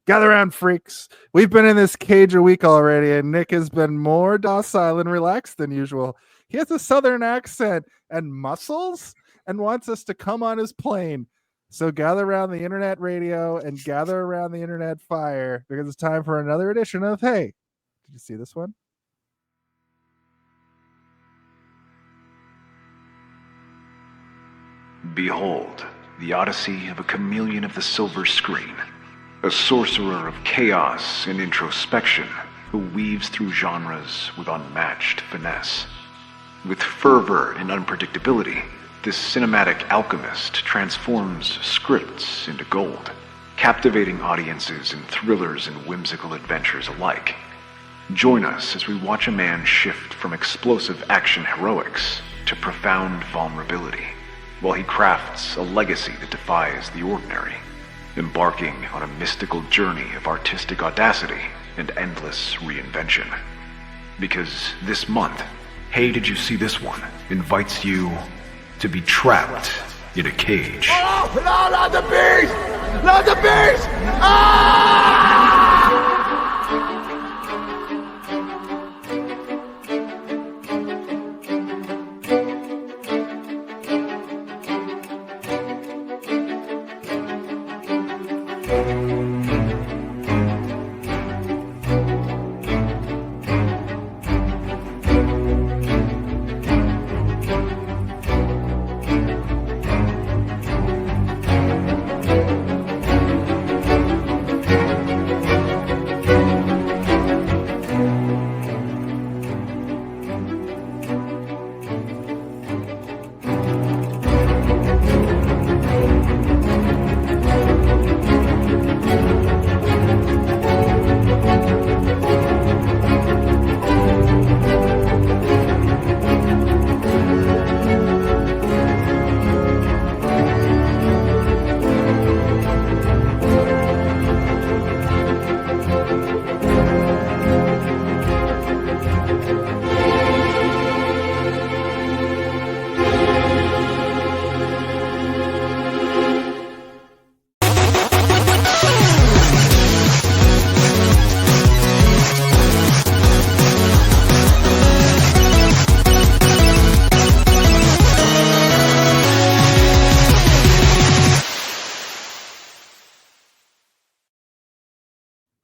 Gather around, freaks. We've been in this cage a week already, and Nick has been more docile and relaxed than usual. He has a southern accent and muscles and wants us to come on his plane. So gather around the internet radio and gather around the internet fire because it's time for another edition of Hey, did you see this one? Behold, the odyssey of a chameleon of the silver screen, a sorcerer of chaos and introspection who weaves through genres with unmatched finesse. With fervor and unpredictability, this cinematic alchemist transforms scripts into gold, captivating audiences in thrillers and whimsical adventures alike. Join us as we watch a man shift from explosive action heroics to profound vulnerability, while he crafts a legacy that defies the ordinary, embarking on a mystical journey of artistic audacity and endless reinvention. Because this month, Hey, Did You See This One invites you to be trapped in a cage. Oh, no, not the beast! Not the beast! Ah!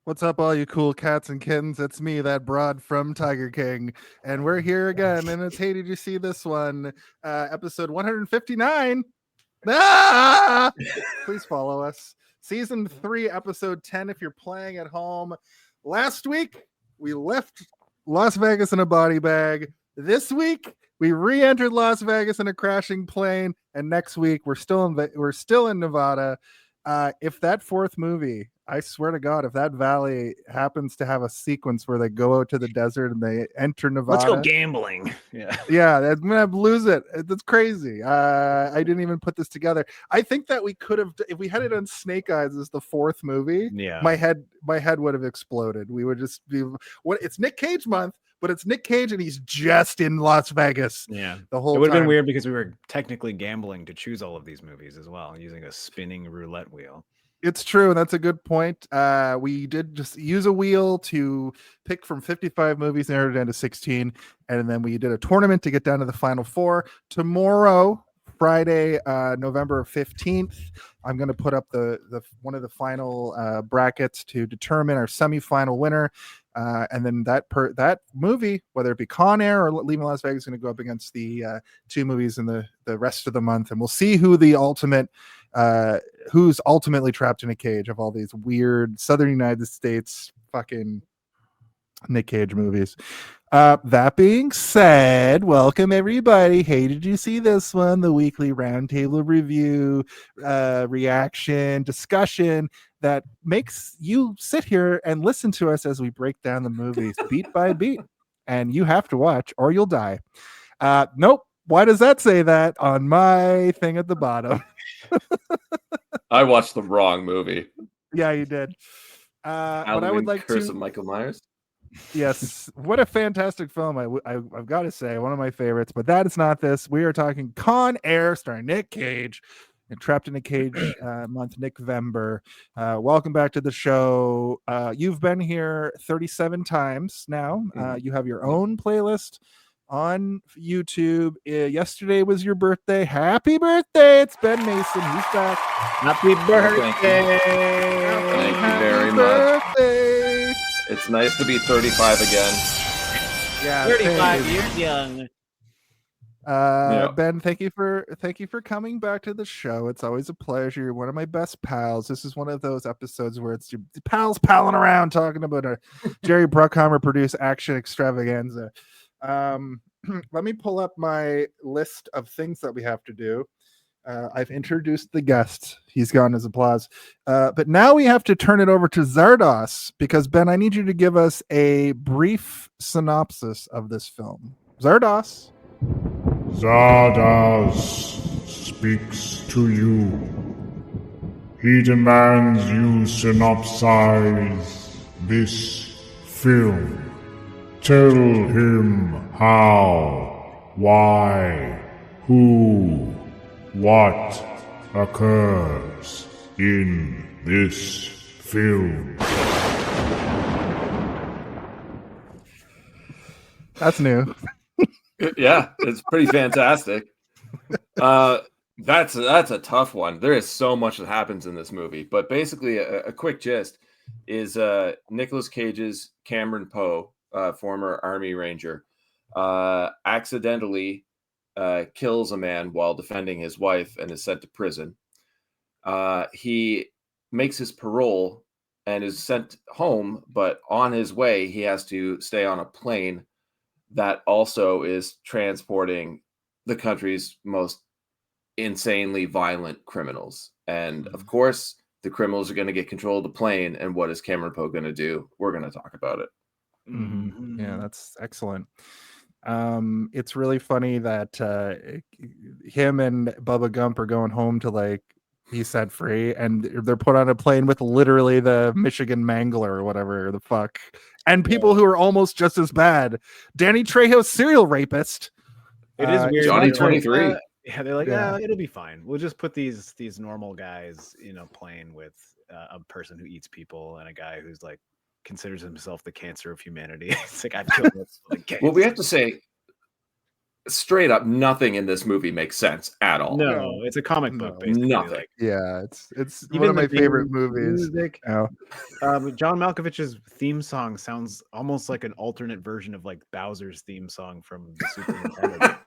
What's up, all you cool cats and kittens? It's me, that broad from Tiger King, and we're here again. And it's Hey, Did You See This One? Episode 159. Ah! Please follow us. Season 3, episode 10. If you're playing at home, last week we left Las Vegas in a body bag. This week we re-entered Las Vegas in a crashing plane, and next week we're still in Nevada. If that fourth movie, I swear to God, if that valley happens to have a sequence where they go out to the desert and they enter Nevada, let's go gambling. Yeah, I'm gonna lose it. That's crazy. I didn't even put this together. I think that we could have, if we had it on Snake Eyes as the fourth movie. Yeah, my head would have exploded. We would just be it's Nick Cage month, but it's Nick Cage and he's just in Las Vegas. Yeah, the whole. It would have time. been weird because we were technically gambling to choose all of these movies as well, using a spinning roulette wheel. It's true, and that's a good point. We did just use a wheel to pick from 55 movies, narrowed it down to 16, and then we did a tournament to get down to the final 4. Tomorrow, Friday, November 15th, I'm going to put up the one of the final brackets to determine our semifinal winner. And then that movie, whether it be Con Air or Leaving Las Vegas, is going to go up against the 2 movies in the rest of the month, and we'll see who the ultimate who's ultimately trapped in a cage of all these weird Southern United States fucking Nick Cage movies. That being said, welcome everybody. Hey, did you see this one? The weekly roundtable review, reaction, discussion that makes you sit here and listen to us as we break down the movies beat by beat. And you have to watch or you'll die. Nope. Why does that say that on my thing at the bottom? I watched the wrong movie. Yeah, you did. But I would like Curse to. of Michael Myers. Yes, what a fantastic film! I've got to say, one of my favorites. But that is not this. We are talking Con Air, starring Nick Cage, Trapped in a Cage month, Nic-Vember. Welcome back to the show. You've been here 37 times now. You have your own playlist on YouTube. Yesterday was your birthday. Happy birthday. It's Ben Mason. He's back. Happy birthday. Thank you very much. It's nice to be 35 again. Yeah, 35 years young. Ben, thank you for coming back to the show. It's always a pleasure. You're one of my best pals. This is one of those episodes where it's your pals palling around talking about a Jerry Bruckheimer produced action extravaganza. Let me pull up my list of things that we have to do. I've introduced the guest. He's gotten his applause. But now we have to turn it over to Zardos, because Ben, I need you to give us a brief synopsis of this film. Zardos. Zardos speaks to you. He demands you synopsize this film. Tell him how, why, who, what occurs in this film. That's new. Yeah, it's pretty fantastic. That's a tough one. There is so much that happens in this movie, but basically a quick gist is Nicolas Cage's Cameron Poe, former Army Ranger, accidentally kills a man while defending his wife and is sent to prison. He makes his parole and is sent home, but on his way he has to stay on a plane that also is transporting the country's most insanely violent criminals. And of course, the criminals are going to get control of the plane. And what is Cameron Poe going to do? We're going to talk about it. Mm-hmm. Yeah, that's excellent. It's really funny that him and Bubba Gump are going home to be set free, and they're put on a plane with literally the Michigan Mangler or whatever the fuck, and people who are almost just as bad. Danny Trejo's serial rapist. It is weird. Johnny 23. Yeah, they're like, it'll be fine. We'll just put these normal guys in a plane with a person who eats people and a guy who's considers himself the cancer of humanity. It's I've killed this. Well, we have to say, straight up, nothing in this movie makes sense at all. No, it's a comic book. Basically. Nothing. It's one of my favorite movies. John Malkovich's theme song sounds almost like an alternate version of Bowser's theme song from the Super Nintendo.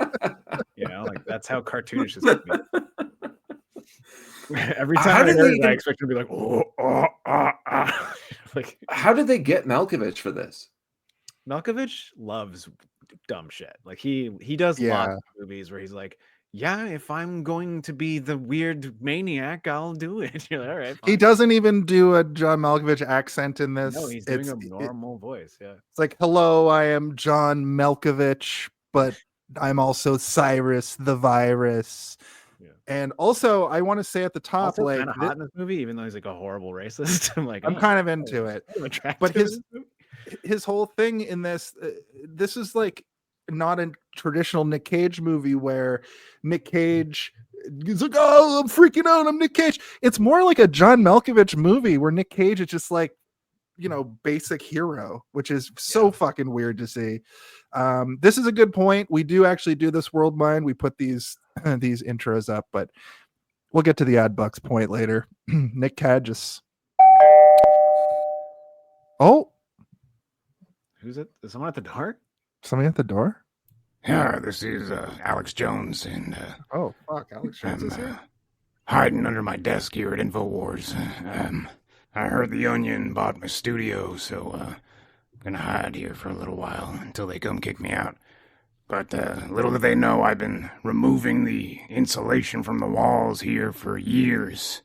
That's how cartoonish this could be. Every time I heard it, I expect to be how did they get Malkovich for this? Malkovich loves dumb shit. He does lots of movies where he's if I'm going to be the weird maniac, I'll do it. You're all right. Fine. He doesn't even do a John Malkovich accent in this. No, he's doing a normal voice. Yeah. It's hello, I am John Malkovich, but I'm also Cyrus the Virus. Yeah. And also, I want to say at the top, also kind of hot in this movie, even though he's a horrible racist. I'm kind of into it. But his whole thing in this is not a traditional Nick Cage movie where Nick Cage is oh, I'm freaking out, I'm Nick Cage. It's more like a John Malkovich movie where Nick Cage is just basic hero, which is so fucking weird to see. This is a good point. We do actually do this world mind. We put these intros up, but we'll get to the ad bucks point later. Nick Cage. Oh, who's it? Is someone at the door? Somebody at the door? Yeah, this is Alex Jones, and oh fuck, Alex Jones is here. Hiding under my desk here at InfoWars. I heard the Onion bought my studio, so I'm gonna hide here for a little while until they come kick me out. But little do they know, I've been removing the insulation from the walls here for years,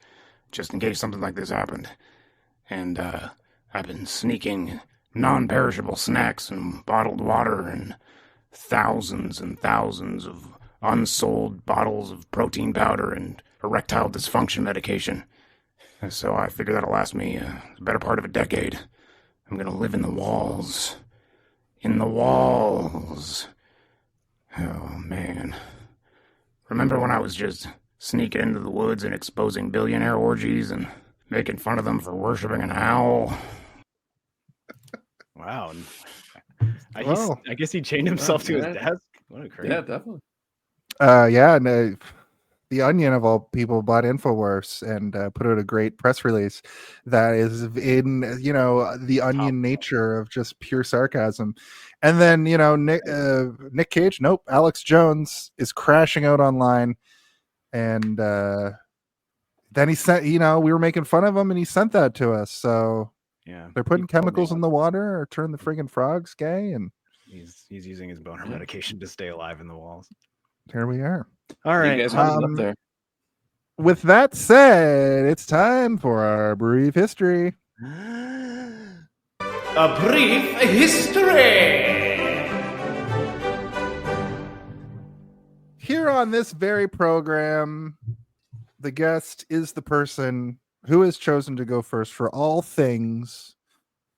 just in case something like this happened. And I've been sneaking non-perishable snacks and bottled water and thousands of unsold bottles of protein powder and erectile dysfunction medication. So I figure that'll last me the better part of a decade. I'm gonna live in the walls. In the walls. Oh, man. Remember when I was just sneaking into the woods and exposing billionaire orgies and making fun of them for worshiping an owl. Wow. Well, I guess he chained himself to his yeah. desk. What a crazy. Yeah, definitely. yeah, and the Onion of all people bought Infowars and put out a great press release that is in the Onion nature of just pure sarcasm. And then Nick Cage, nope, Alex Jones is crashing out online, and then he sent we were making fun of him, and he sent that to us. So Yeah, they're putting chemicals in the water or turn the friggin' frogs gay, and he's using his boner medication to stay alive in the walls. here we are. All right. You guys have it up there. With that said, it's time for our brief history. A brief history. Here on this very program, the guest is the person who has chosen to go first for all things.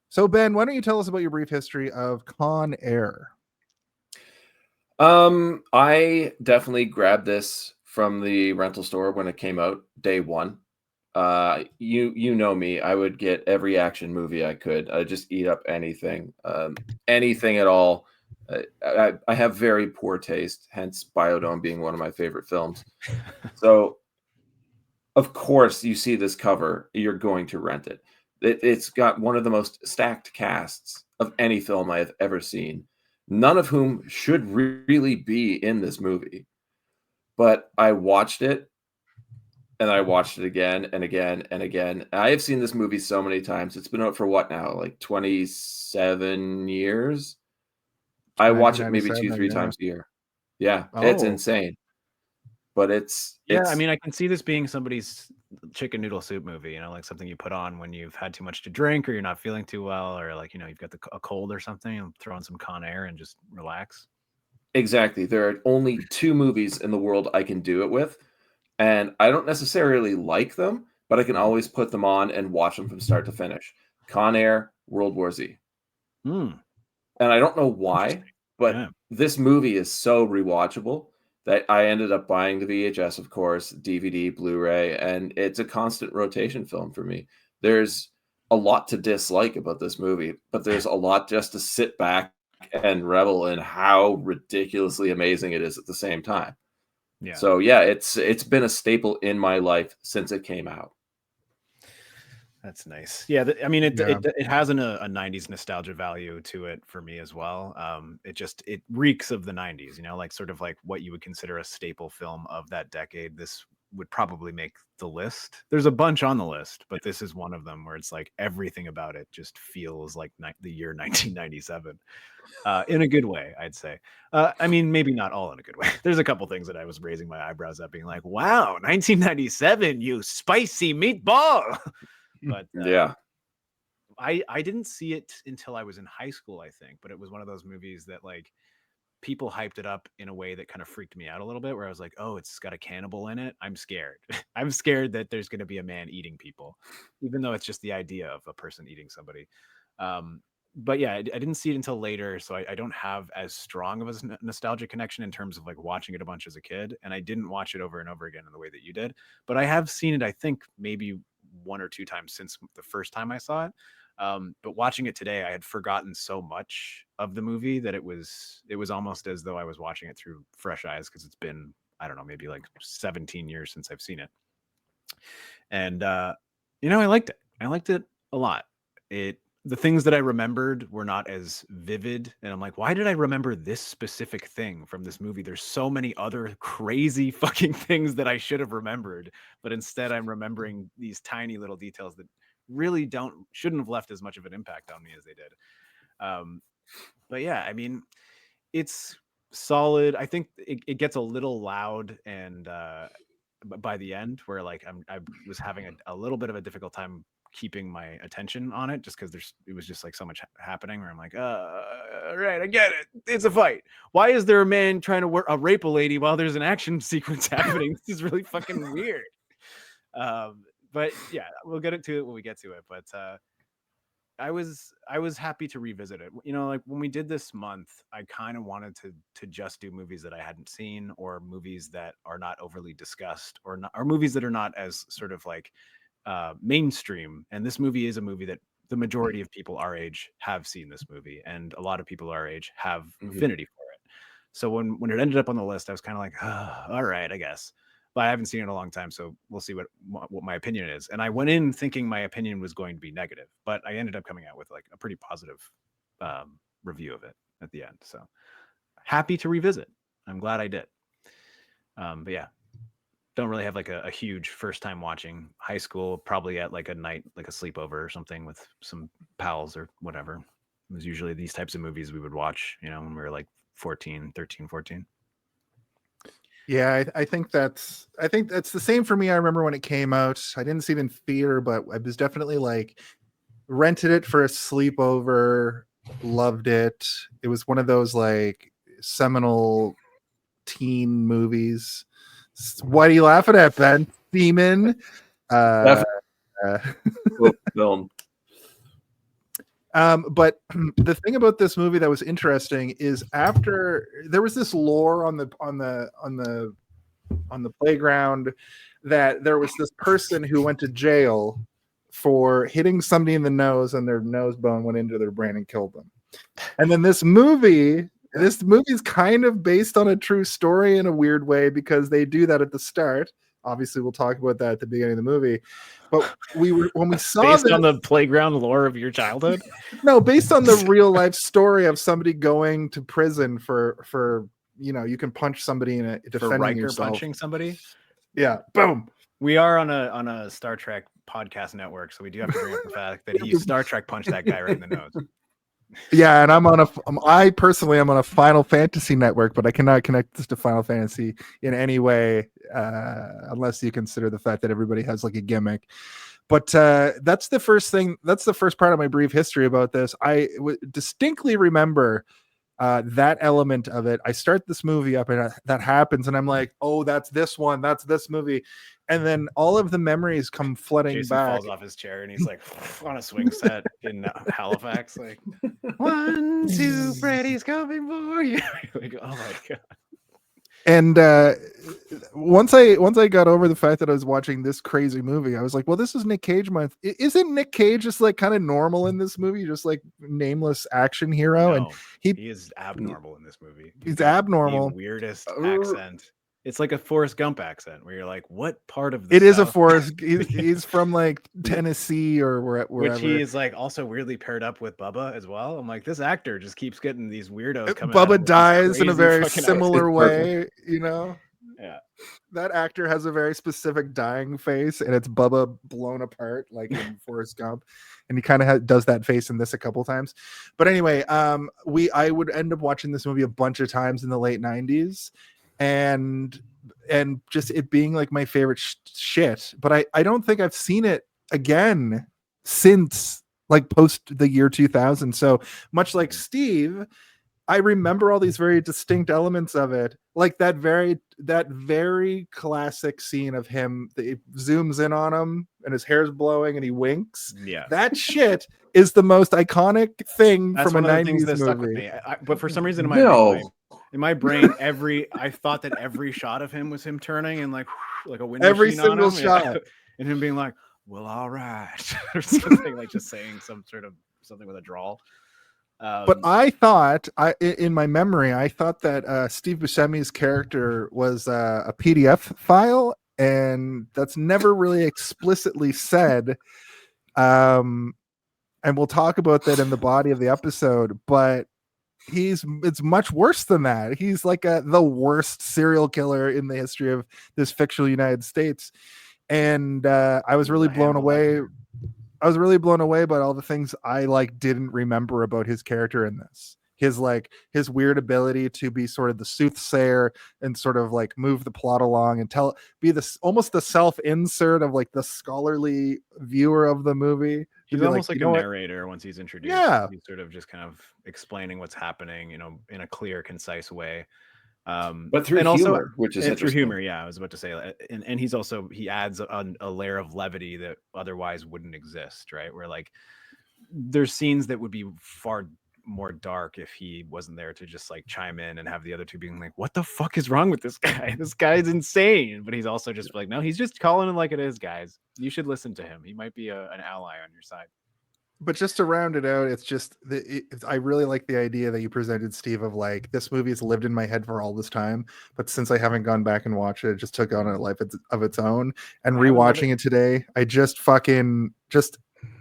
So, Ben, why don't you tell us about your brief history of Con Air? I definitely grabbed this from the rental store when it came out, day one. You know me, I would get every action movie I could. I'd just eat up anything, anything at all. I have very poor taste, hence Biodome being one of my favorite films. So, of course, you see this cover, you're going to rent it. It's got one of the most stacked casts of any film I have ever seen, none of whom should really be in this movie. But I watched it, and I watched it again and again and again. I have seen this movie so many times. It's been out for what now? Like 27 years? I watch it maybe 2-3 times a year. Yeah, it's insane. But it's I mean, I can see this being somebody's chicken noodle soup movie, like something you put on when you've had too much to drink or you're not feeling too well, or like, you've got a cold or something, and throw on some Con Air and just relax. Exactly. There are only 2 movies in the world I can do it with, and I don't necessarily like them, but I can always put them on and watch them from start to finish. Con Air, World War Z. And I don't know why, but this movie is so rewatchable that I ended up buying the VHS, of course, DVD, Blu-ray, and it's a constant rotation film for me. There's a lot to dislike about this movie, but there's a lot just to sit back and revel in how ridiculously amazing it is at the same time. Yeah. So yeah, it's been a staple in my life since it came out. That's nice. Yeah, I mean, it has a 90s nostalgia value to it for me as well. It reeks of the 90s, like sort of like what you would consider a staple film of that decade. This would probably make the list. There's a bunch on the list, but this is one of them where it's like everything about it just feels like the year 1997 in a good way, I'd say. I mean, maybe not all in a good way. There's a couple things that I was raising my eyebrows at, being like, wow, 1997, you spicy meatball. But yeah, I didn't see it until I was in high school, I think. But it was one of those movies that like people hyped it up in a way that kind of freaked me out a little bit, where I was like, oh, it's got a cannibal in it. I'm scared. I'm scared that there's going to be a man eating people, even though it's just the idea of a person eating somebody. But yeah, I didn't see it until later, so I don't have as strong of a nostalgia connection in terms of like watching it a bunch as a kid, and I didn't watch it over and over again in the way that you did. But I have seen it, I think, maybe 1 or 2 times since the first time I saw it. But watching it today, I had forgotten so much of the movie that it was almost as though I was watching it through fresh eyes, because it's been, I don't know, maybe like 17 years since I've seen it. And I liked it. I liked it a lot. The things that I remembered were not as vivid. And I'm like, why did I remember this specific thing from this movie? There's so many other crazy fucking things that I should have remembered. But instead, I'm remembering these tiny little details that really shouldn't have left as much of an impact on me as they did. But yeah, I mean, it's solid. I think it gets a little loud and by the end, where like I was having a little bit of a difficult time keeping my attention on it, just because it was just like so much happening where I'm like, right, I get it, it's a fight. Why is there a man trying to rape a lady while there's an action sequence happening? This is really fucking weird. But yeah, we'll get into it when we get to it. But I was happy to revisit it. You know, like when we did this month, I kind of wanted to just do movies that I hadn't seen, or movies that are not overly discussed, or movies that are not as sort of like mainstream. And this movie is a movie that the majority of people our age have seen this movie, and a lot of people our age have affinity for it. So when it ended up on the list, I was kind of like, all right, I guess. But I haven't seen it in a long time, so we'll see what my opinion is. And I went in thinking my opinion was going to be negative, but I ended up coming out with like a pretty positive review of it at the end. So happy to revisit. I'm glad I did. But yeah, don't really have like a huge first time watching. High school, probably at like a night, like a sleepover or something with some pals or whatever. It was usually these types of movies we would watch, you know, when we were like 13, 14. Yeah, I think that's the same for me. I remember when it came out. I didn't see it in theater, but I was definitely like rented it for a sleepover, loved it. It was one of those like seminal teen movies. What are you laughing at, Ben? Demon. Film. But the thing about this movie that was interesting is after there was this lore on the playground that there was this person who went to jail for hitting somebody in the nose, and their nose bone went into their brain and killed them. And then this movie is kind of based on a true story in a weird way, because they do that at the start. Obviously, we'll talk about that at the beginning of the movie. But when we saw based on the playground lore of your childhood? No, based on the real life story of somebody going to prison for you can punch somebody in defending Riker yourself. Punching somebody. Yeah, boom. We are on a Star Trek podcast network, so we do have to bring up the fact that he Star Trek punched that guy right in the nose. Yeah, and I personally am on a Final Fantasy network, but I cannot connect this to Final Fantasy in any way, unless you consider the fact that everybody has like a gimmick. But that's the first thing. That's the first part of my brief history about this. I distinctly remember that element of it. I start this movie up, and that happens, and I'm like, oh, that's this one. That's this movie. And then all of the memories come flooding Jason back. falls off his chair, and he's like on a swing set in Halifax, like 1, 2, Freddy's coming for you. Like, oh my god. And once I got over the fact that I was watching this crazy movie, I was like, well, this is Nick Cage month. Isn't Nick Cage just like kind of normal in this movie, just like nameless action hero? No, and he is abnormal in this movie. He's abnormal. The weirdest accent. It's like a Forrest Gump accent, where you're like, what part of the It is a South? Forrest. He's from like Tennessee or wherever. Which he is like also weirdly paired up with Bubba as well. I'm like, this actor just keeps getting these weirdos coming. Bubba dies in a very crazy similar way, you know. Yeah, that actor has a very specific dying face, and it's Bubba blown apart like in Forrest Gump, and he kind of does that face in this a couple times. But anyway, I would end up watching this movie a bunch of times in the late 90s, and just it being like my favorite shit. But I don't think I've seen it again since like post the year 2000. So much like Steve, I remember all these very distinct elements of it, like that very classic scene of him. It zooms in on him and his hair's blowing and he winks. Yeah, that shit is the most iconic thing That's from a one of the things 90s that stuck with movie. me. But for some reason, in my brain, I thought that every shot of him was him turning and like a window Every machine on single him, shot, and him being like, "Well, all right," or something, like just saying something with a drawl. But I thought, in my memory, I thought that Steve Buscemi's character was a PDF file, and that's never really explicitly said. And we'll talk about that in the body of the episode. But it's much worse than that. He's like the worst serial killer in the history of this fictional United States, and I was really blown away. I was really blown away by all the things I like didn't remember about his character in this. His weird ability to be sort of the soothsayer and sort of like move the plot along and be almost the self-insert of like the scholarly viewer of the movie. He's almost like a narrator once he's introduced. Yeah. He's sort of just kind of explaining what's happening, in a clear, concise way. But through humor, also, which is through humor, yeah, I was about to say, and he adds a layer of levity that otherwise wouldn't exist, right? Where like there's scenes that would be far more dark if he wasn't there to just like chime in and have the other two being like, what the fuck is wrong with this guy? This guy's insane. But he's also just like, no, he's just calling it like it is, guys. You should listen to him. He might be an ally on your side. But just to round it out, it's just I really like the idea that you presented, Steve, of like, this movie has lived in my head for all this time, but since I haven't gone back and watched it, it just took on a life of its own. And rewatching it today, I just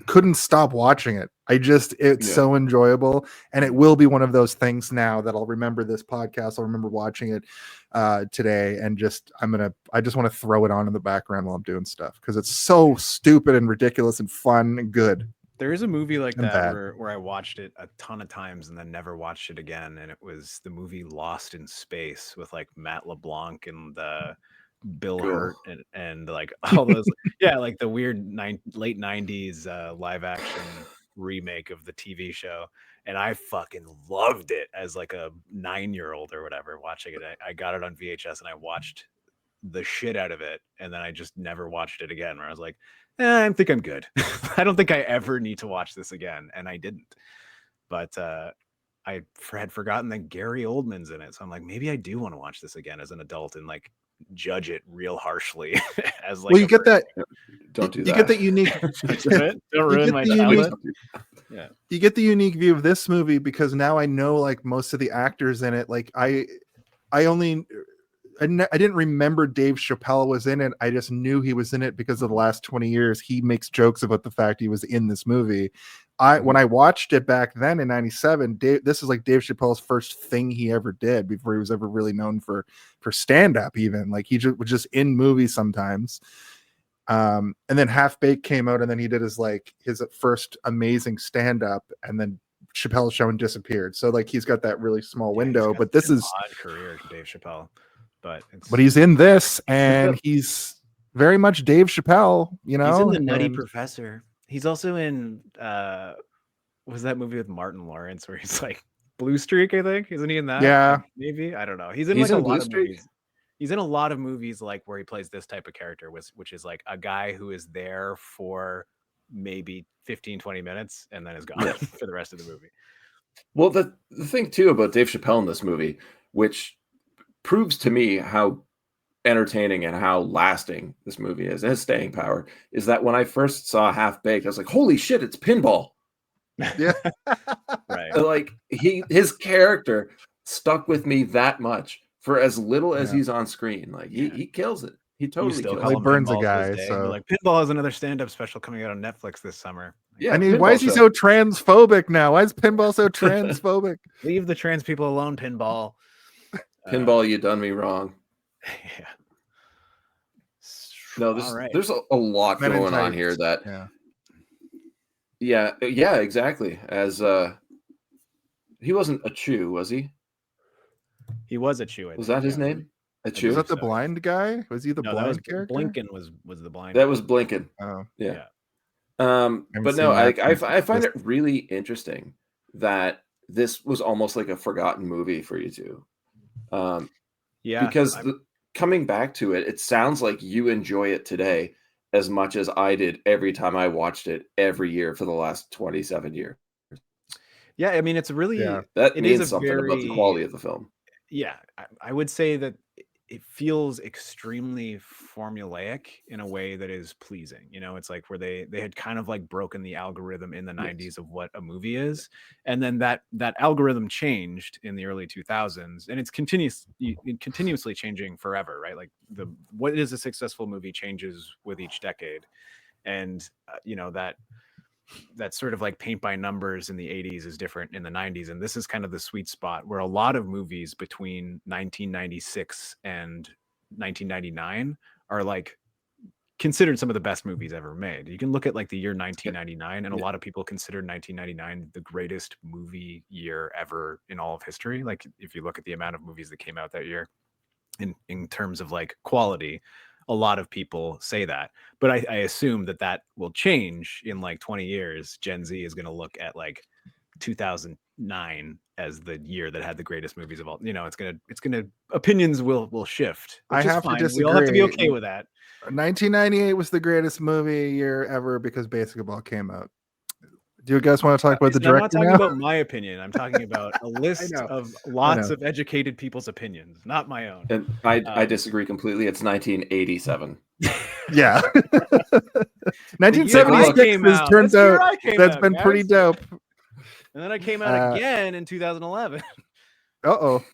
couldn't stop watching it. It's so enjoyable, and it will be one of those things now that I'll remember this podcast. I'll remember watching it today, and I just want to throw it on in the background while I'm doing stuff because it's so stupid and ridiculous and fun and good. There is a movie like that where I watched it a ton of times and then never watched it again, and it was the movie Lost in Space with like Matt LeBlanc and Bill Hurt and like all those like the weird late 90s live action remake of the TV show. And I fucking loved it as like a 9-year-old or whatever watching it. I got it on VHS and I watched the shit out of it, and then I just never watched it again, where I was like, I think I'm good. I don't think I ever need to watch this again, and I didn't. But I had forgotten that Gary Oldman's in it, so I'm like, maybe I do want to watch this again as an adult and like judge it real harshly as like. Well, you get that. Don't do that. You get that unique. Don't ruin my childhood. Yeah, you get the unique view of this movie because now I know like most of the actors in it. Like I didn't remember Dave Chappelle was in it. I just knew he was in it because of the last 20 years. He makes jokes about the fact he was in this movie. When I watched it back then in 97, this is like Dave Chappelle's first thing he ever did before he was ever really known for stand-up even. Like he was just in movies sometimes. And then Half Baked came out and then he did his first amazing stand-up, and then Chappelle's Show and disappeared. So like he's got that really small window, but this is odd career, Dave Chappelle. But he's in this, and he's very much Dave Chappelle, you know. He's in The Nutty Professor. He's also in was that movie with Martin Lawrence where he's like Blue Streak, I think? Isn't he in that? Yeah. Maybe. I don't know. He's in like a lot of movies. He's in a lot of movies like where he plays this type of character, which is like a guy who is there for maybe 15-20 minutes and then is gone for the rest of the movie. Well, the thing too about Dave Chappelle in this movie, which proves to me how entertaining and how lasting this movie is and his staying power, is that when I first saw Half Baked, I was like, holy shit, it's pinball. Yeah. Right. Like his character stuck with me that much for as little as he's on screen. Like he kills it. He totally kills it. He burns a guy. So like Pinball has another stand-up special coming out on Netflix this summer. Yeah. I mean, why is he so transphobic now? Why is Pinball so transphobic? Leave the trans people alone, Pinball. Pinball, you done me wrong. Yeah. No, there's a lot going on here that. Yeah, exactly. As he wasn't a Chew, was he? He was a Chew. Was that his name? A Chew? Was that the blind guy? Was he the blind character? Blinken was the blind. That was Blinken. Oh, yeah. But no, I find it really interesting that this was almost like a forgotten movie for you two. Because coming back to it, it sounds like you enjoy it today as much as I did every time I watched it every year for the last 27 years. Yeah, I mean, it's really that means something about the quality of the film. Yeah, I would say that it feels extremely formulaic in a way that is pleasing. You know, it's like where they had kind of like broken the algorithm in the 90s of what a movie is, and then that algorithm changed in the early 2000s, and it's continuously changing forever, right? Like what is a successful movie changes with each decade, and you know that sort of like paint by numbers in the 80s is different in the 90s, and this is kind of the sweet spot where a lot of movies between 1996 and 1999 are like considered some of the best movies ever made. You can look at like the year 1999, and a lot of people consider 1999 the greatest movie year ever in all of history. Like if you look at the amount of movies that came out that year in terms of like quality, a lot of people say that, but I assume that will change in like 20 years. Gen Z is going to look at like 2009 as the year that had the greatest movies of all. You know, it's gonna opinions will shift. I have to disagree. We all have to be okay with that. 1998 was the greatest movie year ever because Basketball came out. Do you guys want to talk about the I'm not director talking now? about my opinion. I'm talking about a list know. of lots know. of educated people's opinions, not my own. And I disagree completely. It's 1987. Yeah. The year I 1976 came has out. turned That's the year out. I came That's out, been pretty guys. dope. And then I came out again in 2011. Uh-oh.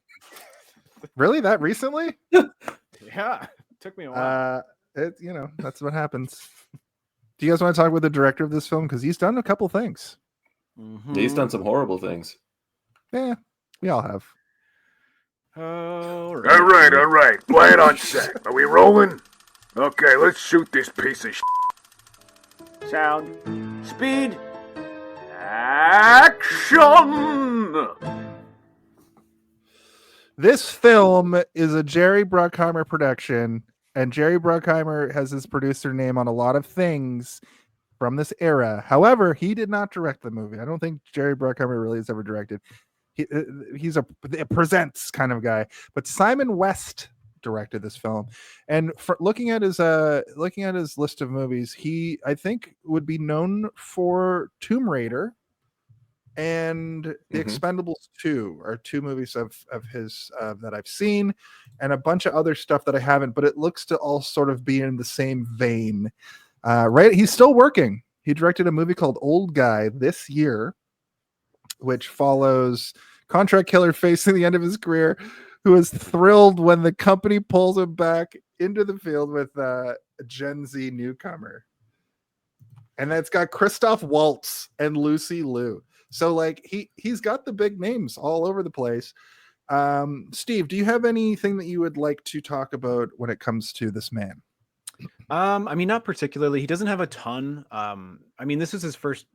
Really? That recently? Yeah, took me a while. That's what happens. Do you guys want to talk with the director of this film? Because he's done a couple things. He's done some horrible things. Yeah, we all have. All All right. Quiet on set. Are we rolling? Okay, let's shoot this piece of Sound. Speed. Action! This film is a Jerry Bruckheimer production, and Jerry Bruckheimer has his producer name on a lot of things from this era. However, he did not direct the movie. I don't think Jerry Bruckheimer really has ever directed. He's a presents kind of guy, but Simon West directed this film. And for looking at his list of movies, he I think would be known for Tomb Raider and The Expendables 2 are two movies of his that I've seen, and a bunch of other stuff that I haven't, but it looks to all sort of be in the same vein. Right? He's still working. He directed a movie called Old Guy this year, which follows contract killer facing the end of his career, who is thrilled when the company pulls him back into the field with a Gen Z newcomer. And that's got Christoph Waltz and Lucy Liu. So like he's got the big names all over the place. Steve, do you have anything that you would like to talk about when it comes to this man? I mean, not particularly. He doesn't have a ton. I mean, this is his first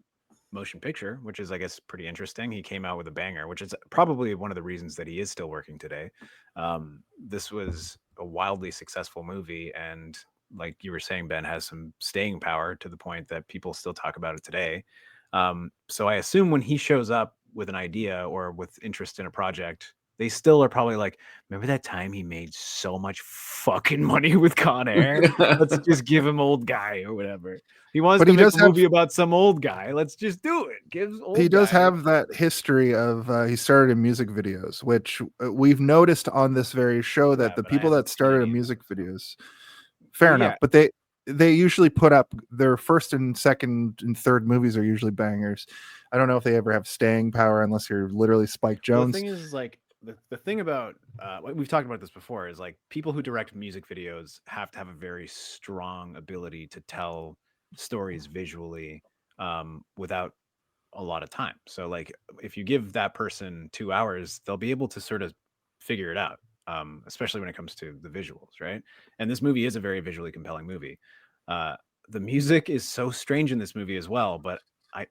motion picture, which is, I guess, pretty interesting. He came out with a banger, which is probably one of the reasons that he is still working today. This was a wildly successful movie, and like you were saying, Ben, has some staying power to the point that people still talk about it today. So I assume when he shows up with an idea or with interest in a project, they still are probably like, remember that time he made so much fucking money with Con Air? Let's just give him Old Guy or whatever. He wants to make a movie about some old guy. Let's just do it. He does have that history of he started in music videos, which we've noticed on this very show that the people that started in music videos, fair enough, but they usually put up their first and second and third movies are usually bangers. I don't know if they ever have staying power unless you're literally Spike Jonze. The thing is, like, the thing about we've talked about this before is like people who direct music videos have to have a very strong ability to tell stories visually without a lot of time. So like if you give that person 2 hours, they'll be able to sort of figure it out, especially when it comes to the visuals, right? And this movie is a very visually compelling movie. The music is so strange in this movie as well, but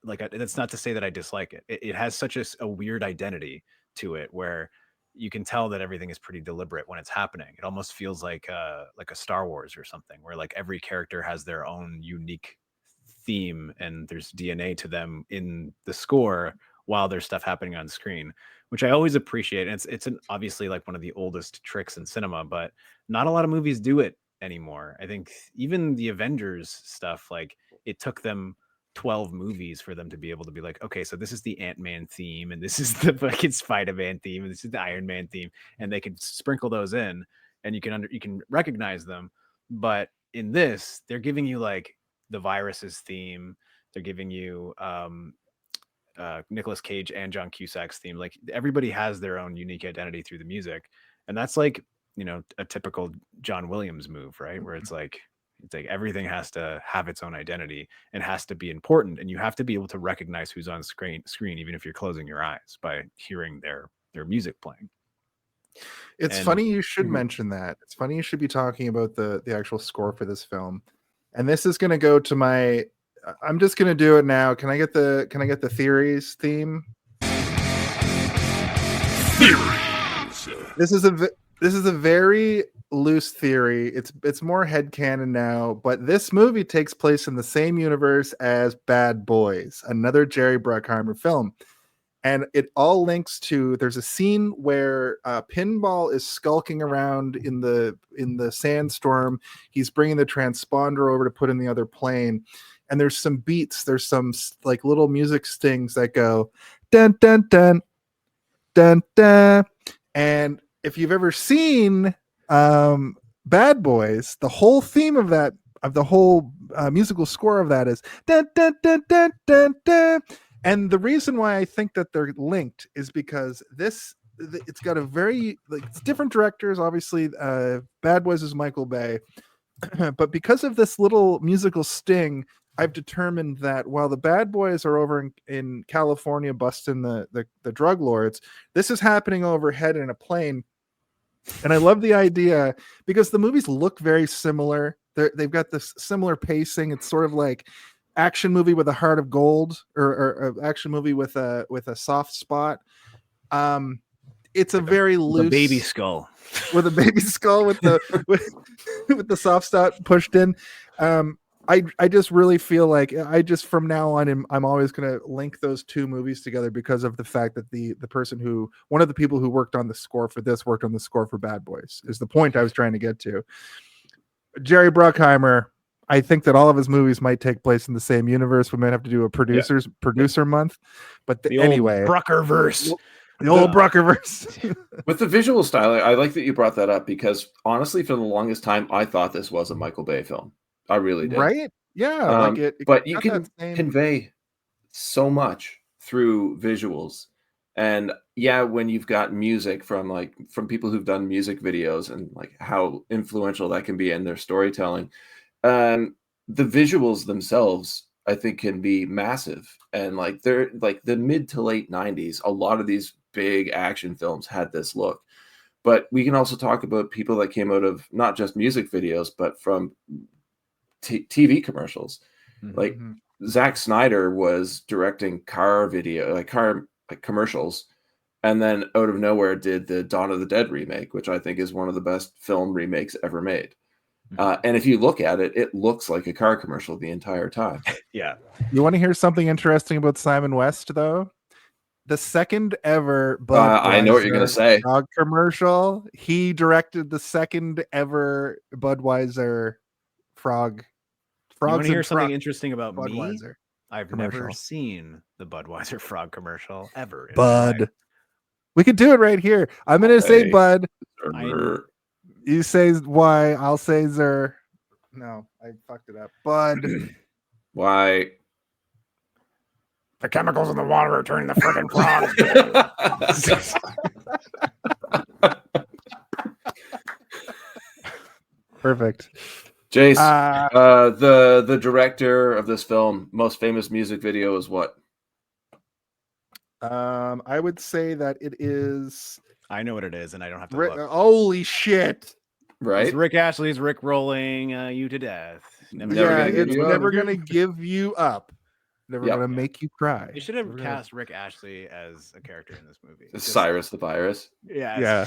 that's not to say that I dislike it. It has such a weird identity to it where you can tell that everything is pretty deliberate when it's happening. It almost feels like a Star Wars or something, where like every character has their own unique theme and there's DNA to them in the score while there's stuff happening on screen, which I always appreciate. And it's obviously like one of the oldest tricks in cinema, but not a lot of movies do it anymore. I think even the Avengers stuff, like it took them 12 movies for them to be able to be like, okay, so this is the Ant-Man theme and this is the fucking Spider-Man theme and this is the Iron Man theme, and they can sprinkle those in and you can recognize them. But in this, they're giving you like the Virus's theme, they're giving you Nicolas Cage and John Cusack's theme. Like everybody has their own unique identity through the music, and that's like, you know, a typical John Williams move, right? Where it's like everything has to have its own identity and has to be important, and you have to be able to recognize who's on screen even if you're closing your eyes by hearing their music playing. It's funny you should mention that. It's funny you should be talking about the actual score for this film. And this is going to go to my I'm just going to do it now. Can I get the theories theme? Theories. This is a very loose theory. It's more headcanon now, but this movie takes place in the same universe as Bad Boys, another Jerry Bruckheimer film. And it all links to, there's a scene where Pinball is skulking around in the sandstorm. He's bringing the transponder over to put in the other plane. and there's some beats, there's some like little music stings that go dun dun dun dun dun. And if you've ever seen Bad Boys, the whole theme of that, of the whole musical score of that is dun dun dun dun dun dun. And the reason why I think that they're linked is because it's got a very, like, it's different directors, obviously. Bad Boys is Michael Bay, but because of this little musical sting, I've determined that while the bad boys are over in California busting the drug lords, this is happening overhead in a plane. And I love the idea because the movies look very similar. They've got this similar pacing. It's sort of like action movie with a heart of gold, or action movie with a soft spot. It's a very loose baby skull with a baby skull with the with the soft spot pushed in. I just really feel like from now on I'm always going to link those two movies together because of the fact that one of the people who worked on the score for this worked on the score for Bad Boys, is the point I was trying to get to. Jerry Bruckheimer, I think that all of his movies might take place in the same universe. We might have to do a producer month, but anyway, Bruckerverse. The old Bruckerverse. With the visual style, I like that you brought that up because honestly, for the longest time, I thought this was a Michael Bay film. I really did. Right? Yeah. But you can convey so much through visuals. And yeah, when you've got music from people who've done music videos and like how influential that can be in their storytelling, the visuals themselves, I think, can be massive. And like they're like the mid to late 90s, a lot of these big action films had this look. But we can also talk about people that came out of not just music videos, but from TV commercials. Mm-hmm. Like Zack Snyder was directing car commercials, and then out of nowhere did the Dawn of the Dead remake, which I think is one of the best film remakes ever made. And if you look at it, it looks like a car commercial the entire time. Yeah. You want to hear something interesting about Simon West, though? The second ever Budweiser I know what you're going to say. frog commercial. He directed the second ever Budweiser frog. You want to hear something interesting about Budweiser me? I've never seen the Budweiser frog commercial ever. Bud. We could do it right here. I'm going to say Bud. You say why, I'll say Zer. No, I fucked it up. Bud. Why? The chemicals in the water are turning the freaking frogs. Perfect. Jace, the director of this film, most famous music video is what? I would say that it is. I know what it is, and I don't have to look. Holy shit! Right? It's Rick Astley's "Rick Rolling You to Death." It's never gonna give you up. Never gonna make you cry. They should have cast Rick Astley as a character in this movie. Cyrus the Virus. Yeah.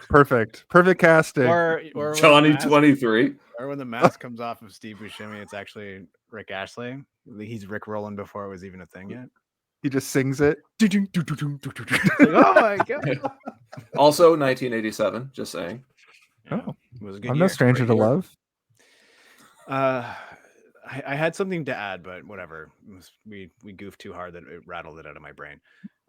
Perfect casting. Or Johnny 23. Or when the mask comes off of Steve Buscemi, it's actually Rick Astley. He's Rick Rolling before it was even a thing yet. He just sings it. Like, oh my god! Also 1987. Just saying. Oh, it was a good I'm year. no stranger to love. I had something to add, but whatever. We goofed too hard that it rattled it out of my brain.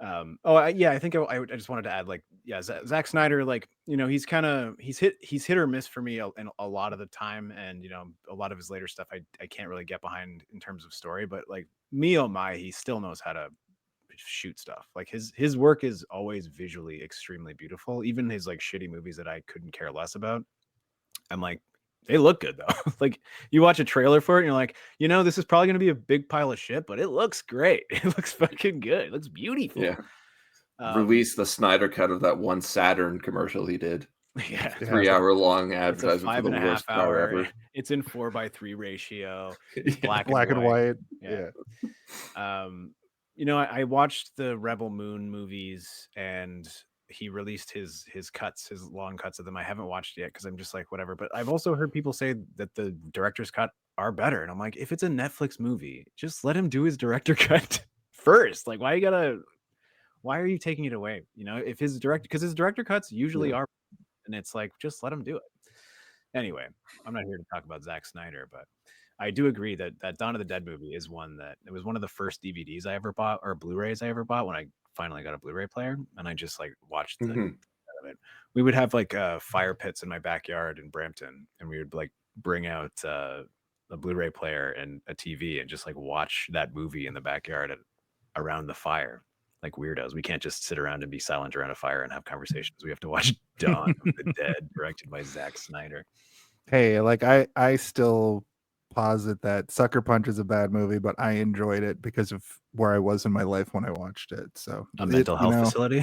I think I just wanted to add, like, Zack Snyder, like, you know, he's hit or miss for me a lot of the time, and you know, a lot of his later stuff I can't really get behind in terms of story, but like he still knows how to shoot stuff. Like his work is always visually extremely beautiful. Even his like shitty movies that I couldn't care less about, I'm like, they look good though. Like you watch a trailer for it and you're like, you know, this is probably going to be a big pile of shit, but it looks great. It looks fucking good. It looks beautiful. Yeah. Release the Snyder cut of that one Saturn commercial he did. Yeah. 3-hour long advertisement for the 5.5 worst car hour. ever. It's in 4:3 ratio. Black and white. Yeah. You know, I watched the Rebel Moon movies, and he released his cuts, his long cuts of them. I haven't watched it yet because I'm just like, whatever. But I've also heard people say that the director's cut are better. And I'm like, if it's a Netflix movie, just let him do his director cut first. Like, why are you taking it away? You know, if his director cuts usually are, and it's like, just let him do it. Anyway, I'm not here to talk about Zack Snyder, but I do agree that Dawn of the Dead movie is one that it was one of the first DVDs I ever bought or Blu-rays I ever bought when I finally got a Blu-ray player, and I just like watched the Mhm. of it. We would have like fire pits in my backyard in Brampton, and we would like bring out a Blu-ray player and a TV and just like watch that movie in the backyard around the fire like weirdos. We can't just sit around and be silent around a fire and have conversations. We have to watch Dawn of the Dead, directed by Zack Snyder. Hey, like I still posit that Sucker Punch is a bad movie, but I enjoyed it because of where I was in my life when I watched it. So A mental health facility.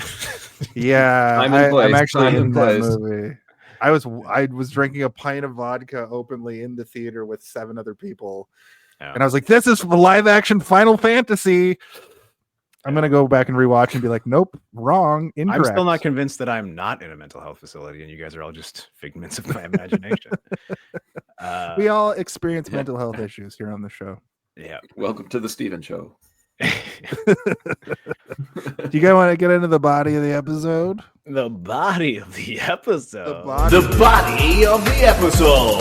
Yeah, Time and place, I'm actually time in and that place. movie. I was drinking a pint of vodka openly in the theater with 7 other people, Yeah. and I was like, "This is live action Final Fantasy." I'm gonna go back and rewatch and be like, "Nope, wrong, I'm incorrect." still not convinced that I'm not in a mental health facility, and you guys are all just figments of my imagination. We all experience Yeah. mental health issues here on the show. Yeah. Welcome to the Steven Show. Do you guys want to get into the body of the episode? The body of the episode. The body. The body of the episode.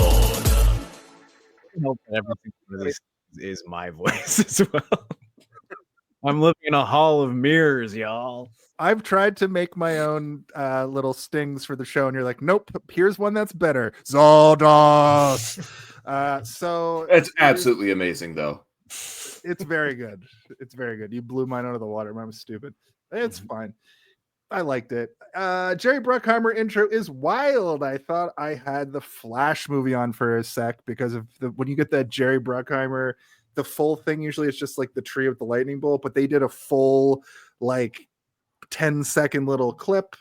I hope that every single one of these is my voice as well. I'm living in a hall of mirrors, y'all. I've tried to make my own little stings for the show, and you're like, "Nope, here's one that's better." Zoldos. So It's absolutely amazing, though. it's very good. It's very good. You blew mine out of the water. Mine was stupid. It's fine. I liked it. Jerry Bruckheimer intro is wild. I thought I had the Flash movie on for a sec because of when you get that Jerry Bruckheimer, the full thing usually it's just like the tree of the lightning bolt, but they did a full like 10-second little clip.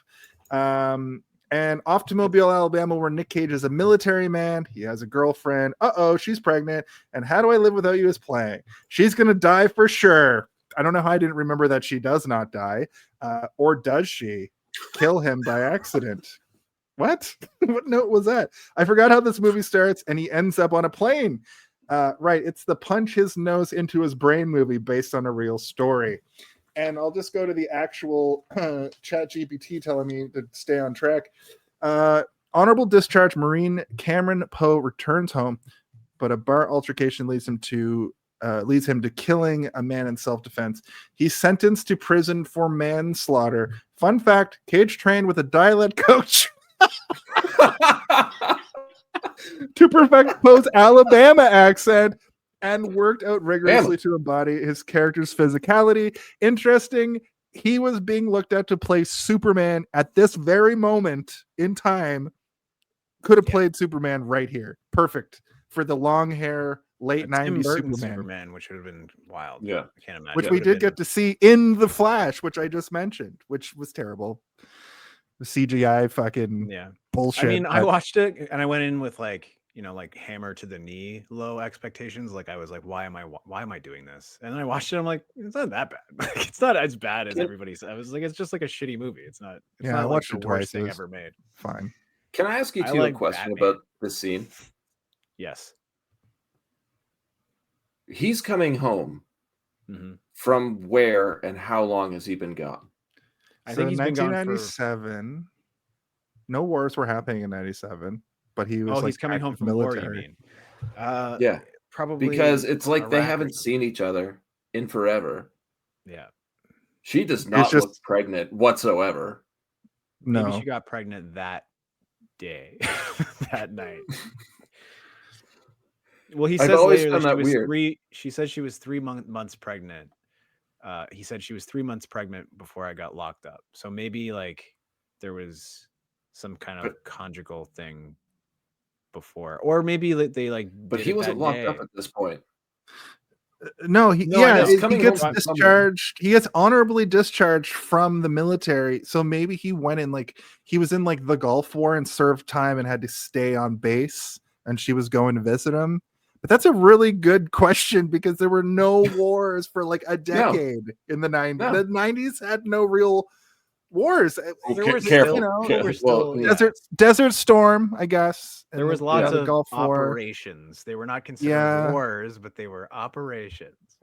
And off to Mobile, Alabama, where Nick Cage is a military man. He has a girlfriend. She's pregnant. And How Do I Live Without You is playing. She's going to die for sure. I don't know how I didn't remember that she does not die. Or does she kill him by accident? What? What note was that? I forgot how this movie starts, and he ends up on a plane. Right. It's the punch his nose into his brain movie based on a real story. And I'll just go to the actual chat GPT telling me to stay on track. Honorable discharge Marine Cameron Poe returns home, but a bar altercation leads him to killing a man in self-defense. He's sentenced to prison for manslaughter. Fun fact, Cage trained with a dialect coach to perfect Poe's Alabama accent and worked out rigorously to embody his character's physicality. Interesting, he was being looked at to play Superman at this very moment in time. Could have played Superman right here. Perfect for the long hair, late 90s Superman. Which would have been wild. Yeah. I can't imagine. Which we did get to see in The Flash, which I just mentioned, which was terrible. The CGI fucking bullshit. I mean, I watched it and I went in with like hammer to the knee low expectations. Like I was like, why am I doing this? And then I watched it. I'm like, it's not that bad. Like, it's not as bad as everybody said. I was like, it's just like a shitty movie. It's not. It's not I like watched the it worst twice. thing ever made. Fine. Can I ask you I two like a question Batman. about this scene? Yes. He's coming home from where and how long has he been gone? I think he's been gone for 1997. No wars were happening in 97, but he was he's coming home from military. War, you mean? Yeah, probably because it's like Iraq they haven't seen each other in forever. Yeah, she does not look pregnant whatsoever. No, maybe she got pregnant that day, that night. Well, he says later that she was weird. She said she was 3 months pregnant. He said she was 3 months pregnant before I got locked up. So maybe like there was some kind of conjugal thing before, or maybe they like. But he wasn't locked up at this point. No, he gets discharged. He gets honorably discharged from the military. So maybe he went in he was in like the Gulf War and served time and had to stay on base, and she was going to visit him. But that's a really good question because there were no wars for like a decade in the 90s. No. The 90s had no real wars. There was Desert Storm, I guess. There was lots of Gulf operations. They were not considered wars, but they were operations.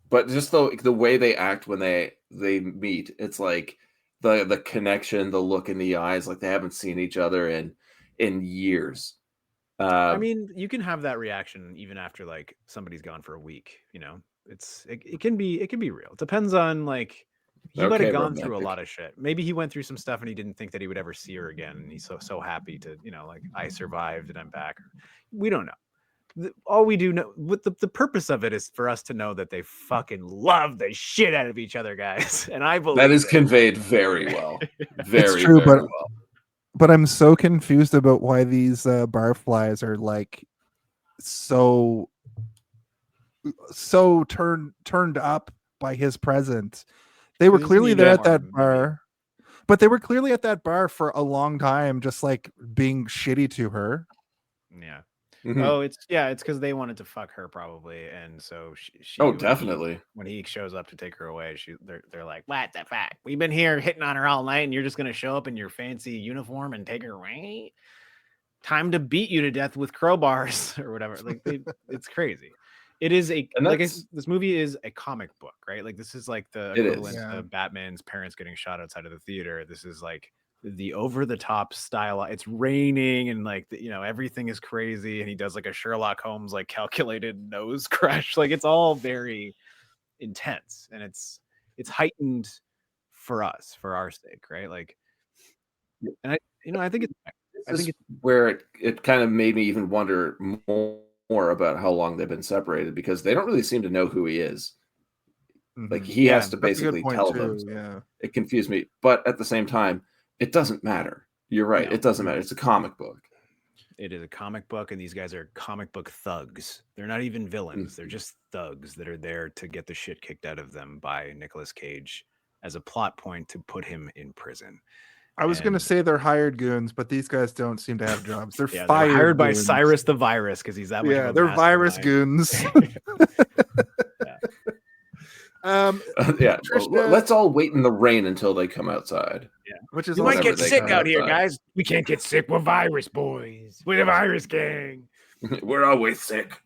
But just the way they act when they meet, it's like the connection, the look in the eyes, like they haven't seen each other in years. I mean, you can have that reaction even after like somebody's gone for a week. It can be real. It depends on like he might have gone through a lot of shit. Maybe he went through some stuff and he didn't think that he would ever see her again, and he's so happy to like I survived and I'm back. We don't know. All we do know, what the purpose of it is for us to know that they fucking love the shit out of each other, guys. And I believe that is conveyed very well. Very, true, very well. But I'm so confused about why these barflies are like so turned up by his presence. They were clearly there at that bar, but they were clearly at that bar for a long time, just like being shitty to her. Yeah. Mhm. Oh, it's because they wanted to fuck her probably, and so she definitely. When he shows up to take her away, they're like, "What the fuck? We've been here hitting on her all night, and you're just gonna show up in your fancy uniform and take her away? Time to beat you to death with crowbars or whatever." Like, it's crazy. It is this movie is a comic book, right? Like, this is like the equivalent of Batman's parents getting shot outside of the theater. This is like the over-the-top style. It's raining and like everything is crazy, and he does like a Sherlock Holmes like calculated nose crush. Like, it's all very intense, and it's heightened for us, for our sake, right? Like, and I think it's where it kind of made me even wonder more about how long they've been separated, because they don't really seem to know who he is. Like, he has to basically tell them. Yeah. It confused me, but at the same time, it doesn't matter. You're right. It doesn't matter. It's a comic book. It is a comic book, and these guys are comic book thugs. They're not even villains. They're just thugs that are there to get the shit kicked out of them by Nicolas Cage as a plot point to put him in prison. I was going to say they're hired goons, but these guys don't seem to have jobs. They're they're hired by Cyrus the Virus, because he's that much of a they're virus goons. Let's all wait in the rain until they come outside. Yeah, which is you might get sick out here, guys. We can't get sick. We're virus boys. We're the virus gang. We're always sick.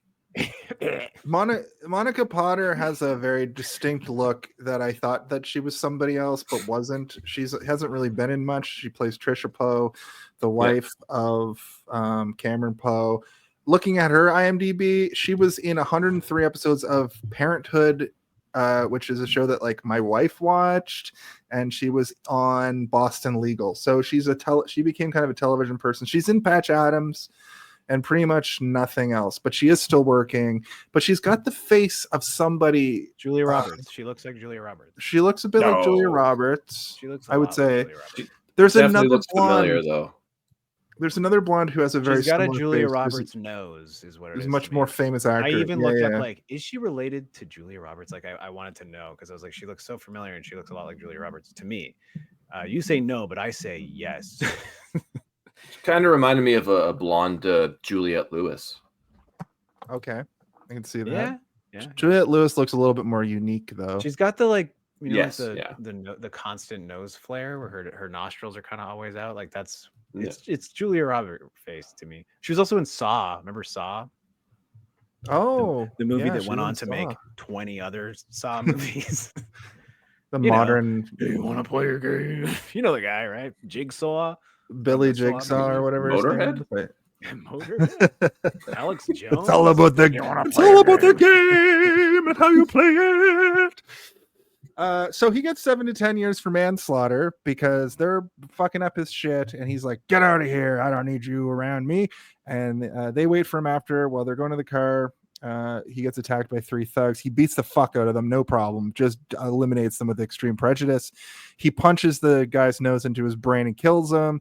Monica Potter has a very distinct look that I thought that she was somebody else, but wasn't. Hasn't really been in much. She plays Trisha Poe, the wife of Cameron Poe. Looking at her IMDb, she was in 103 episodes of Parenthood, which is a show that like my wife watched, and she was on Boston Legal. So she became kind of a television person. She's in Patch Adams and pretty much nothing else, but she is still working. But she's got the face of somebody. Julia Roberts. She looks like Julia Roberts. She looks a bit like Julia Roberts. She looks. I would say. Like There's Definitely another looks blonde. familiar, though. There's another blonde who has a very. She's got a Julia face. Roberts nose, is what it is. She's a much more famous actor. I even looked up, like, is she related to Julia Roberts? Like, I wanted to know, because I was like, she looks so familiar, and she looks a lot like Julia Roberts to me. You say no, but I say yes. Kind of reminded me of a blonde Juliette Lewis. Okay, I can see that. Yeah. Juliette Lewis looks a little bit more unique, though. She's got the like, Yes, the constant nose flare where her nostrils are kind of always out. Like, that's it's Julia Roberts face to me. She was also in Saw. Remember Saw? Oh, the movie that went on to make 20 other Saw movies. The modern. Do you want to play a game? You know the guy, right? Jigsaw. Billy Jigsaw or whatever. Motorhead. Motorhead. Alex Jones. It's all about the game and how you play it. So he gets 7 to 10 years for manslaughter because they're fucking up his shit, and he's like, "Get out of here! I don't need you around me." And they wait for him after while they're going to the car. He gets attacked by 3 thugs. He beats the fuck out of them, no problem. Just eliminates them with extreme prejudice. He punches the guy's nose into his brain and kills him.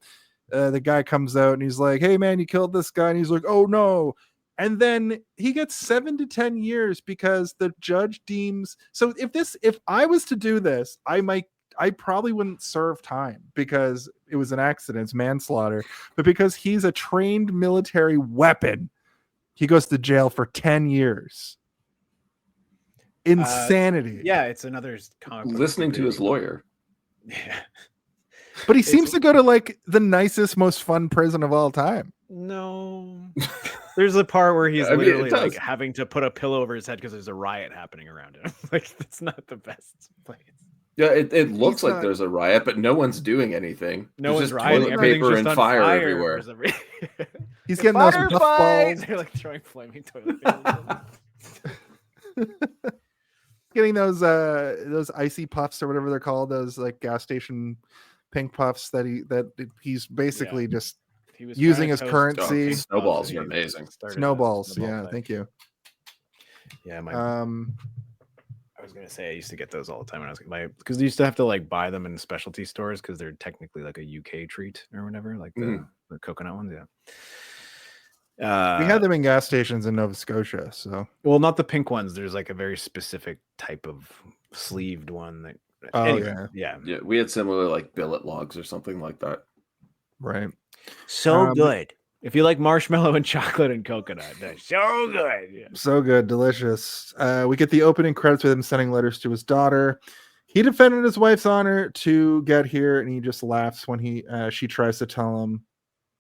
The guy comes out and he's like, "Hey man, you killed this guy." And he's like, "Oh no." And then he gets 7 to 10 years because the judge deems. So if I was to do this, I probably wouldn't serve time because it was an accident, it's manslaughter. But because he's a trained military weapon, he goes to jail for 10 years. Insanity. Yeah, it's another comic book. Listening to his lawyer. Yeah. But he seems to go to like the nicest, most fun prison of all time. No. There's a part where he's literally like having to put a pillow over his head because there's a riot happening around him. Like, that's not the best place. Yeah, it looks like there's a riot, but no one's doing anything. No There's one's just rioting. toilet Everything's paper just and on fire everywhere. He's getting those puff balls. They're like throwing flaming toilet paper. Getting those icy puffs or whatever they're called, those like gas station pink puffs that he's basically just He was using trying his to toast currency. pink Snowballs puffs, are and he amazing. started a Snowballs. snowball Yeah, fight. thank you. Yeah, Um, I was gonna say I used to get those all the time when I was because you used to have to like buy them in specialty stores because they're technically like a UK treat or whatever, like the coconut ones. Yeah. we had them in gas stations in Nova Scotia. So, Well, not the pink ones. There's like a very specific type of sleeved one that. Oh, Anyway, yeah. Yeah, we had similar like billet logs or something like that. right. So good. If you like marshmallow and chocolate and coconut, that's so good. Yeah. So good, delicious. We get the opening credits with him sending letters to his daughter. He defended his wife's honor to get here, and he just laughs when she tries to tell him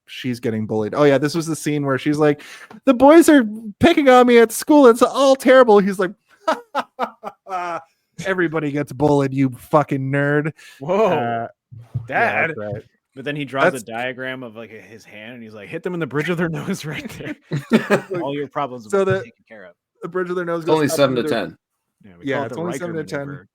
she's getting bullied. Oh yeah, this was the scene where she's like, "The boys are picking on me at school. It's all terrible." He's like, "Everybody gets bullied, you fucking nerd." Whoa, Yeah, Dad. that's right. But then he draws a diagram of like his hand, and he's like, "Hit them in the bridge of their nose right there. All your problems will be taken care of." The bridge of their nose. It's only goes up 7 to into their- 10. Yeah, Yeah, it's only 7 to 10.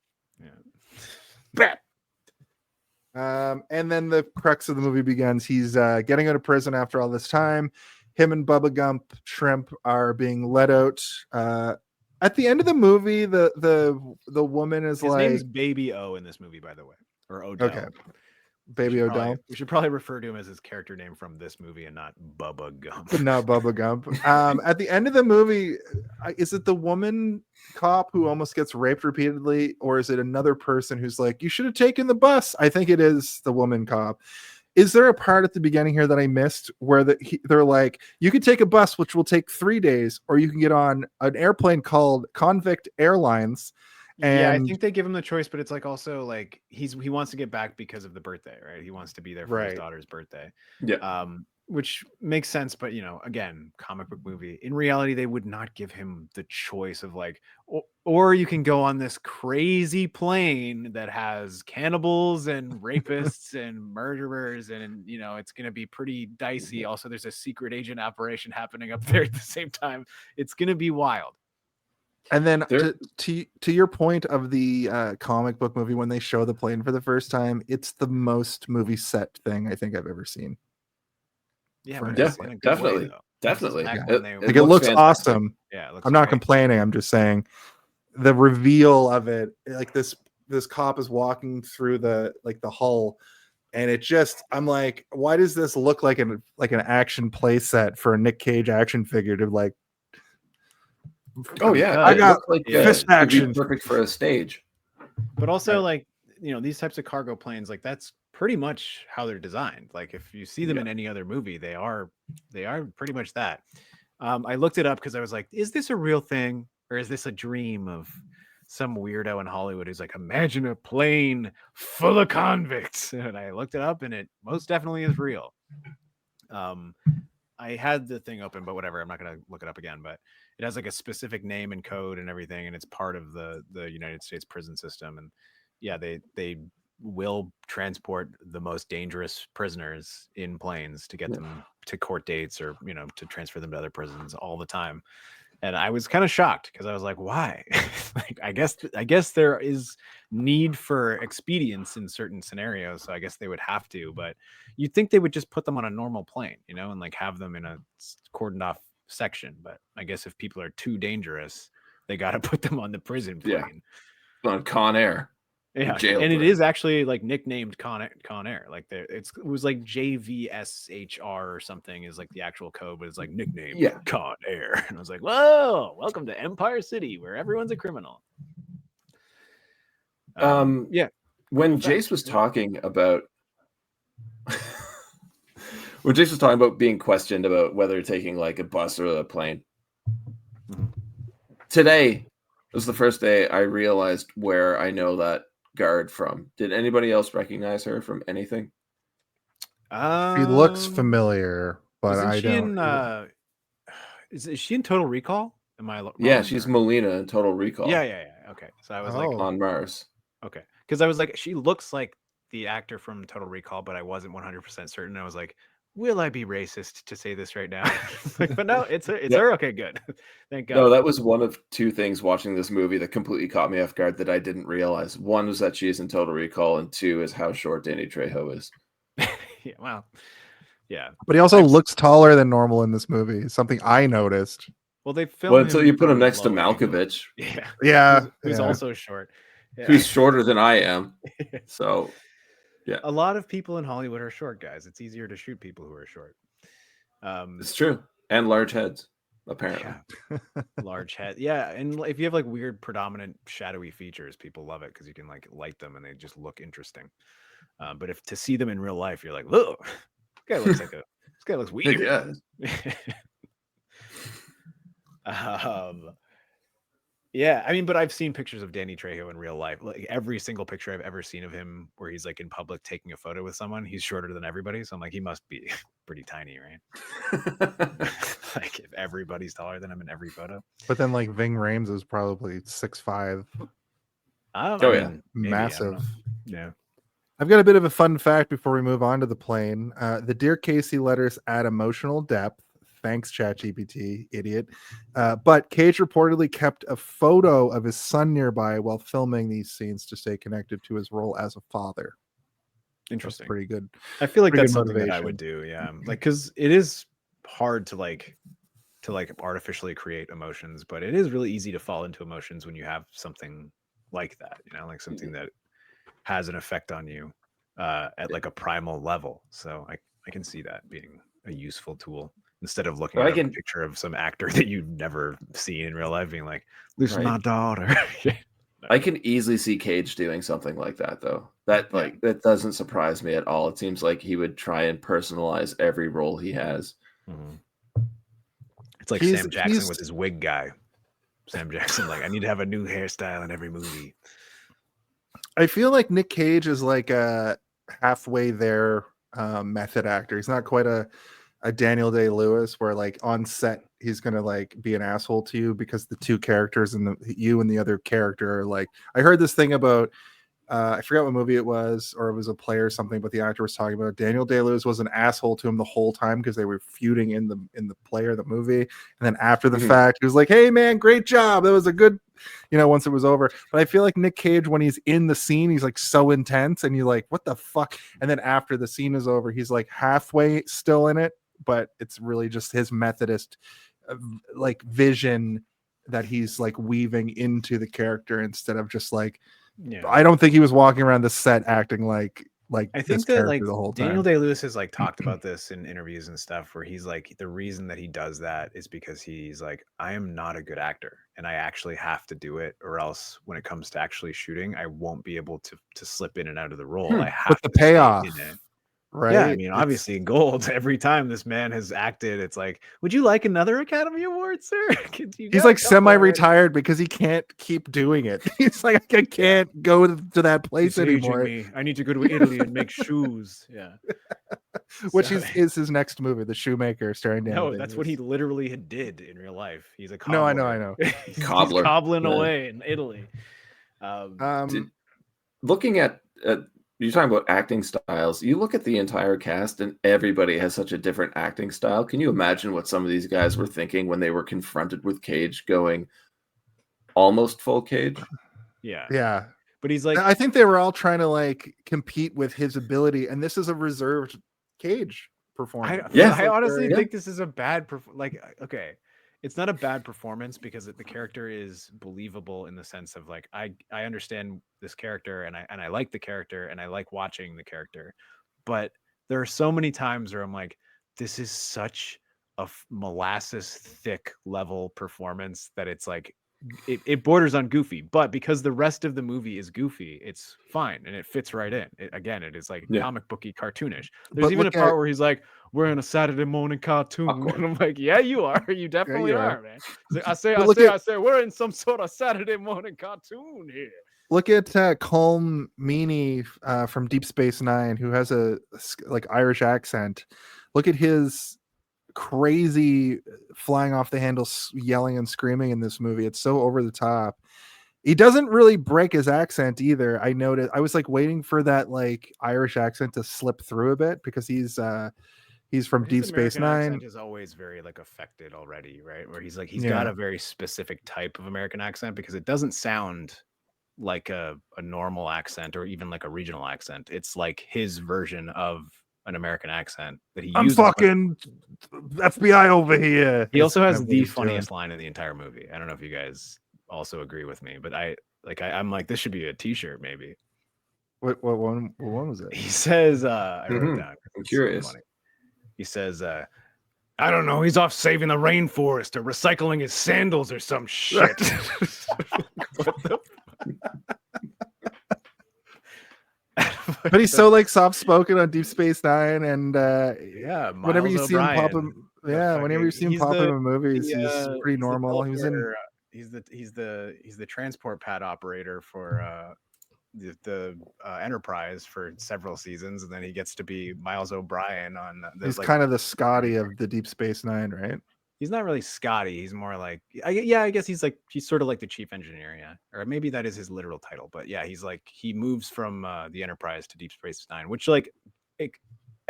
And then the crux of the movie begins. He's getting out of prison after all this time. Him and Bubba Gump Shrimp are being let out. At the end of the movie, the woman is His like, name's Baby O in this movie, by the way, or Odell. okay, Baby Odell. We should probably refer to him as his character name from this movie and not Bubba Gump. Not Bubba Gump. At the end of the movie, is it the woman cop who almost gets raped repeatedly, or is it another person who's like, "You should have taken the bus"? I think it is the woman cop. Is there a part at the beginning here that I missed where they're like, "You can take a bus, which will take 3 days, or you can get on an airplane called Convict Airlines"? And yeah, I think they give him the choice, but it's like also like he wants to get back because of the birthday, right? He wants to be there for his daughter's birthday. Yeah. Which makes sense, but again, comic book movie. In reality, they would not give him the choice of like, or you can go on this crazy plane that has cannibals and rapists and murderers, and it's gonna be pretty dicey. Also, there's a secret agent operation happening up there at the same time. It's gonna be wild. And then to your point of the comic book movie, when they show the plane for the first time, it's the most movie set thing I think I've ever seen. Yeah, definitely. It looks awesome. Yeah, it looks I'm not great. complaining. I'm just saying the reveal of it, like this cop is walking through the hull, and it just, I'm like, why does this look like an action play set for a Nick Cage action figure to like? Oh yeah, I got like fist action, perfect for a stage. But also, like, these types of cargo planes, like that's pretty much how they're designed. Like if you see them in any other movie, they are pretty much that. I looked it up because I was like, is this a real thing or is this a dream of some weirdo in Hollywood who's like, imagine a plane full of convicts? And I looked it up, and it most definitely is real. I had the thing open, but whatever, I'm not gonna look it up again. But it has like a specific name and code and everything, and it's part of the United States prison system. And yeah, they will transport the most dangerous prisoners in planes to get them to court dates or to transfer them to other prisons all the time. And I was kind of shocked because I was like, why? Like, I guess there is need for expedience in certain scenarios, so I guess they would have to. But you'd think they would just put them on a normal plane, and like have them in a cordoned off section. But I guess if people are too dangerous, they got to put them on the prison plane. On Con Air. Yeah, Jailbird. And it is actually like nicknamed Con Air. Like it was like JVSHR or something is like the actual code, but it's like nicknamed Con Air. And I was like, whoa, welcome to Empire City where everyone's a criminal. When Jace was talking about being questioned about whether taking like a bus or a plane, today was the first day I realized where I know that guard from. Did anybody else recognize her from anything? She looks familiar, but I don't. Is she in Total Recall? Am I wrong? Yeah, she's Melina in Total Recall. Yeah. Okay, so I was like on Mars. Okay, because I was like, she looks like the actor from Total Recall, but I wasn't 100% certain. I was like, will I be racist to say this right now? But no, it's Yeah. her. Okay, good. Thank God. No, that was one of two things watching this movie that completely caught me off guard that I didn't realize. One was that she is in Total Recall, and two is how short Danny Trejo is. Yeah, well, yeah. But he also looks taller than normal in this movie. Something I noticed. Well, they filmed Well, until him you put him from a next to low angle. Malkovich, Yeah, Yeah, who's yeah. also short. Yeah. who's shorter than I am. So, yeah, A lot of people in Hollywood are short guys. It's easier to shoot people who are short. it's true. And large heads, apparently. Yeah. Large head. Yeah, and if you have like weird predominant shadowy features, people love it because you can like light them and they just look interesting. But if to see them in real life, you're like, whoa, this guy looks like this guy looks weird. Yeah. Yeah, I mean, but I've seen pictures of Danny Trejo in real life. Like every single picture I've ever seen of him where he's like in public taking a photo with someone, he's shorter than everybody. So I'm like, he must be pretty tiny, right? Like if everybody's taller than him in every photo. But then like Ving Rhames is probably 6'5". Yeah. Massive. Yeah. I've got a bit of a fun fact before we move on to the plane. The Dear Casey letters add emotional depth. Thanks, ChatGPT, idiot. But Cage reportedly kept a photo of his son nearby while filming these scenes to stay connected to his role as a father. Interesting. That's pretty good. I feel like Pretty that's good something that I would do. Yeah. Like, because it is hard to like artificially create emotions, but it is really easy to fall into emotions when you have something like that, you know, like something that has an effect on you at like a primal level. So I can see that being a useful tool instead of looking at a picture of some actor that you've never seen in real life being like, this is my daughter. I can easily see Cage doing something like that, though. That doesn't surprise me at all. It seems like he would try and personalize every role he has. Mm-hmm. It's like Sam Jackson with his wig guy. Sam Jackson, like, I need to have a new hairstyle in every movie. I feel like Nick Cage is like a halfway there method actor. He's not quite a Daniel Day-Lewis where like on set he's gonna like be an asshole to you because the two characters and you and the other character are like. I heard this thing about I forgot what movie it was, or it was a play or something, but the actor was talking about Daniel Day-Lewis was an asshole to him the whole time because they were feuding in the play or the movie, and then after the fact he was like, hey man, great job, that was a good, you know, once it was over. But I feel like Nick Cage, when he's in the scene, he's like so intense and you're like, what the fuck? And then after the scene is over, he's like halfway still in it, but it's really just his Methodist like vision that he's like weaving into the character instead of just like, I don't think he was walking around the set acting like I think that like the whole time. Daniel Day-Lewis has like talked about this in interviews and stuff where he's like, the reason that he does that is because he's like, I am not a good actor and I actually have to do it, or else when it comes to actually shooting, I won't be able to slip in and out of the role. I have the payoff. Right. Yeah, I mean, obviously, gold. Every time this man has acted, it's like, would you like another Academy Award, sir? He's like semi-retired because he can't keep doing it. He's like, I can't go to that place anymore. I need to go to Italy and make shoes. Yeah. Which is his next movie, The Shoemaker, starring Daniel Day-Lewis. That's what he literally did in real life. He's a cobbler. No, I know. He's cobbling away in Italy. Looking at you're talking about acting styles. You look at the entire cast and everybody has such a different acting style. Can you imagine what some of these guys were thinking when they were confronted with Cage going almost full Cage? Yeah. But he's like, I think they were all trying to like compete with his ability, and this is a reserved Cage performance. I honestly think this is a bad okay. It's not a bad performance because the character is believable in the sense of like I understand this character and I like the character and I like watching the character, but there are so many times where I'm like, this is such a molasses thick level performance that it's like it borders on goofy, but because the rest of the movie is goofy, it's fine and it fits right in. It is like comic booky, cartoonish. There's even a part where he's like, "We're in a Saturday morning cartoon," and I'm like, "Yeah, you are. You definitely are, man." Like, I say, we're in some sort of Saturday morning cartoon here. Look at Colm Meaney from Deep Space Nine, who has a like Irish accent. Look at his crazy flying off the handle, yelling and screaming in this movie. It's so over the top. He doesn't really break his accent either. I noticed. I was like waiting for that like Irish accent to slip through a bit because he's He's from Deep His Space American Nine. accent is always very like affected already, right? Where he's Yeah. got a very specific type of American accent because it doesn't sound like a normal accent or even like a regional accent. It's like his version of an American accent that he I'm uses. fucking FBI over here. He also It's has kind of what the he's doing. funniest line in the entire movie. I don't know if you guys also agree with me, but I'm like, this should be a T-shirt maybe. What one was it? He says, I wrote it down. I'm It's curious. So funny. He says, I don't know, he's off saving the rainforest or recycling his sandals or some shit. What the But he's so like soft spoken on Deep Space Nine, and yeah, whenever you Miles see him pop O'Brien, him, whenever you see him he's pop the- him in movies, the, he's pretty normal. He was in He's the transport pad operator for the Enterprise for several seasons, and then he gets to be Miles O'Brien on. he's kind of the Scotty of the Deep Space Nine, right? He's not really Scotty. He's more like, I guess he's sort of like the chief engineer, yeah, or maybe that is his literal title. But yeah, he's like he moves from the Enterprise to Deep Space Nine, which like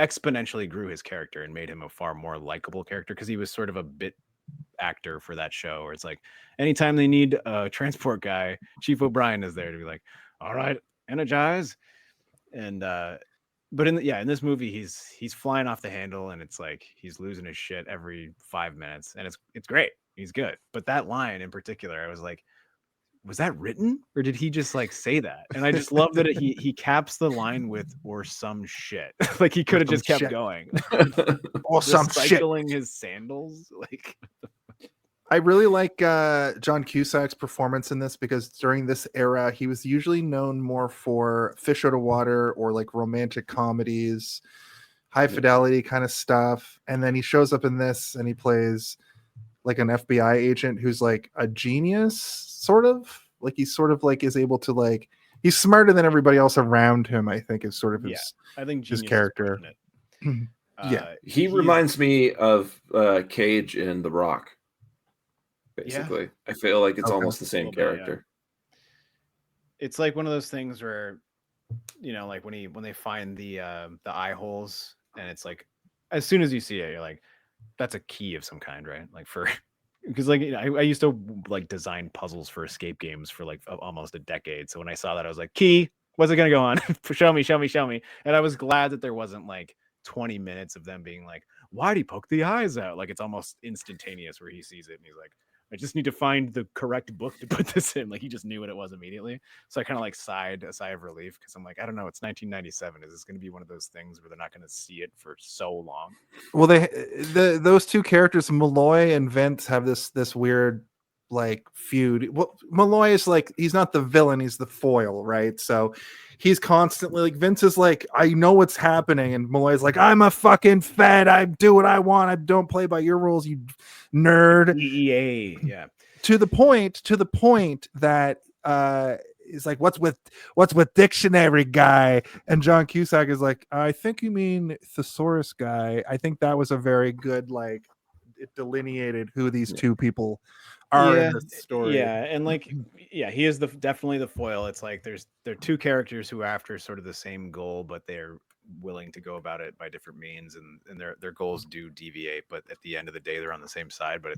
exponentially grew his character and made him a far more likable character because he was sort of a bit actor for that show. Where it's like anytime they need a transport guy, Chief O'Brien is there to be like, all right, energize, and but in this movie he's flying off the handle and it's like he's losing his shit every 5 minutes and it's great. He's good. But that line in particular, I was like, was that written or did he just like say that? And I just love that he caps the line with or some shit. Like he could have just kept going. Or some shit. Recycling his sandals. Like I really like John Cusack's performance in this because during this era, he was usually known more for Fish Out of Water or like romantic comedies, high fidelity kind of stuff. And then he shows up in this and he plays like an FBI agent who's like a genius, sort of. Like he's sort of like is able to like, he's smarter than everybody else around him, I think is sort of his, I think his genius is character. pushing it. Yeah. He reminds me of Cage in The Rock. Basically, I feel like it's almost the same character. It's like one of those things where, you know, like when they find the eye holes, and it's like, as soon as you see it, you're like, that's a key of some kind, right? Like for, because like I used to like design puzzles for escape games for like almost a decade. So when I saw that, I was like, key, what's it gonna go on? show me. And I was glad that there wasn't like 20 minutes of them being like, why'd he poke the eyes out? Like it's almost instantaneous where he sees it and he's like, I just need to find the correct book to put this in. Like he just knew what it was immediately. So I kind of like sighed a sigh of relief because I'm like, I don't know, it's 1997. Is this going to be one of those things where they're not going to see it for so long? Well, those two characters, Malloy and Vince, have this weird like feud. Well, Malloy is like, he's not the villain, he's the foil, right? So he's constantly like, Vince is like, I know what's happening, and Malloy's like, I'm a fucking fed, I do what I want, I don't play by your rules, you nerd. EA, yeah. To the point that is like, what's with dictionary guy? And John Cusack is like, I think you mean thesaurus guy. I think that was a very good, like, it delineated who these two people are in this story. Yeah, and like, yeah, he is definitely the foil. It's like they're two characters who are after sort of the same goal, but they're willing to go about it by different means, and their goals do deviate, but at the end of the day, they're on the same side. But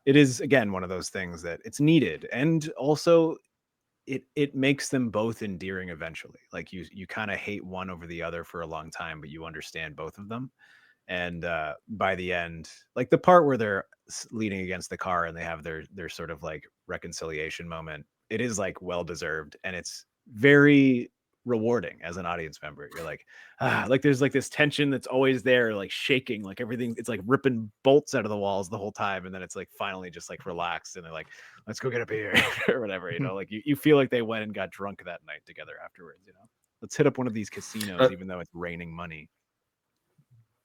it is again one of those things that it's needed, and also it makes them both endearing eventually. Like you kind of hate one over the other for a long time, but you understand both of them. And by the end, like the part where they're leaning against the car and they have their sort of like reconciliation moment, it is like well deserved, and it's very rewarding as an audience member. You're like, like there's like this tension that's always there, like shaking, like everything, it's like ripping bolts out of the walls the whole time, and then it's like finally just like relaxed, and they're like, let's go get a beer or whatever, you know. Like you feel like they went and got drunk that night together afterwards, you know. Let's hit up one of these casinos even though it's raining money.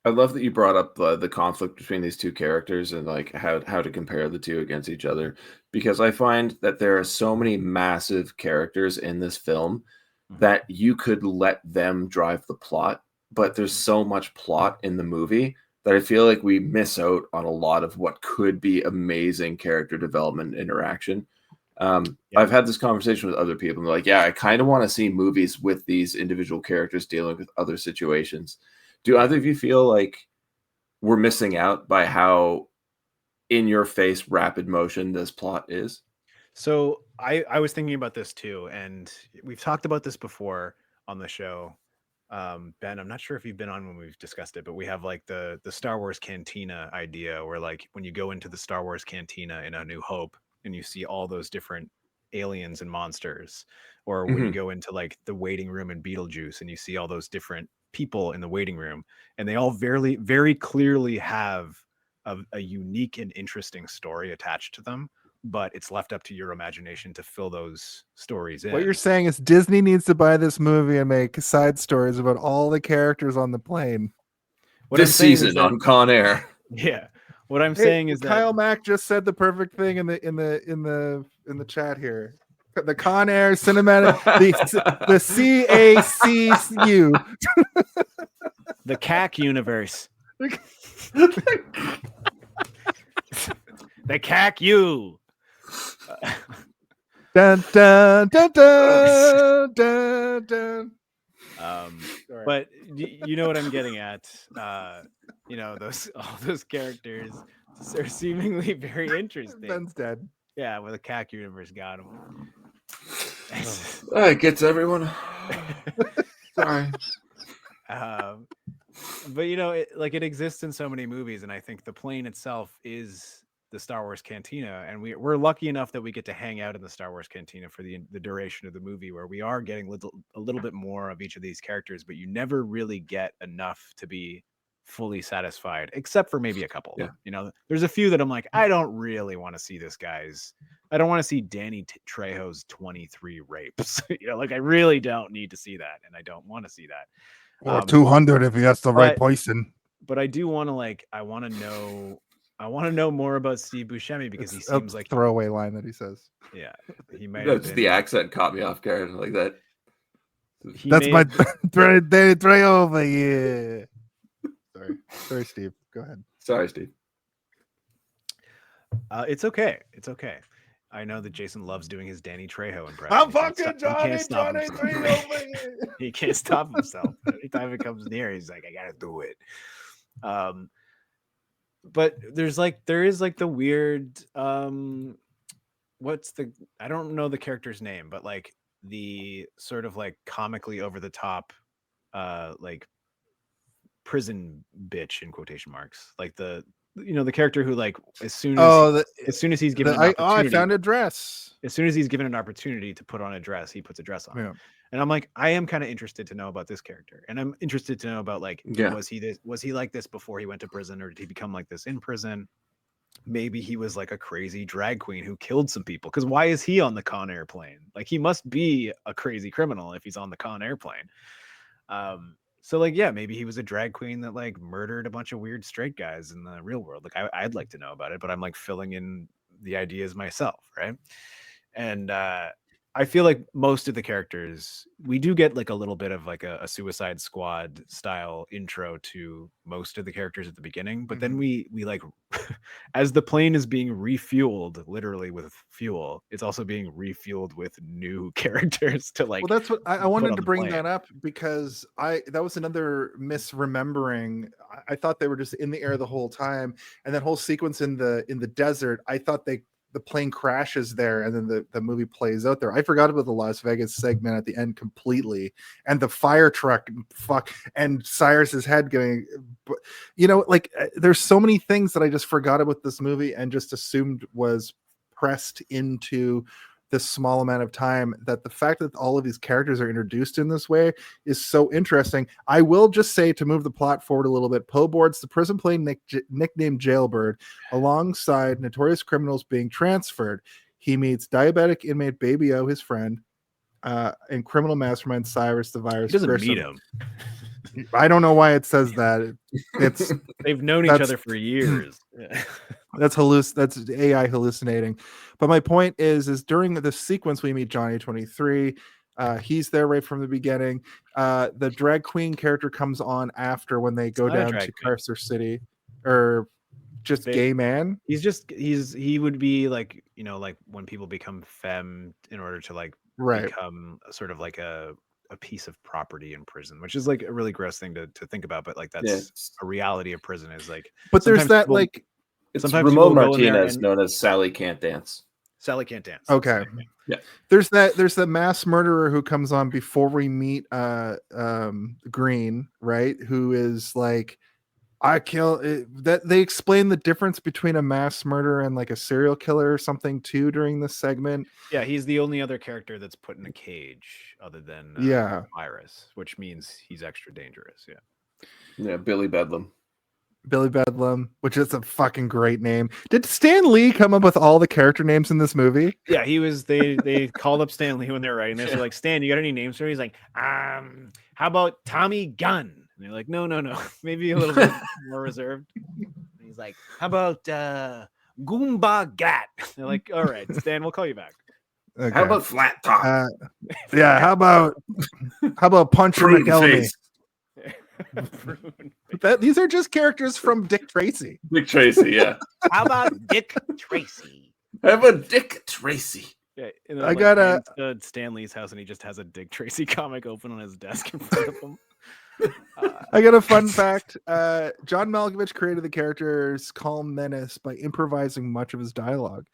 I love that you brought up the conflict between these two characters and like how to compare the two against each other, because I find that there are so many massive characters in this film that you could let them drive the plot, but there's so much plot in the movie that I feel like we miss out on a lot of what could be amazing character development interaction. I've had this conversation with other people, and they're like, yeah, I kind of want to see movies with these individual characters dealing with other situations. Do either of you feel like we're missing out by how in your face rapid motion this plot is? So I was thinking about this too, and we've talked about this before on the show. Ben, I'm not sure if you've been on when we've discussed it, but we have like the Star Wars Cantina idea, where like when you go into the Star Wars Cantina in A New Hope and you see all those different aliens and monsters, or when you go into like the waiting room in Beetlejuice and you see all those different people in the waiting room, and they all very clearly have a unique and interesting story attached to them, but it's left up to your imagination to fill those stories in. What you're saying is Disney needs to buy this movie and make side stories about all the characters on the plane. This season on Con Air. Yeah. What I'm saying is Kyle that Mack just said the perfect thing in the chat here. The Con Air cinematic, the CACU, the CAC universe. The CAC U. Dun, dun, dun, dun, dun, dun. But you know what I'm getting at. You know, all those characters are seemingly very interesting. Ben's dead. Yeah, well, the CAC universe got him. It gets everyone. Sorry. But you know, it exists in so many movies, and I think the plane itself is the Star Wars Cantina, and we're lucky enough that we get to hang out in the Star Wars Cantina for the duration of the movie, where we are getting a little bit more of each of these characters, but you never really get enough to be fully satisfied, except for maybe a couple. Yeah. You know, there's a few that I'm like, I don't really want to see this guy's. I don't want to see Danny Trejo's 23 rapes. You know, like I really don't need to see that, and I don't want to see that. Or 200 if he has the right poison. But I do want to I want to know more about Steve Buscemi, because he seems like throwaway line that he says. Yeah, he might. That's the accent caught me off guard like that. That's my Danny Trejo over here. Sorry, Steve. Go ahead. Sorry, Steve. It's okay. It's okay. I know that Jason loves doing his Danny Trejo impression. I'm fucking Johnny Trejo. He can't stop himself. Anytime it comes near, he's like, I gotta do it. But there is the weird I don't know the character's name, but like the sort of like comically over the top like prison bitch in quotation marks, like the character who like as soon as he's given I found a dress. As soon as he's given an opportunity to put on a dress, he puts a dress on. Yeah. And I'm like, I am kind of interested to know about this character, and I'm interested to know about like, was he like this before he went to prison, or did he become like this in prison? Maybe he was like a crazy drag queen who killed some people, because why is he on the Con Air plane? Like, he must be a crazy criminal if he's on the Con Air plane. So like, yeah, maybe he was a drag queen that like murdered a bunch of weird straight guys in the real world. Like I'd like to know about it, but I'm like filling in the ideas myself, right? And I feel like most of the characters, we do get like a little bit of like a Suicide Squad style intro to most of the characters at the beginning, but then we like as the plane is being refueled literally with fuel, it's also being refueled with new characters to like. Well, that's what I wanted to bring that up, because that was another misremembering. I thought they were just in the air the whole time, and that whole sequence in the desert, I thought the plane crashes there and then the movie plays out there. I forgot about the Las Vegas segment at the end completely, and the fire truck and Cyrus's head going, like there's so many things that I just forgot about this movie and just assumed was pressed into this small amount of time, that the fact that all of these characters are introduced in this way is so interesting. I will just say, to move the plot forward a little bit, Poe boards the prison plane nicknamed Jailbird alongside notorious criminals being transferred. He meets diabetic inmate Baby O, his friend, and criminal mastermind Cyrus the Virus. He doesn't Grissom. meet him. I don't know why it says that. It's they've known each other for years. That's AI hallucinating. But my point is during the sequence we meet Johnny 23. He's there right from the beginning. The drag queen character comes on after, when they go down to Carcer City, or just gay man. He would be like, like when people become femme in order to like become sort of like a a piece of property in prison, which is like a really gross thing to think about, but like that's a reality of prison is like. But there's that people, like it's sometimes Ramon people go in there Martinez, and- known as Sally Can't Dance. Sally Can't Dance. Okay. Yeah. There's the mass murderer who comes on before we meet Green, right? Who is like, I kill that. They explain the difference between a mass murderer and like a serial killer or something too during this segment. Yeah, he's the only other character that's put in a cage other than Cyrus, which means he's extra dangerous. Yeah, Billy Bedlam. Billy Bedlam, which is a fucking great name. Did Stan Lee come up with all the character names in this movie? Yeah, he was. They called up Stan Lee when they were writing this. They're like, Stan, you got any names for me? He's like, how about Tommy Gunn? And they're like, no, maybe a little bit more reserved. And he's like, how about Goomba Gat? They're like, all right, Stan, we'll call you back. Okay. How about Flat Top? How about Punch Prune McElhenney? Face. These are just characters from Dick Tracy. Dick Tracy, yeah. How about Dick Tracy? How about Dick Tracy? Yeah, and then, I got Stan Lee's house, and he just has a Dick Tracy comic open on his desk in front of him. I got a fun fact. John Malkovich created the character's calm menace by improvising much of his dialogue,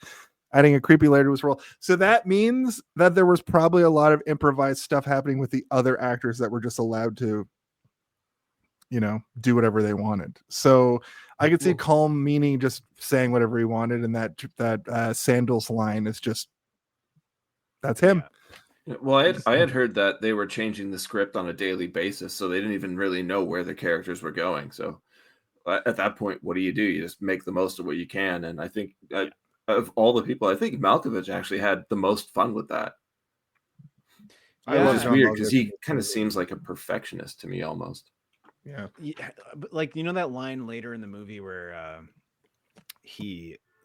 adding a creepy layer to his role. So that means that there was probably a lot of improvised stuff happening with the other actors that were just allowed to, do whatever they wanted. So I could see Colm Meaney just saying whatever he wanted, and that Sandals line is just that's him. Yeah. Well, I had heard that they were changing the script on a daily basis, so they didn't even really know where the characters were going. So at that point, what do? You just make the most of what you can. And I think of all the people, I think Malkovich actually had the most fun with that. Which is weird because he kind of seems like a perfectionist to me almost. Yeah, but like that line later in the movie where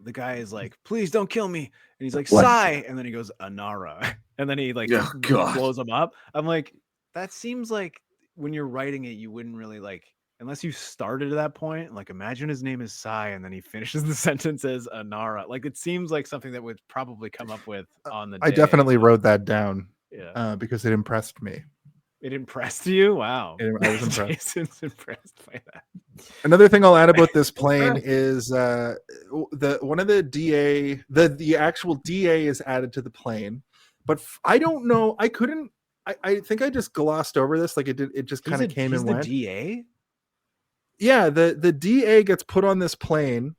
the guy is like, "Please don't kill me," and he's like, "Sigh," and then he goes, "Anara," and then he like blows him up. I'm like, that seems like when you're writing it, you wouldn't really like, unless you started at that point. Like, imagine his name is Sai, and then he finishes the sentence as Anara. Like, it seems like something that would probably come up with on the day. I definitely wrote that down. Yeah, because it impressed me. It impressed you? Wow. I was impressed. Jason's impressed by that. Another thing I'll add about this plane is the actual DA is added to the plane, but I don't know. I think I just glossed over this. Like it just kind of came and went. The DA? Yeah, the DA gets put on this plane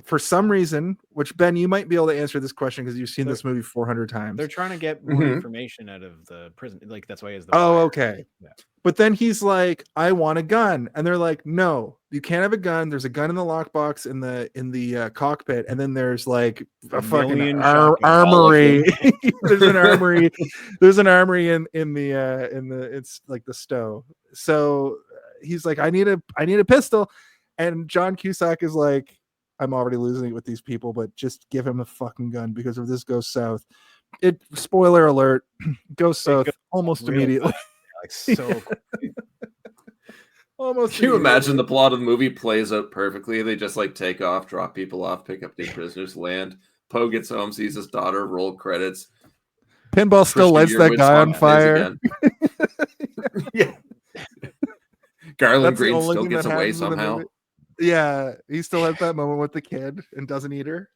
for some reason, which Ben, you might be able to answer this question because you've seen this movie 400 times. They're trying to get more information out of the prison. Like, that's why he has the okay. Yeah. But then he's like, I want a gun. And they're like, no, you can't have a gun. There's a gun in the lockbox in the cockpit. And then there's like a fucking armory. There's an armory. There's an armory in the it's like the stove. So he's like, I need a pistol. And John Cusack is like, I'm already losing it with these people, but just give him a fucking gun because if this goes south, spoiler alert, goes south almost immediately. Like so quickly. Almost. Can you imagine the plot of the movie plays out perfectly? They just like take off, drop people off, pick up new prisoners, land. Poe gets home, sees his daughter, roll credits. Pinball still lights that guy on fire. Yeah. Garland Green still gets away somehow. Yeah, he still has that moment with the kid and doesn't eat her.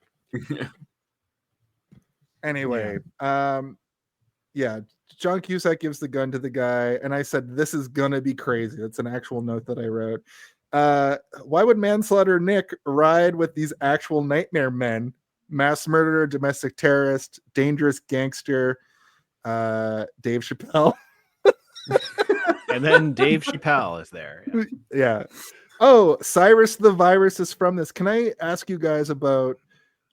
Anyway, yeah, John Cusack gives the gun to the guy, and I said, this is gonna be crazy. That's an actual note that I wrote. Why would manslaughter Nick ride with these actual nightmare men? Mass murderer, domestic terrorist, dangerous gangster, Dave Chappelle. And then Dave Chappelle is there. Yeah. Oh, Cyrus the Virus is from this. Can I ask you guys about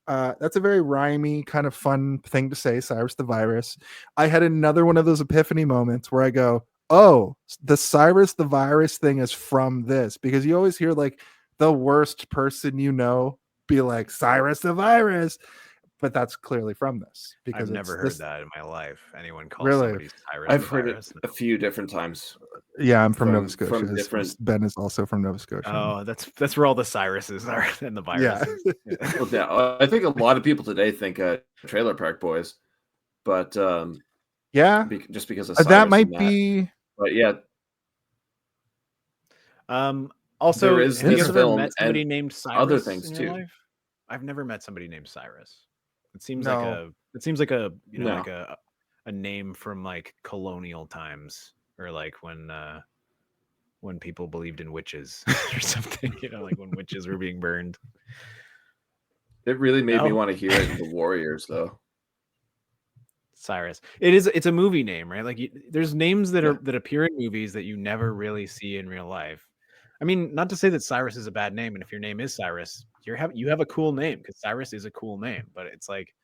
that's a very rhymey kind of fun thing to say, Cyrus the Virus. I had another one of those epiphany moments where I go, oh, the Cyrus the Virus thing is from this, because you always hear like the worst person be like Cyrus the Virus, but that's clearly from this. Because I've never heard that in my life. Anyone calls somebody Cyrus I've the heard Virus? it a few different times. Yeah, I'm from Nova Scotia. From different... Ben is also from Nova Scotia. Oh, that's where all the Cyruses are and the viruses. Yeah. Well, yeah, I think a lot of people today think Trailer Park Boys, but Yeah, just because of that Cyrus might and that. be. But yeah, Also, there is have you this guys ever film met somebody and named Cyrus other things in your too. life? I've never met somebody named Cyrus. It seems No. like a No. like a name from like colonial times, or like when people believed in witches or something, like when witches were being burned. It really made me No? want to hear it in The Warriors, though. Cyrus. It's a movie name, right? Like there's names that Yeah. are that appear in movies that you never really see in real life. I mean, not to say that Cyrus is a bad name, and if your name is Cyrus, you have a cool name, because Cyrus is a cool name. But it's like,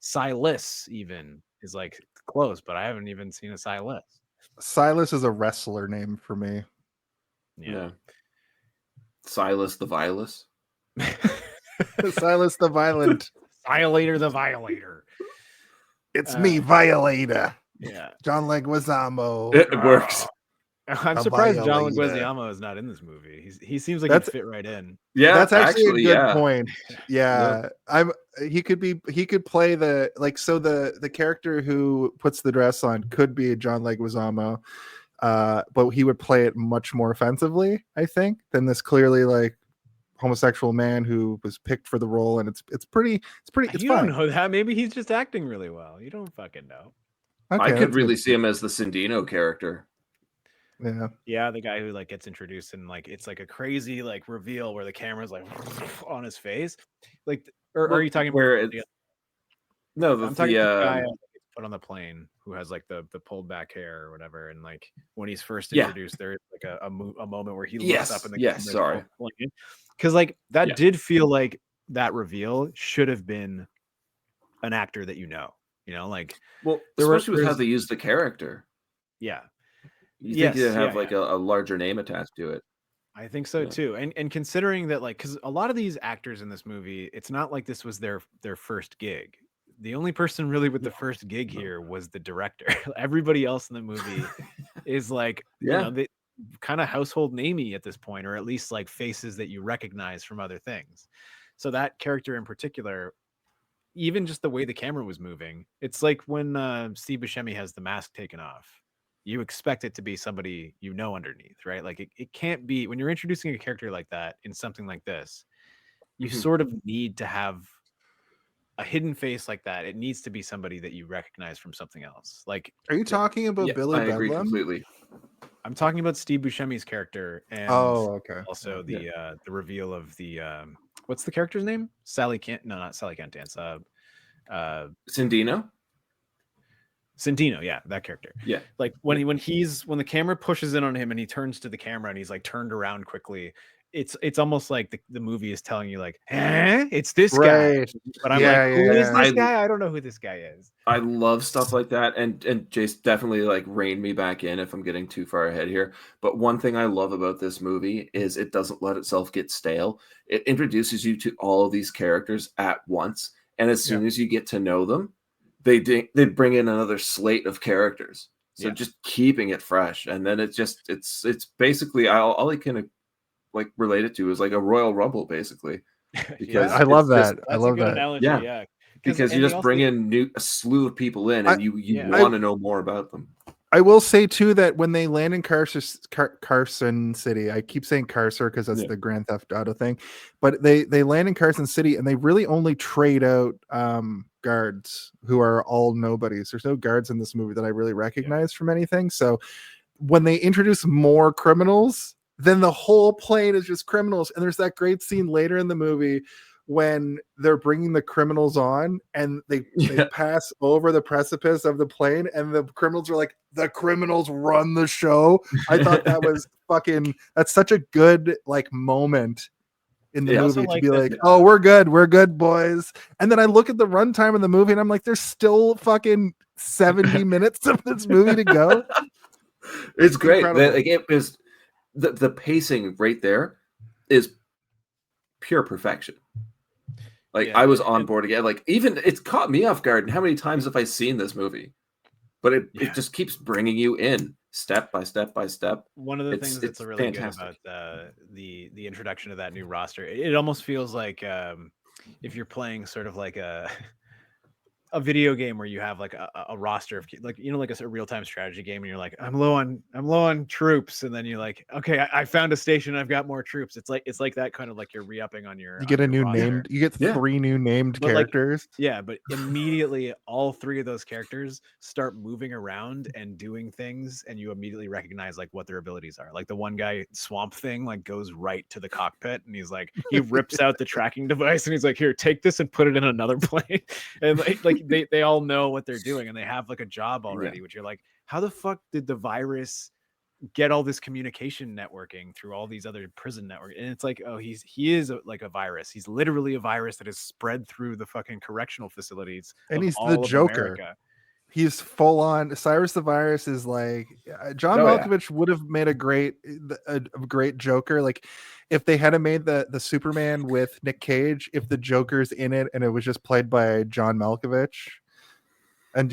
Silas even is like close, but I haven't even seen a Silas. Silas is a wrestler name for me. Yeah. Silas the Vilus. Silas the Violent. Violator the Violator. It's me, Violator. Yeah. John Leguizamo. It works. I'm A surprised John Violator. Leguizamo is not in this movie. He seems like That's- he'd fit right in. Yeah, that's actually a good yeah. point. Yeah. He could play the character who puts the dress on could be John Leguizamo, but he would play it much more offensively, I think, than this clearly like homosexual man who was picked for the role. And it's You fine. don't know that. Maybe he's just acting really well. You don't fucking know. Okay, I could that's really good. see him as the Sindino character. Yeah. Yeah, the guy who like gets introduced and like it's like a crazy like reveal where the camera's like on his face. Like, or are you talking where about? it's no, I'm talking about the guy that gets put on the plane who has like the pulled back hair or whatever, and like when he's first introduced, there's like a moment where he looks up and the camera's sorry, because like that Yeah. did feel like that reveal should have been an actor that like well, there especially with how there's- they use the character. yeah. You Yes, think you'd have yeah, like a larger name attached to it. I think so too. And considering that, like, because a lot of these actors in this movie, it's not like this was their first gig. The only person really with the first gig here was the director. Everybody else in the movie is like, they kind of household namey at this point, or at least like faces that you recognize from other things. So that character in particular, even just the way the camera was moving, it's like when Steve Buscemi has the mask taken off. You expect it to be somebody underneath, right? Like it can't be, when you're introducing a character like that in something like this, you sort of need to have a hidden face like that. It needs to be somebody that you recognize from something else. Like, Are you talking about Billy I agree Bedlam? completely. I'm talking about Steve Buscemi's character, and okay. also the reveal of the what's the character's name? Not Sally Can't Dance. Sindino. Santino, yeah, that character. Yeah, like when the camera pushes in on him and he turns to the camera and he's like turned around quickly. It's almost like the movie is telling you like, it's this guy. But I'm like, who is this guy? I don't know who this guy is. I love stuff like that, and Jace definitely like rein me back in if I'm getting too far ahead here. But one thing I love about this movie is it doesn't let itself get stale. It introduces you to all of these characters at once, and as soon as you get to know them, they bring in another slate of characters. So just keeping it fresh, and then it's basically all I can like relate it to is like a Royal Rumble, basically. Because I love that. I love that. Analogy, yeah. Because you just bring in a slew of people in, and you want to know more about them. I will say too that when they land in Carson City, I keep saying Carcer because that's the Grand Theft Auto thing, but they land in Carson City and they really only trade out guards who are all nobodies. There's no guards in this movie that I really recognize from anything. So when they introduce more criminals, then the whole plane is just criminals. And there's that great scene later in the movie when they're bringing the criminals on and they pass over the precipice of the plane and the criminals are like, the criminals run the show. I thought that was that's such a good like moment in the movie to be like, oh, we're good boys. And then I look at the runtime of the movie and I'm like, there's still fucking 70 minutes of this movie to go. It's great. It was the pacing right there is pure perfection. Like I was on board again. Like even it's caught me off guard. And how many times have I seen this movie? But it just keeps bringing you in step by step by step. One of the things that's really fantastic. Good about the introduction of that new roster, it almost feels like if you're playing sort of like a a video game where you have like a roster of like like a real-time strategy game, and you're like, I'm low on troops, and then you're like, okay, I found a station, I've got more troops. It's like that kind of like you're re-upping on your. You get a new roster. named. You get Yeah. 3 new named But, like, characters. Yeah, but immediately all 3 of those characters start moving around and doing things, and you immediately recognize like what their abilities are. Like the one guy, Swamp Thing, like goes right to the cockpit, and he's like, he rips out the tracking device, and he's like, here, take this and put it in another plane. And like they all know what they're doing, and they have like a job already, which you're like, how the fuck did the virus get all this communication networking through all these other prison networks? And it's like, oh, he is like a virus. He's literally a virus that is spread through the fucking correctional facilities. And of he's all the of Joker. America. He's full on. Cyrus the Virus is like John Malkovich would have made a great Joker. Like if they had made the Superman with Nick Cage, if the Joker's in it and it was just played by John Malkovich, and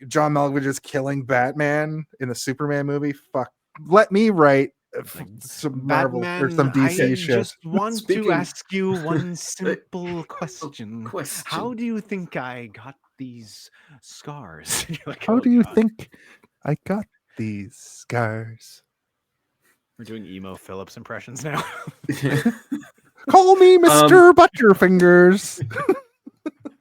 John Malkovich is killing Batman in the Superman movie. Fuck, let me write some Marvel or some DC I shit. just want Speaking- to ask you one simple question. How do you think I got these scars? You're like, How "Oh, do you God." think I got these scars? We're doing emo Phillips impressions now? Call me Mr. Butterfingers.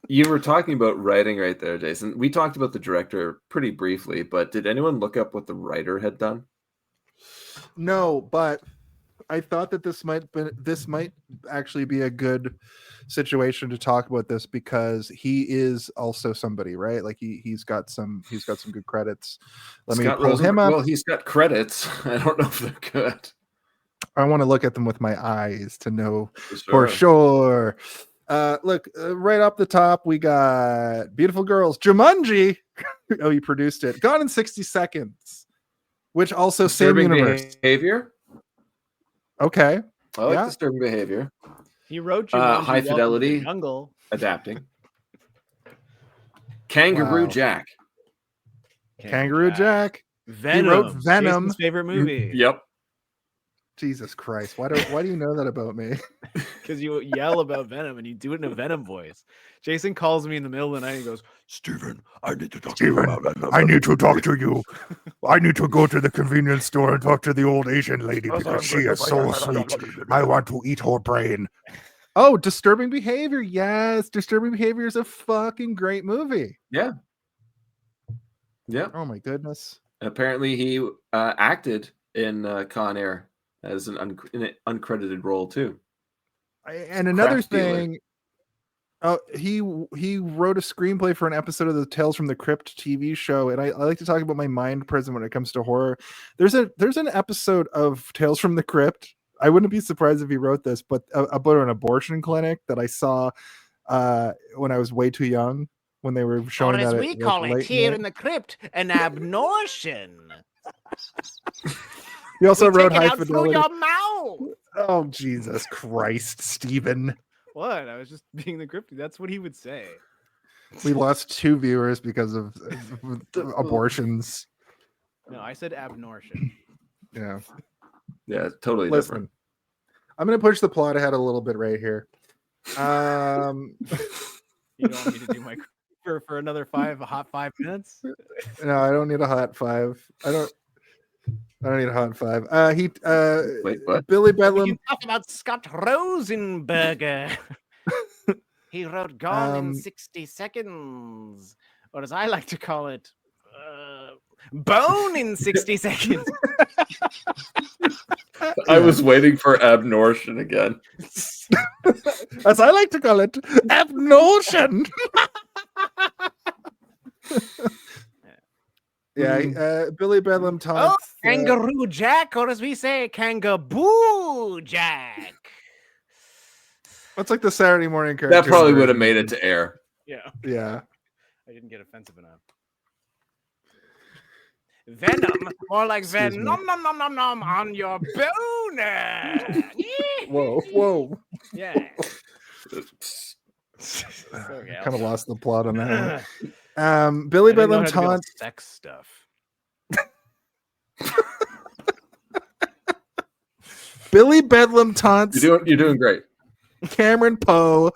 You were talking about writing right there, Jason. We talked about the director pretty briefly, but did anyone look up what the writer had done? No, but I thought that this might actually be a good situation to talk about this because he is also somebody, right? Like he's got some good credits. Let me pull him up. Well, he's got credits. I don't know if they're good. I want to look at them with my eyes to know for sure. Look, right up the top, we got Beautiful Girls, Jumanji. Oh, he produced it. Gone in 60 Seconds, which also same Disturbing universe. Behavior. Okay. I like Yeah. Disturbing Behavior. He wrote High Welcome to the Fidelity. Jungle. Adapting. Kangaroo Wow. Jack. Kangaroo Jack. Venom. wrote Venom. Jason's favorite movie. Yep. Jesus Christ. Why do you know that about me? Because you yell about Venom and you do it in a Venom voice. Jason calls me in the middle of the night and he goes, Steven, I need to talk to you about that. I need to talk to you. I need to go to the convenience store and talk to the old Asian lady because she is so sweet. I want to eat her brain. Oh, Disturbing Behavior. Yes, Disturbing Behavior is a fucking great movie. Yeah. Oh my goodness. Apparently, he acted in Con Air as in an uncredited role too. And another Craft dealer. thing, he wrote a screenplay for an episode of the Tales from the Crypt TV show, and I like to talk about my mind prison when it comes to horror. There's an episode of Tales from the Crypt. I wouldn't be surprised if he wrote this, but about an abortion clinic that I saw when I was way too young when they were showing that. Or as we call it here in the crypt, an abnortion. He also We wrote take it High out through Fidelity. your mouth. Oh Jesus Christ, Stephen! what? I was just being the cryptic. That's what he would say. We lost 2 viewers because of abortions. No, I said abnortion. Yeah. Yeah, totally Listen, different. I'm gonna push the plot ahead a little bit right here. You don't want me to do my for another hot 5 minutes? No, I don't need a hot 5. I don't need a hot 5. Wait, what? Billy We Bedlam. can talk about Scott Rosenberger. He wrote Gone in 60 Seconds, or as I like to call it, Bone in 60 Seconds. I was waiting for abnortion again. As I like to call it, abnortion. Yeah, Billy Bedlam Oh, taunts. Kangaroo Jack, or as we say, Kangaboo Jack. What's like the Saturday morning character? That probably would have made it to air. Yeah. Yeah. I didn't get offensive enough. Venom, more like Excuse me. Venom, nom nom nom nom on your boner. Whoa. Yeah. Kind of lost the plot on that one. Billy Bedlam taunts. Sex stuff. Billy Bedlam taunts You're doing great. Cameron Poe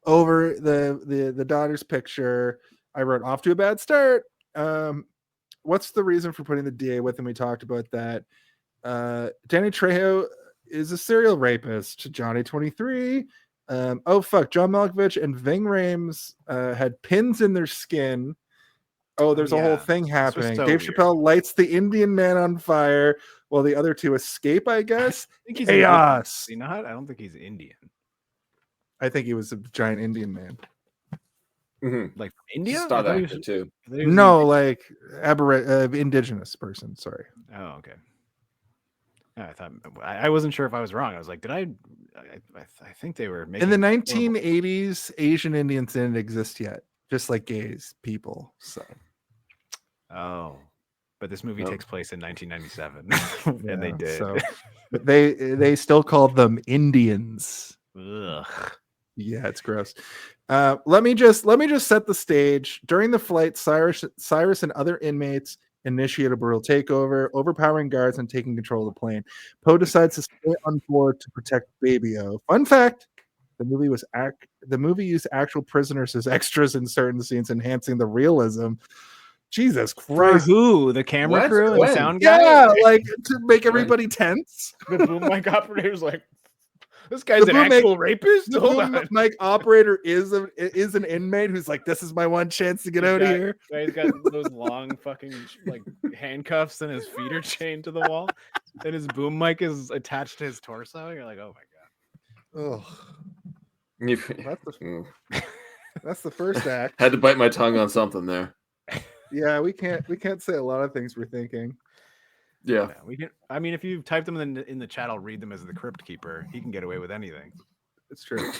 over the daughter's picture, I wrote off to a bad start. What's the reason for putting the DA with him? We talked about that. Danny Trejo is a serial rapist. Johnny 23. Oh fuck, John Malkovich and Ving Rhames had pins in their skin. Oh, there's a whole thing happening. so Dave weird. Chappelle lights the Indian man on fire while the other two escape, I guess. I think he's Chaos. Indian. Is he not? I don't think he's Indian. I think he was a giant Indian man. Mm-hmm. Like from India? Star I thought he actor was- too. I thought he was No, like indigenous person. Sorry. Oh, okay. Yeah, I thought I wasn't sure if I was wrong. I was like, did I think they were making In the it horrible. 1980s, Asian Indians didn't exist yet, just like gays people. So Oh, but this movie Nope. takes place in 1997, and they yeah, did. So they still called them Indians. Ugh. Yeah, it's gross. Let me just set the stage. During the flight, Cyrus and other inmates initiate a brutal takeover, overpowering guards and taking control of the plane. Poe decides to stay on board to protect Baby O. Fun fact: the movie used actual prisoners as extras in certain scenes, enhancing the realism. Jesus For Christ! who? The camera What? crew and the When? sound guy? Yeah, like to make everybody tense. The boom mic operator's like, this guy's The an boom mic- actual rapist? The Hold boom on. mic operator is an inmate who's like, this is my one chance to get out of here. He's got those long fucking like handcuffs and his feet are chained to the wall. And his boom mic is attached to his torso. You're like, oh my god. Oh, Mm. that's the first act. Had to bite my tongue on something there. Yeah, we can't say a lot of things we're thinking. Yeah. Yeah, we can. I mean, if you type them in the chat, I'll read them as the Crypt Keeper. He can get away with anything. It's true.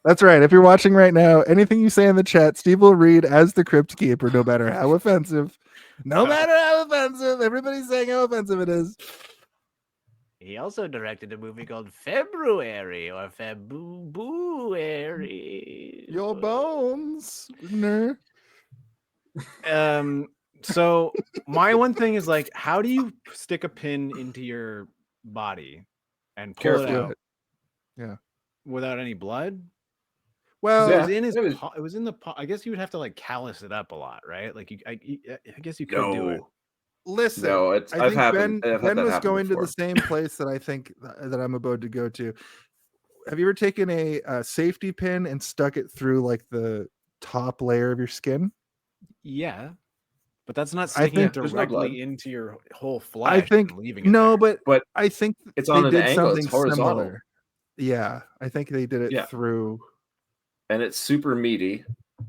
That's right. If you're watching right now, anything you say in the chat, Steve will read as the Crypt Keeper, no matter how offensive. No matter how offensive. Everybody's saying how offensive it is. He also directed a movie called February or February. Your bones. Nerd. So my one thing is like, how do you stick a pin into your body and pull it Carefully. out? Yeah. Without any blood? Well, It Yeah. was in his. it was- It was in the. I guess you would have to like callus it up a lot, right? Like I guess you could do it. No. listen. No, it's I I've think happened. Ben, I've had ben that was happen going before. to the same place that I think that I'm about to go to. Have you ever taken a safety pin and stuck it through like the top layer of your skin? Yeah, but that's not I sticking think it there's no blood. directly into your whole flesh. I think and leaving it no, there. but But I think it's they on an did angle, it's something horizontal. similar. Yeah, I think they did it Yeah. through. And it's super meaty,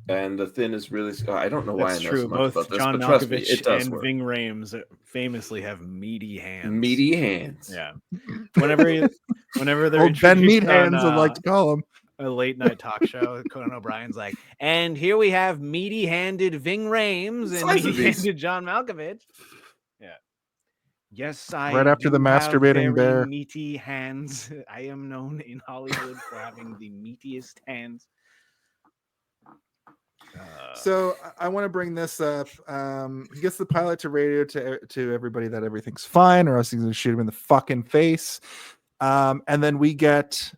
and the thin is really. I don't know why That's I know true. so much Both about this, John but trust me, Malkovich it does and work. Ving Rhames famously have meaty hands. Meaty hands. Yeah. Whenever they're Old Ben introduced Meat Hands, on, I'd like to call him. a late night talk show, Conan O'Brien's like, and here we have meaty-handed Ving Rhames and Size of these. meaty-handed John Malkovich. Yeah. Yes, I Right after the do have masturbating very bear. meaty hands. I am known in Hollywood for having the meatiest hands. So I want to bring this up. He gets the pilot to radio to everybody that everything's fine, or else he's going to shoot him in the fucking face. And then we get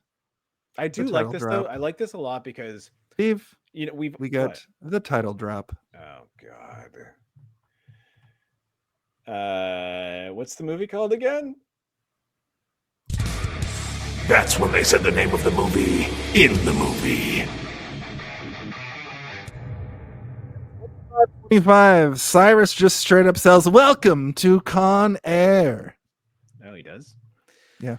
I do the like title this drop. though. I like this a lot because Steve. we We get the title drop. Oh god. What's the movie called again? That's when they said the name of the movie in the movie. 25. Cyrus just straight up sells "Welcome to Con Air." Oh, he does. Yeah.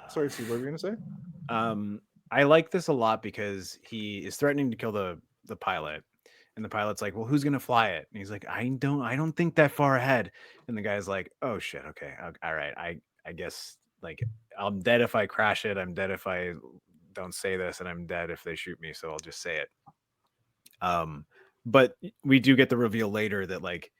Sorry, Steve. What were you going to say? I like this a lot because he is threatening to kill the pilot, and the pilot's like, "Well, who's gonna fly it?" And he's like, "I don't think that far ahead." And the guy's like, "Oh shit, okay, all right. I guess like I'm dead if I crash it. I'm dead if I don't say this, and I'm dead if they shoot me. So I'll just say it." But we do get the reveal later that like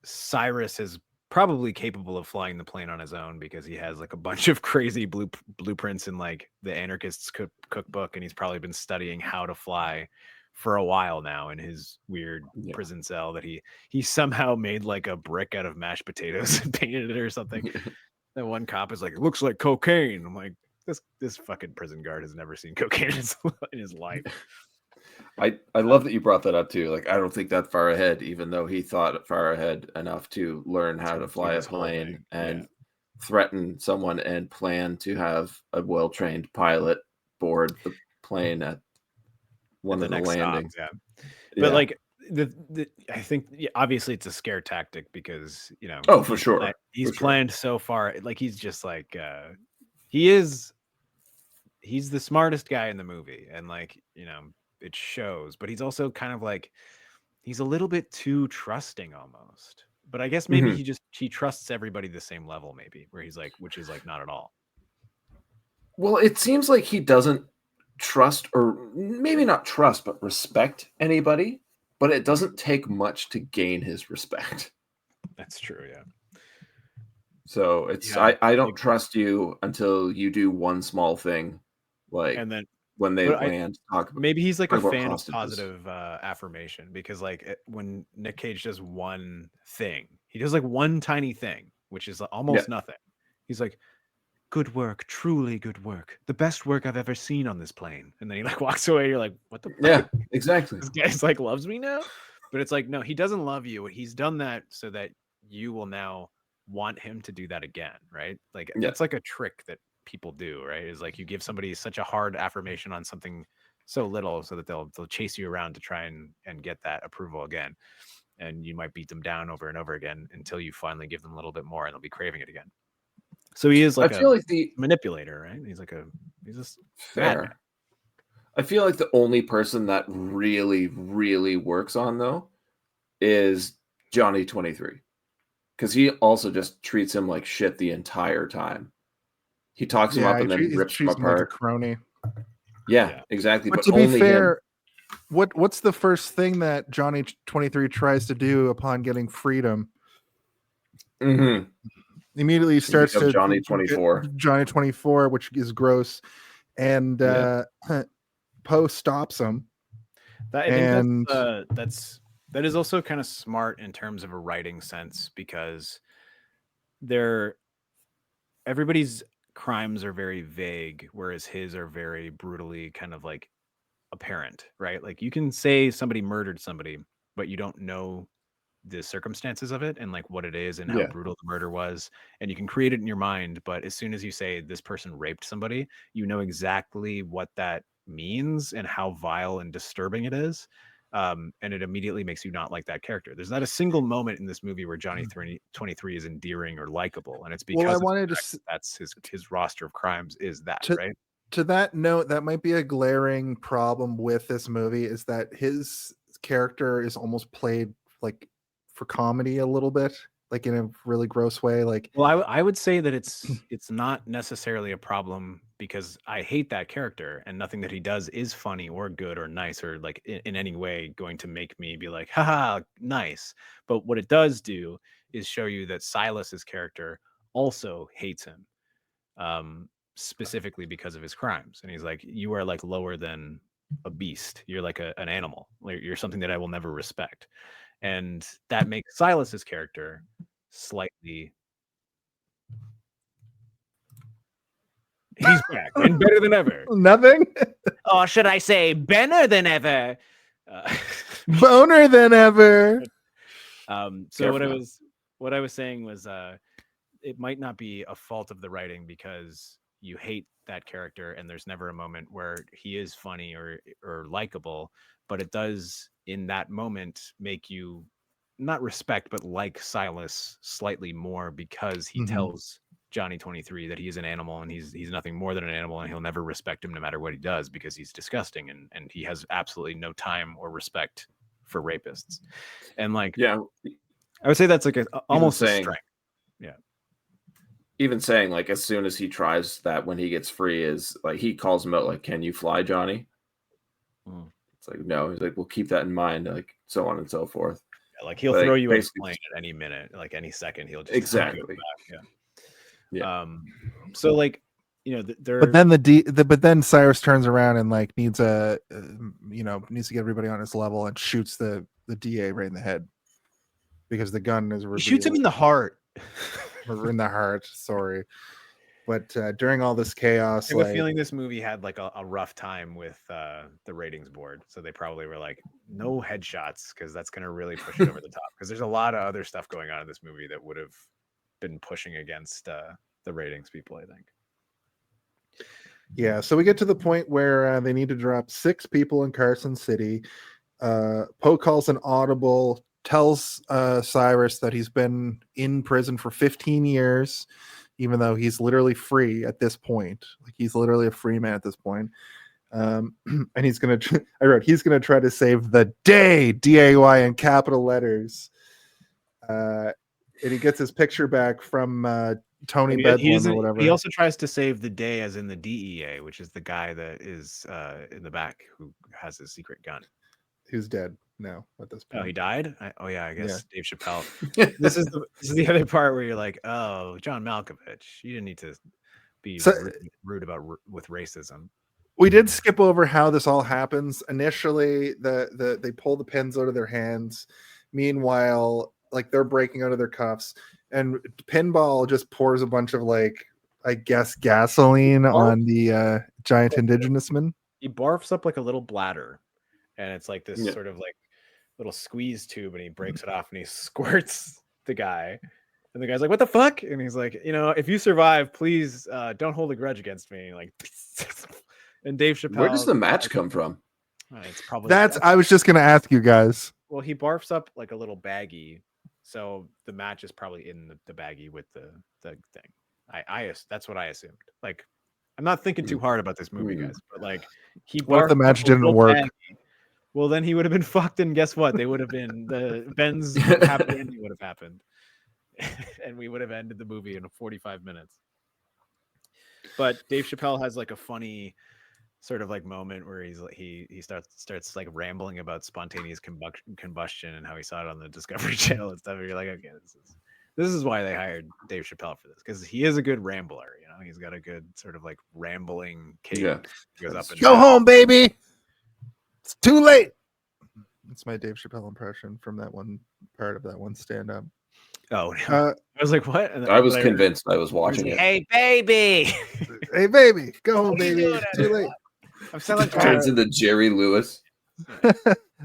Cyrus is probably capable of flying the plane on his own because he has like a bunch of crazy blueprints in like the anarchist's cookbook, and he's probably been studying how to fly for a while now in his weird prison cell that he somehow made like a brick out of mashed potatoes and painted it or something. That one cop is like, "It looks like cocaine." I'm like, this fucking prison guard has never seen cocaine in his life. I love that you brought that up too. Like, I don't think that far ahead, even though he thought far ahead enough to learn how to fly a this whole plane thing, and yeah. threaten someone and plan to have a well-trained pilot board the plane at one At of the the next stop, landings. yeah. Yeah. But like I think obviously it's a scare tactic because Oh, for sure. he's For sure. planned so far. Like he's just like he's the smartest guy in the movie, and like it shows. But he's also kind of like he's a little bit too trusting almost. But I guess maybe Mhm. he trusts everybody the same level, maybe where he's like, which is like not at all. Well, it seems like he doesn't trust, or maybe not trust, but respect anybody. But it doesn't take much to gain his respect. That's true, yeah. So it's Yeah, I don't like- trust you until you do one small thing, like and then when they but I- land. maybe he's like a talk about fan of hostages. positive affirmation, because like when Nick Cage does one thing, he does like one tiny thing, which is almost nothing. He's like, good work, truly good work, the best work I've ever seen on this plane. And then he like walks away. You're like, what the fuck? Yeah, exactly. This guy's like loves me now. But it's like, no, he doesn't love you. He's done that so that you will now want him to do that again, right? Like Yeah. that's like a trick that people do, right? Is like you give somebody such a hard affirmation on something so little so that they'll chase you around to try and get that approval again. And you might beat them down over and over again until you finally give them a little bit more and they'll be craving it again. So he is like I feel like the manipulator, right? He's just fair. I feel like the only person that really, really works on though is Johnny 23. Because he also just treats him like shit the entire time. He talks him up and then rips him like a apart. crony. Yeah, exactly. But But to be only fair, what's the first thing that Johnny 23 tries to do upon getting freedom? him. Immediately starts becomes to Johnny 24. Johnny 24, which is gross, and Poe stops him. I think that is also kind of smart in terms of a writing sense, because everybody's crimes are very vague, whereas his are very brutally kind of like apparent, right? Like you can say somebody murdered somebody, but you don't know the circumstances of it and like what it is and how brutal the murder was, and you can create it in your mind. But as soon as you say this person raped somebody, you know exactly what that means and how vile and disturbing it is, and it immediately makes you not like that character. There's not a single moment in this movie where Johnny 23 is endearing or likable, and it's because that's his roster of crimes is that, right? To that note, that might be a glaring problem with this movie, is that his character is almost played like for comedy a little bit, like in a really gross way. Like, well, I would say that it's not necessarily a problem, because I hate that character and nothing that he does is funny or good or nice or like in any way going to make me be like, haha, nice. But what it does do is show you that Silas's character also hates him, specifically because of his crimes. And he's like, you are like lower than a beast. You're like an animal. You're something that I will never respect. And that makes Silas's character slightly. He's back and better than ever. Nothing. Or should I say, better than ever? Boner than ever. So what I was saying was, it might not be a fault of the writing because you hate that character and there's never a moment where he is funny or likable, but it does in that moment make you not respect but like Silas slightly more, because he tells Johnny 23 that he is an animal and he's nothing more than an animal, and he'll never respect him no matter what he does because he's disgusting, and he has absolutely no time or respect for rapists. And like, yeah, I would say that's like almost a strength. Yeah. Even saying like as soon as he tries that when he gets free is like he calls him out like, can you fly, Johnny? It's like, no. He's like, we'll keep that in mind, like so on and so forth. Yeah, like he'll throw you in a plane at any minute, like any second he'll just exactly back. Yeah. So like, but then Cyrus turns around and like needs to get everybody on his level and shoots the DA right in the head because the gun is revealed. He shoots him in the heart. Or in the heart, sorry. But during all this chaos, I have a like, feeling this movie had like a rough time with the ratings board, so they probably were like, no headshots because that's going to really push it over the top. Because there's a lot of other stuff going on in this movie that would have been pushing against the ratings people, I think. yeah. So we get to the point where they need to drop 6 people in Carson City. Poe calls an audible, tells Cyrus that he's been in prison for 15 years. Even though he's literally free at this point, like he's literally a free man at this point, and he's gonna. He's gonna try to save the day, DAY in capital letters. And he gets his picture back from Tony Bedlam or whatever. He also tries to save the day, as in the DEA, which is the guy that is in the back who has his secret gun. Who's dead now at this point? Oh, he died. I guess Dave Chappelle. This is the other part where you're like, oh, John Malkovich, you didn't need to be rude about with racism. We did skip over how this all happens. Initially, they pull the pins out of their hands. Meanwhile, like they're breaking out of their cuffs, and Pinball just pours a bunch of, like, I guess, gasoline on the giant indigenous man. He barfs up like a little bladder, and it's like this sort of like little squeeze tube, and he breaks it off and he squirts the guy, and the guy's like, what the fuck? And he's like, if you survive, please don't hold a grudge against me. Like, and Dave Chappelle, where does the match come from? It's probably I was just gonna ask you guys. Well, he barfs up like a little baggie, so the match is probably in the baggie with the thing. That's what I assumed. Like, I'm not thinking too hard about this movie, guys, but like, what if the match didn't work? Baggie. Well, then he would have been fucked, and guess what? They would have been Ben's happy ending would have happened, and we would have ended the movie in 45 minutes. But Dave Chappelle has like a funny sort of like moment where he starts like rambling about spontaneous combustion and how he saw it on the Discovery Channel and stuff. And you're like, okay, this is why they hired Dave Chappelle for this, because he is a good rambler. He's got a good sort of like rambling cadence. Yeah. Goes up and go home, baby. It's too late. That's my Dave Chappelle impression from that one part of that one stand-up. Oh, I was like, what? And I was convinced. I was watching it. Hey, baby. Hey, baby. Go home, baby. It's too late. I'm selling turns into Jerry Lewis.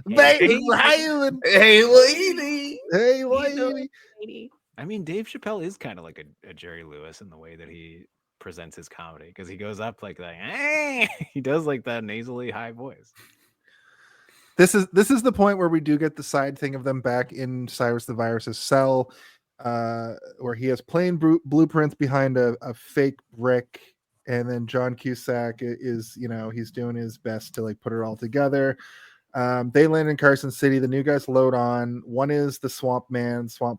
Baby, Rylan. Hey, lady. Hey, lady. I mean, Dave Chappelle is kind of like a Jerry Lewis in the way that he presents his comedy, because he goes up like that. He does like that nasally high voice. This is the point where we do get the side thing of them back in Cyrus the Virus's cell, where he has plain blueprints behind a fake brick, and then John Cusack is, he's doing his best to like put it all together. They land in Carson City. The new guys load on. One is the Swamp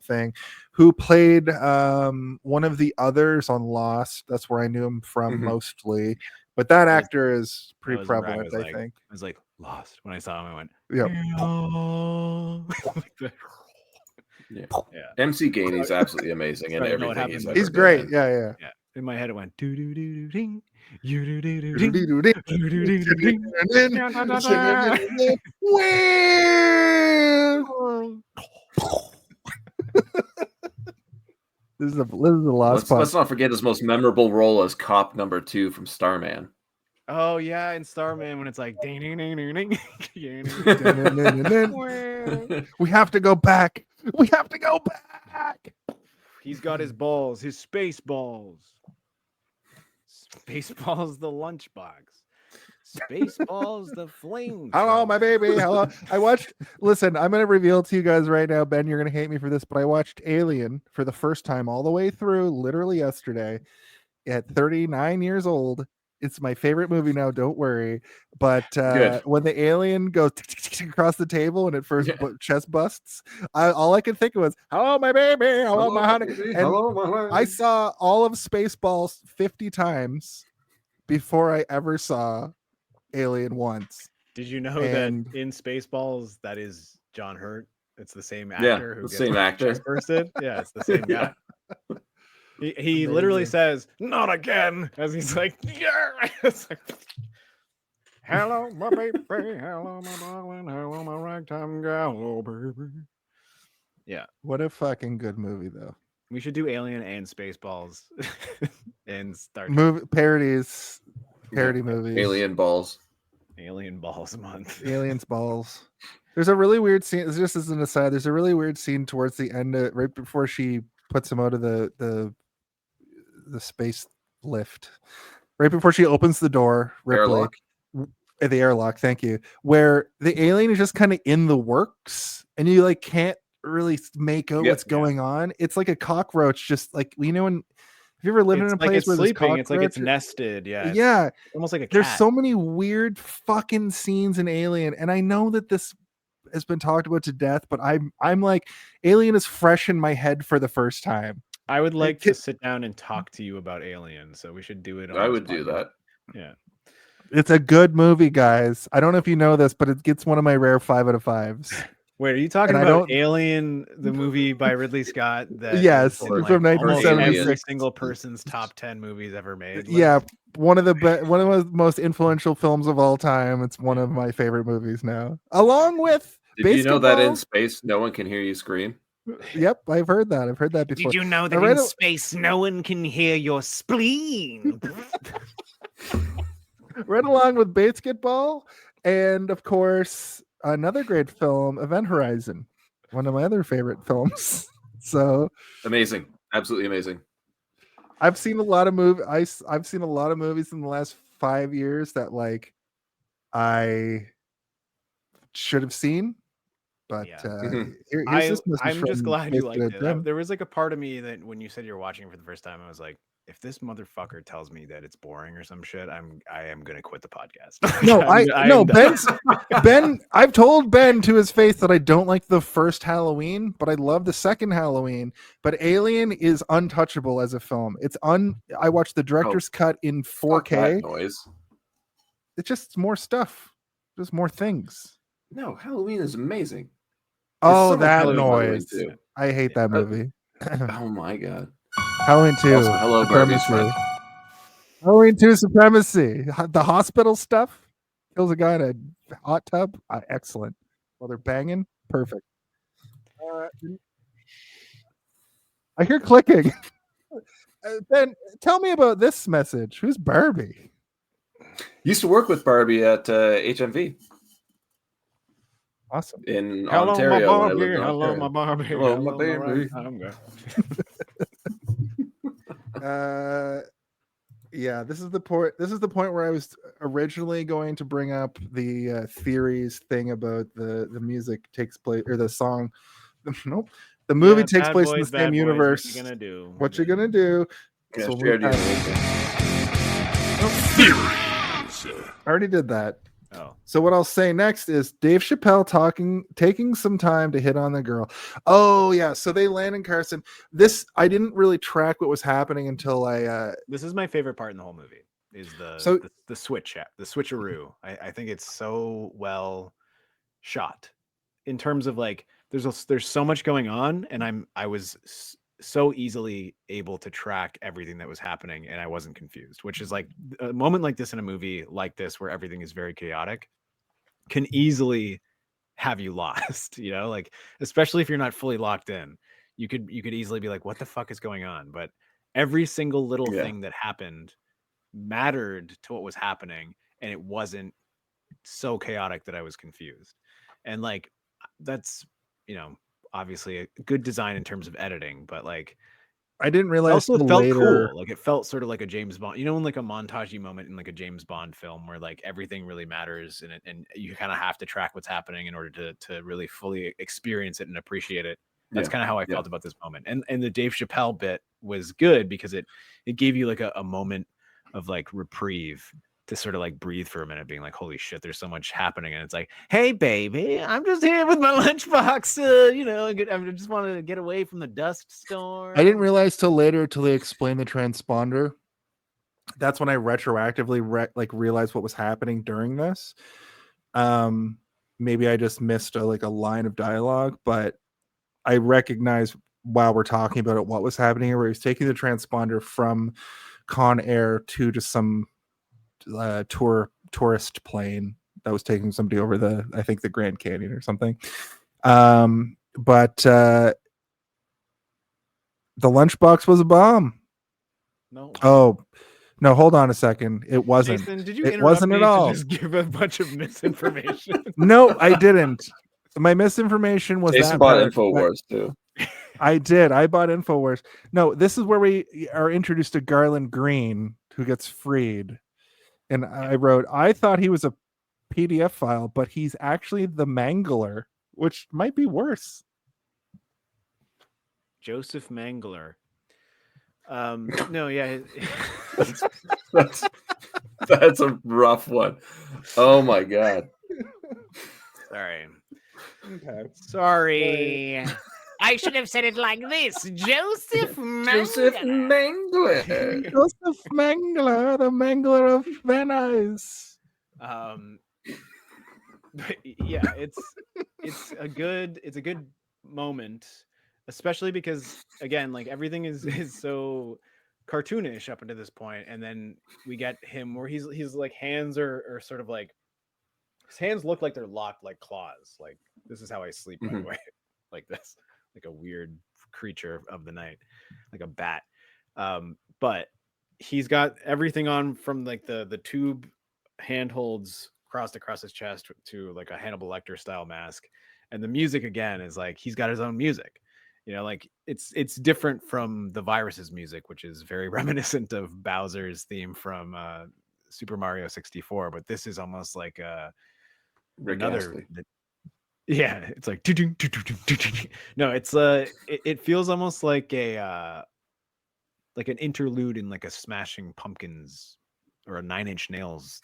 Thing, who played one of the others on Lost. That's where I knew him from mostly. But that actor is pretty prevalent, I think. I was like, Lost. When I saw him, I went, yeah. MC Gainey's absolutely amazing in everything he's great. Yeah. In my head, it went do do do ding, you do do do ding. This is the last part. Let's not forget his most memorable role as cop number 2 from Starman. Oh yeah, in Starman when it's like ding ding ding ding ding. We have to go back. We have to go back. He's got his balls, his space balls. Spaceballs the lunchbox. Spaceballs the flame. Hello, my baby. Hello. Listen, I'm gonna reveal to you guys right now, Ben, you're gonna hate me for this, but I watched Alien for the first time all the way through literally yesterday at 39 years old. It's my favorite movie now, don't worry. But when the alien goes across the table and at first chest busts, all I could think of was, hello, my baby. Hello, my honey. And hello, my honey. I saw all of Spaceballs 50 times before I ever saw Alien once. Did you know that in Spaceballs, that is John Hurt? It's the same actor who gets chest bursted. Yeah, it's the same guy. He literally says, not again, as he's like, yeah. It's like, hello, my baby. Hello, my darling. Hello, my ragtime gal. Oh, baby. Yeah. What a fucking good movie, though. We should do Alien and Spaceballs in Star Trek. Parody movies. Alien balls. Alien Balls Month. Aliens balls. There's a really weird scene. Just as an aside, there's a really weird scene towards the end, right before she puts him out of the space lift. Right before she opens the door, Ripley, Airlock. The airlock. Thank you. Where the alien is just kind of in the works, and you like can't really make out what's going on. It's like a cockroach, just like when. Have you ever lived in a place where sleeping? It's like it's nested. Yeah. Yeah. It's almost like a cat. There's so many weird fucking scenes in Alien, and I know that this has been talked about to death, but I'm like, Alien is fresh in my head for the first time. I would like to sit down and talk to you about Alien, so we should do it. I would do that. Yeah. It's a good movie, guys. I don't know if you know this, but it gets one of my rare 5 out of 5s. Wait, are you talking about Alien, the movie by Ridley Scott? That yes, from 1976. every single person's top 10 movies ever made. Yeah, one of the most influential films of all time. It's one of my favorite movies now, along with. Did you know that in space no one can hear you scream? Yep, I've heard that. I've heard that before. Did you know that in space no one can hear your spleen? Right along with Basketball, and of course another great film, Event Horizon, one of my other favorite films. So amazing, absolutely amazing. I've seen a lot of I've seen a lot of movies in the last 5 years that like I should have seen, but I'm just glad you liked it. There was like a part of me that when you said you're watching it for the first time, I was like, if this motherfucker tells me that it's boring or some shit, I am gonna quit the podcast. Ben. I've told Ben to his face that I don't like the first Halloween, but I love the second Halloween. But Alien is untouchable as a film. I watched the director's cut in 4K. Noise. It's just more stuff. Just more things. No, Halloween is amazing. Oh, that noise! I hate that movie. Oh my god. Halloween 2. Also, hello, Barbie's friend. Halloween 2 Supremacy. The hospital stuff. Kills a guy in a hot tub. Excellent. While they're banging. Perfect. I hear clicking. Ben, tell me about this message. Who's Barbie? Used to work with Barbie at HMV. Awesome. In Hello, Ontario. My Barbie. Hello, my Barbie. Hello, my baby. Yeah, this is the point where I was originally going to bring up the theories thing about the music takes place, or the song. Nope, the movie takes place in the same universe. What you gonna do? What you gonna do? Yeah, So I already did that. Oh. So what I'll say next is Dave Chappelle taking some time to hit on the girl. Oh yeah, so they land in Carson. This I didn't really track what was happening until I. This is my favorite part in the whole movie. Is the switcheroo. I think it's so well shot in terms of like there's so much going on, and I was so easily able to track everything that was happening, and I wasn't confused, which is like a moment like this in a movie like this where everything is very chaotic can easily have you lost, like especially if you're not fully locked in, you could easily be like, what the fuck is going on? But every single little thing that happened mattered to what was happening, and it wasn't so chaotic that I was confused. And like that's obviously a good design in terms of editing, but like I didn't realize it felt later. cool. Like it felt sort of like a James Bond, in like a montagey moment in like a James Bond film where like everything really matters, and you kind of have to track what's happening in order to really fully experience it and appreciate it. That's kind of how I felt about this moment. And the Dave Chappelle bit was good because it gave you like a moment of like reprieve to sort of like breathe for a minute, being like, holy shit, there's so much happening. And it's like, hey baby, I'm just here with my lunchbox. I just want to get away from the dust storm. I didn't realize till they explained the transponder. That's when I retroactively realized what was happening during this. Maybe I just missed a line of dialogue, but I recognize while we're talking about it, what was happening here, where he's taking the transponder from Con Air to just some tourist plane that was taking somebody over the Grand Canyon or something. But the lunchbox was a bomb. No. Oh, no, hold on a second. It wasn't. Jason, did you It interrupt wasn't me at all. to just give a bunch of misinformation? No, I didn't. My misinformation was Jason that bought part, but InfoWars too. I did. I bought InfoWars. No, this is where we are introduced to Garland Green, who gets freed. And I wrote, I thought he was a PDF file, but he's actually the Mangler, which might be worse. Joseph Mangler. No, yeah. That's a rough one. Oh my god. Sorry. Okay. Sorry. I should have said it like this. Joseph Joseph Mangler. Mangler. Joseph Mangler, the Mangler of Venice. But yeah, it's a good moment, especially because again, like everything is so cartoonish up until this point, and then we get him where he's like hands are sort of like his hands look like they're locked like claws. Like this is how I sleep, by the way, like this, like a weird creature of the night, like a bat. But he's got everything on from like the tube handholds crossed across his chest to like a Hannibal Lecter style mask, and the music again is like he's got his own music. You know, like it's different from the Virus's music, which is very reminiscent of Bowser's theme from Super Mario 64. But this is almost like another. Yeah, it's like no, it's it feels almost like a like an interlude in like a Smashing Pumpkins or a Nine Inch Nails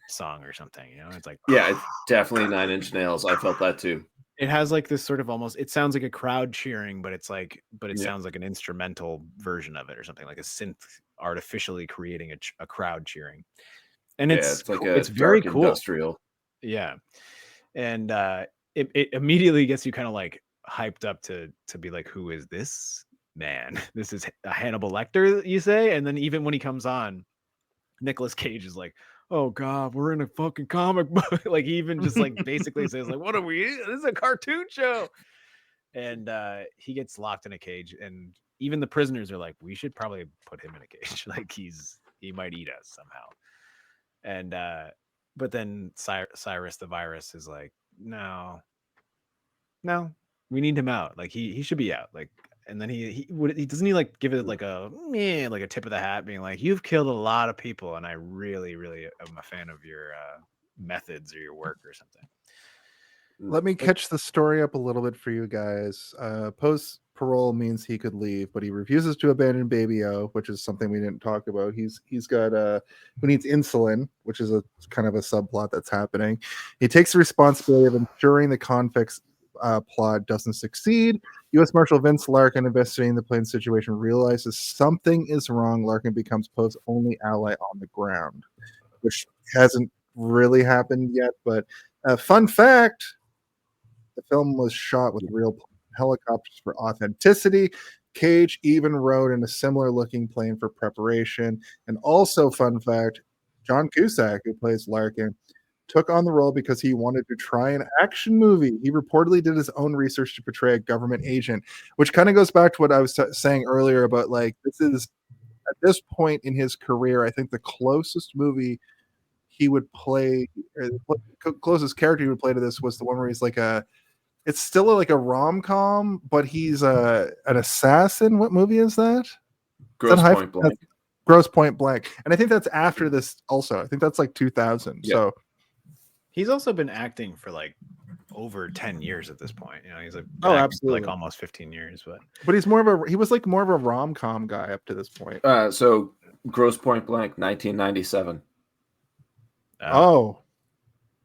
song or something. You know, it's like Yeah, it's definitely 9 Inch Nails. I felt that too. it has like this sort of almost, it sounds like a crowd cheering, but it's like, but it sounds like an instrumental version of it or something, like a synth artificially creating a crowd cheering. And it's like it's very cool. Industrial. Yeah. And it immediately gets you kind of like hyped up to be like, who is this man? This is a Hannibal Lecter, you say? And then even when he comes on, Nicolas Cage is like, oh god, we're in a fucking comic book. Like he even just like basically says like, what are we? This is a cartoon show. And he gets locked in a cage, and even the prisoners are like, we should probably put him in a cage. Like he might eat us somehow. And but then Cyrus the Virus is like, no, we need him out. Like he should be out. Like, and then he doesn't he like give it like a tip of the hat, being like, you've killed a lot of people, and I really am a fan of your methods or your work or something. Let me catch the story up a little bit for you guys. Post parole means he could leave, but he refuses to abandon Baby O, which is something we didn't talk about. He's got who needs insulin, which is a kind of a subplot that's happening. He takes the responsibility of ensuring the convicts plot doesn't succeed. U.S. Marshal Vince Larkin, investigating the plane situation, realizes something is wrong. Larkin becomes Poe's only ally on the ground, which hasn't really happened yet. But fun fact, the film was shot with real helicopters for authenticity. Cage even rode in a similar looking plane for preparation. And also, fun fact, John Cusack, who plays Larkin, took on the role because he wanted to try an action movie. He reportedly did his own research to portray a government agent, which kind of goes back to what I was saying earlier about, like, this is, at this point in his career, I think the closest movie he would play, or the closest character he would play to this was the one where he's like it's still like a rom-com, but he's an assassin. What movie is that? Gross Point Blank. Gross Point Blank. And I think that's after this also. I think that's like 2000. Yep. So he's also been acting for like over 10 years at this point. You know, he's like, absolutely, like almost 15 years, but he was like more of a rom-com guy up to this point. So Gross Point Blank, 1997.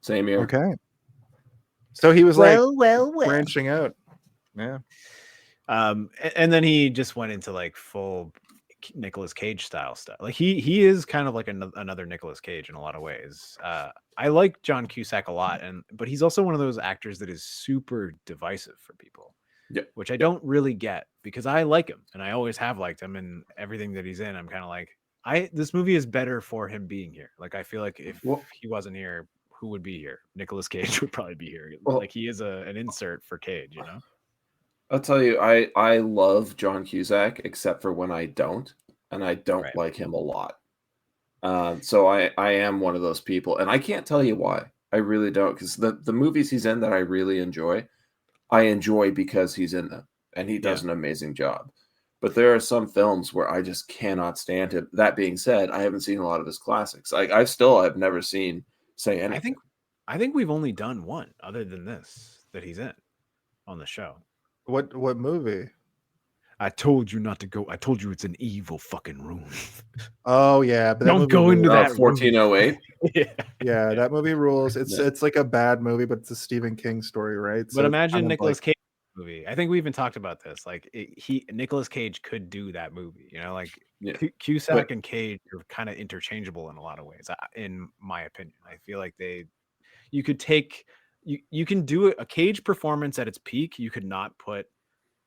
Same year. Okay. So he was branching out. Yeah. And then he just went into like full Nicolas Cage style stuff. Like he is kind of like another Nicolas Cage in a lot of ways. I like John Cusack a lot, but he's also one of those actors that is super divisive for people. Yep. Which I don't really get, because I like him and I always have liked him, and everything that he's in, I'm kind of like, this movie is better for him being here. Like I feel like if he wasn't here, who would be here? Nicolas Cage would probably be here. Like he is an insert for Cage, you know? I'll tell you, I love John Cusack, except for when I don't. and I don't Right. like him a lot. So I am one of those people, and I can't tell you why. I really don't, because the movies he's in that I really enjoy, I enjoy because he's in them, and he does an amazing job. But there are some films where I just cannot stand him. That being said, I haven't seen a lot of his classics. I've never seen Say Anything. I think we've only done one other than this that he's in on the show. What movie? I told you not to go. I told you it's an evil fucking room. Oh yeah, but that Don't movie go into rules. that 1408. Yeah, that movie rules. It's Yeah. it's like a bad movie, but it's a Stephen King story, right? But it's imagine kind of Nicolas like- Cage movie. I think we even talked about this. Like Nicolas Cage could do that movie. You know, like Yeah. Cusack and Cage are kind of interchangeable in a lot of ways, in my opinion. I feel like you could take you can do a Cage performance at its peak. You could not put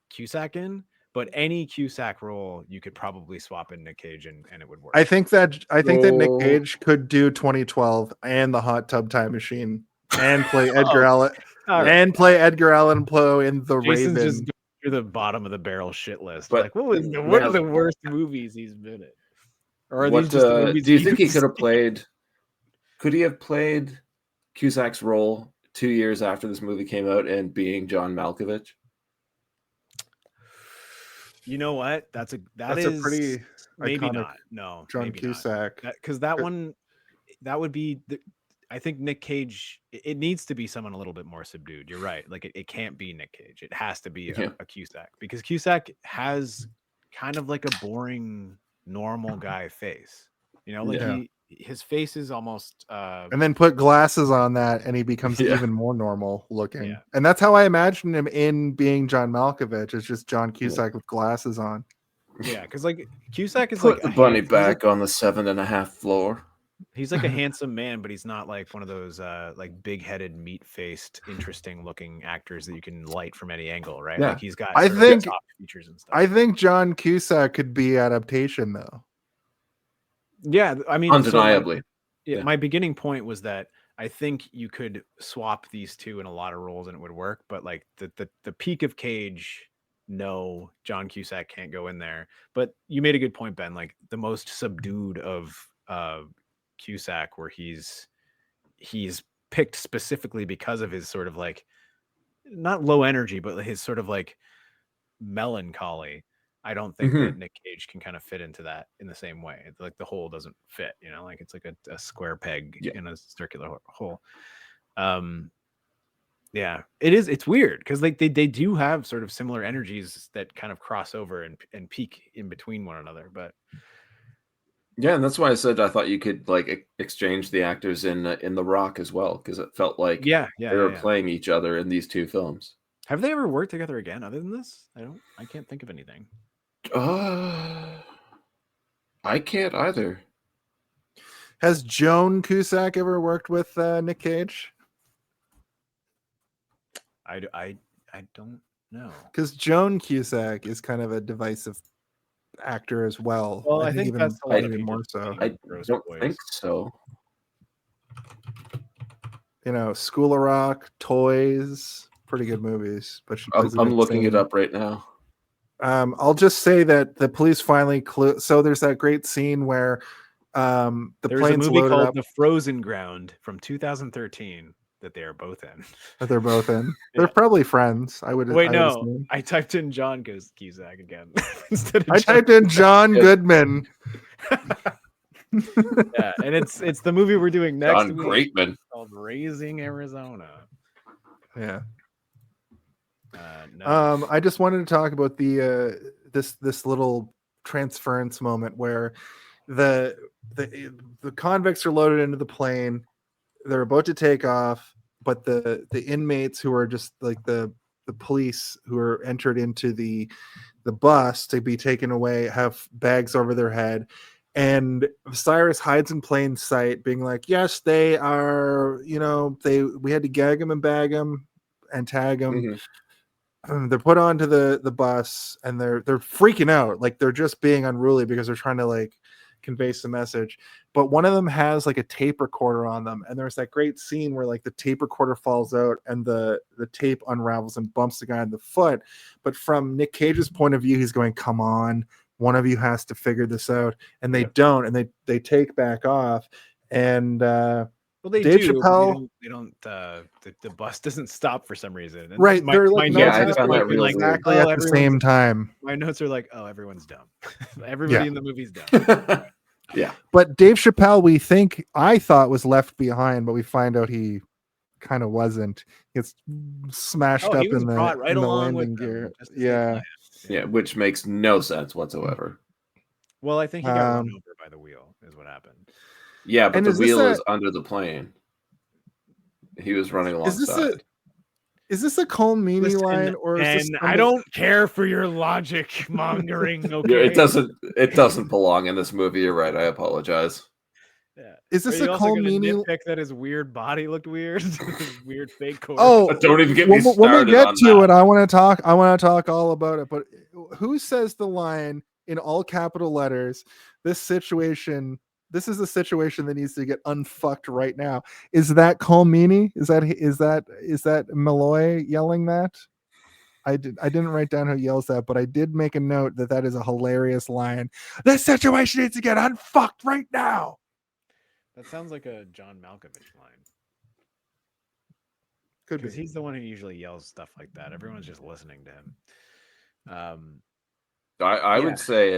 Cusack in, but any Cusack role you could probably swap in Nick Cage and it would work. I think that Nick Oh. Cage could do 2012 and the Hot Tub Time Machine and play Edgar Allan and play Edgar Allan Poe in The Jason's Raven. just going through the bottom of the barrel shit list. But Like, what now- are the worst movies he's been in? Or are What these just the movies do you think he you've could have seen? played? Could he have played Cusack's role 2 years after this movie came out and being John Malkovich? You know what? That's a pretty maybe iconic not. No, John maybe Cusack. because that one that would be. I think Nick Cage. It needs to be someone a little bit more subdued. You're right. Like it can't be Nick Cage. It has to be a Cusack because Cusack has kind of like a boring normal guy face. You know, like his face is almost And then put glasses on that, and he becomes even more normal looking. Yeah. And that's how I imagine him in being John Malkovich. It's just John Cusack with glasses on. yeah, because like Cusack is Put like the a bunny he's back on the 7.5 floor. He's like a handsome man, but he's not like one of those like big-headed, meat-faced, interesting-looking actors that you can light from any angle, right? Yeah. Like he's got I sort of think- soft features and stuff. I think John Cusack could be adaptation though. Yeah, I mean, Undeniably. So Yeah. my beginning point was that I think you could swap these two in a lot of roles and it would work, but like the peak of Cage, no, John Cusack can't go in there. But you made a good point, Ben. Like the most subdued of Cusack, where he's picked specifically because of his sort of like not low energy, but his sort of like melancholy. I don't think that Nick Cage can kind of fit into that in the same way. It's like the hole doesn't fit, you know, like it's like a square peg in a circular hole. Yeah, it's weird because like they do have sort of similar energies that kind of cross over and peak in between one another. But Yeah, and that's why I said I thought you could like exchange the actors in The Rock as well, because it felt like they were playing each other in these two films. Have they ever worked together again other than this? I can't think of anything. I can't either. Has Joan Cusack ever worked with Nick Cage? I don't know. Because Joan Cusack is kind of a divisive actor as well. Well, I think that's a lot of even people more so. I don't think so. You know, School of Rock, Toys, pretty good movies. But she plays I'm an looking it insane- up right now. I'll just say that the police finally so there's that great scene where the There's a plane's movie loaded called up The Frozen Ground from 2013 that they are both in. that they're both in. They're probably friends. I would Wait, I no, assume. I typed in John Cusack again instead of I typed in John Goodman. Yeah, and it's the movie we're doing next John week. Greatman. It's called Raising Arizona. Yeah. No. I just wanted to talk about the this little transference moment where the convicts are loaded into the plane. They're about to take off, but the inmates who are just like the police who are entered into the bus to be taken away have bags over their head. And Cyrus hides in plain sight, being like, yes, they are, you know, we had to gag them and bag them and tag them. They're put onto the bus and they're freaking out. Like they're just being unruly because they're trying to like convey some message. But one of them has like a tape recorder on them. And there's that great scene where like the tape recorder falls out and the tape unravels and bumps the guy in the foot. But from Nick Cage's point of view, he's going, come on, one of you has to figure this out, and they don't, and they take back off, and Well, they Dave do. Chappelle, They don't. The bus doesn't stop for some reason. And right? They're my like Yeah, notes I are found that being real exactly oh, at the same time. My notes are like, oh, everyone's dumb. Everybody in the movie's dumb. weird. Yeah. But Dave Chappelle, I thought was left behind, but we find out he kind of wasn't. Gets smashed Oh, up he was in the brought right in the along landing with them, gear. just as they Yeah. planned. Yeah, which makes no sense whatsoever. Well, I think he got run Um, over by the wheel, is what happened. Yeah, but And the is this wheel a- is under the plane. He was running alongside. Is this a Colm Meaney line, or is this and I don't care for your logic mongering. Okay, Yeah, it doesn't belong in this movie. You're right. I apologize. Yeah. Is this Are a you also Colm gonna Meaney? nitpick that his weird body looked weird? His weird fake corpse. Oh, Don't even get me when we started get on to that. it, I want to talk all about it. But who says the line in all capital letters? This is a situation that needs to get unfucked right now. Is that Colm Meaney? Is that Malloy yelling that? I didn't write down who yells that, but I did make a note that is a hilarious line. This situation needs to get unfucked right now. That sounds like a John Malkovich line. Could be. Because he's the one who usually yells stuff like that. Everyone's just listening to him. I Yeah. would say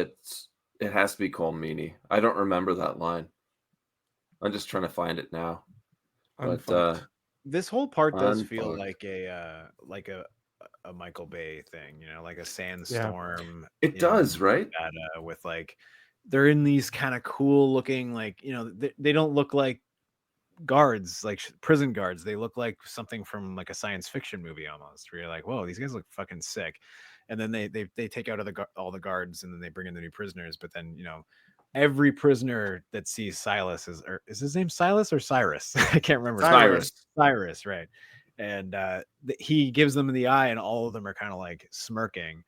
it has to be Colm Meaney. I don't remember that line. I'm just trying to find it now. But Unfucked. This whole part does feel Unfucked. like a Michael Bay thing, like a sandstorm. it does, right? With like they're in these kind of cool looking, like, they don't look like guards, like prison guards. They look like something from like a science fiction movie almost, where you're like, whoa, these guys look fucking sick. And then they take out all the guards, and then they bring in the new prisoners. But then every prisoner that sees Silas is his name Silas or Cyrus? I can't remember. Cyrus, right? And he gives them the eye, and all of them are kind of like smirking,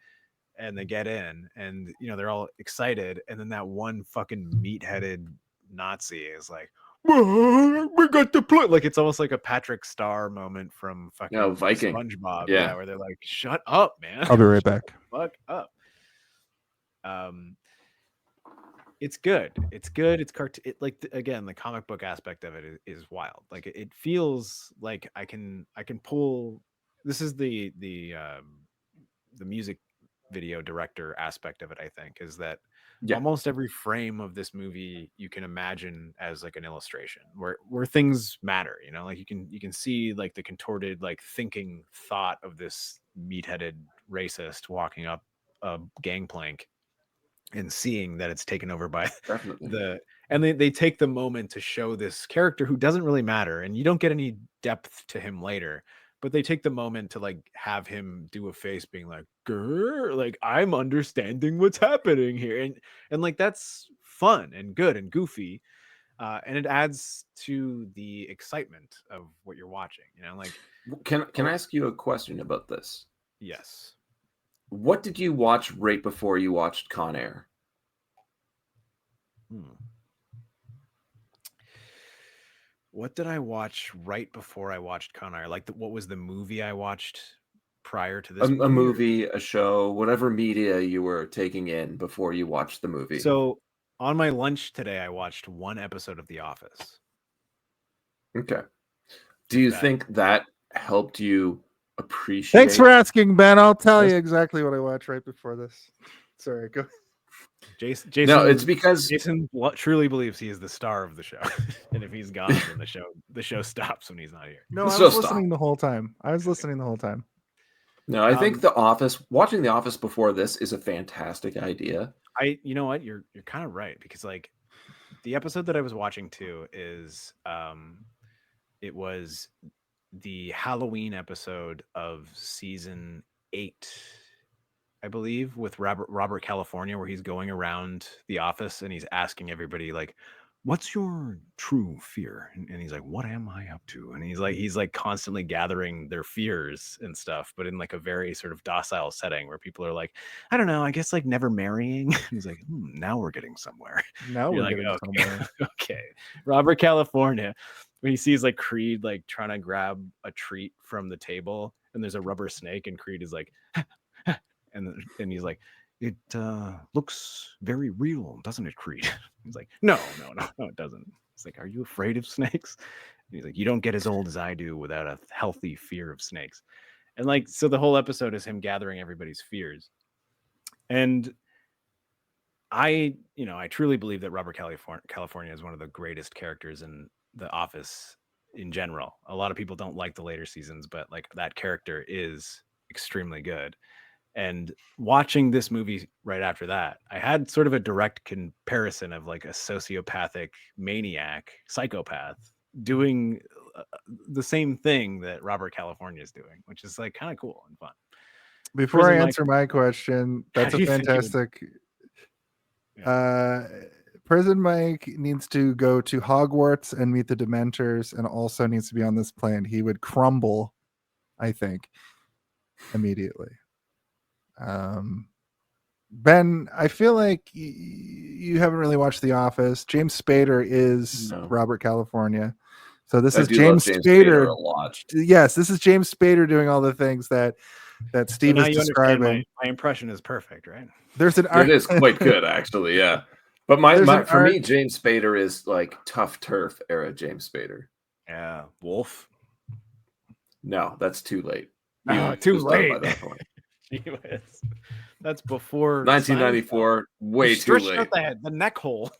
and they get in, and they're all excited. And then that one fucking meat-headed Nazi is like, we got the plot. Like, it's almost like a Patrick Star moment from fucking Viking. SpongeBob. Yeah, where they're like, shut up, man. I'll be right back. Fuck up. It's good. It's cartoon. Again, the comic book aspect of it is wild. Like, it feels like I can pull. This is the music video director aspect of it. I think is that almost every frame of this movie you can imagine as like an illustration where things matter. Like you can see like the contorted like thinking thought of this meat-headed racist walking up a gangplank and seeing that it's taken over by and they take the moment to show this character who doesn't really matter, and you don't get any depth to him later, but they take the moment to like have him do a face being like, grr, like, I'm understanding what's happening here, and like that's fun and good and goofy, and it adds to the excitement of what you're watching. Like, can I ask you a question about this? Yes. What did you watch right before you watched Con Air? What did I watch right before I watched Con Air? Like, what was the movie I watched prior to this? A movie, a show, whatever media you were taking in before you watched the movie. So on my lunch today, I watched one episode of The Office. Okay. Do you think that helped you appreciate? Thanks for asking, Ben. I'll tell you exactly what I watched right before this. Sorry, go. Jason. No, it's because Jason truly believes he is the star of the show, and if he's gone, then the show stops when he's not here. No, I was listening the whole time. No, I think watching The Office before this is a fantastic idea. You know what? You're kind of right, because like the episode that I was watching too is it was the Halloween episode of season 8, I believe, with Robert California, where he's going around the office and he's asking everybody like, what's your true fear? And he's like, what am I up to? And he's like constantly gathering their fears and stuff, but in like a very sort of docile setting where people are like, I don't know, I guess like never marrying. And he's like, now we're getting somewhere. Now we're getting somewhere. Okay. Robert California, when he sees like Creed like trying to grab a treat from the table and there's a rubber snake, and Creed is like, and he's like, it looks very real, doesn't it, Creed? He's like, no, it doesn't. It's like, are you afraid of snakes? And he's like, you don't get as old as I do without a healthy fear of snakes. And like, so the whole episode is him gathering everybody's fears. And I truly believe that Robert California is one of the greatest characters in The Office in general. A lot of people don't like the later seasons, but like that character is extremely good. And watching this movie right after that, I had sort of a direct comparison of like a sociopathic maniac, psychopath doing the same thing that Robert California is doing, which is like kind of cool and fun. Before Prison I Mike- answer my question, that's How a do you think you would- fantastic. Prison Mike needs to go to Hogwarts and meet the Dementors, and also needs to be on this plane. He would crumble, I think, immediately. Ben, I feel like you haven't really watched The Office. James Spader is No. Robert California, so this I is do James love Spader. a lot. Yes, this is James Spader doing all the things that So Steve now is you understand describing. my impression is perfect, right? There's an It is quite good, actually. Yeah, but for me, James Spader is like tough turf era James Spader. Yeah, Wolf. No, that's too late. Too was done late. by that point. That's before 1994. Way too Stretched late. out the head, the neck hole.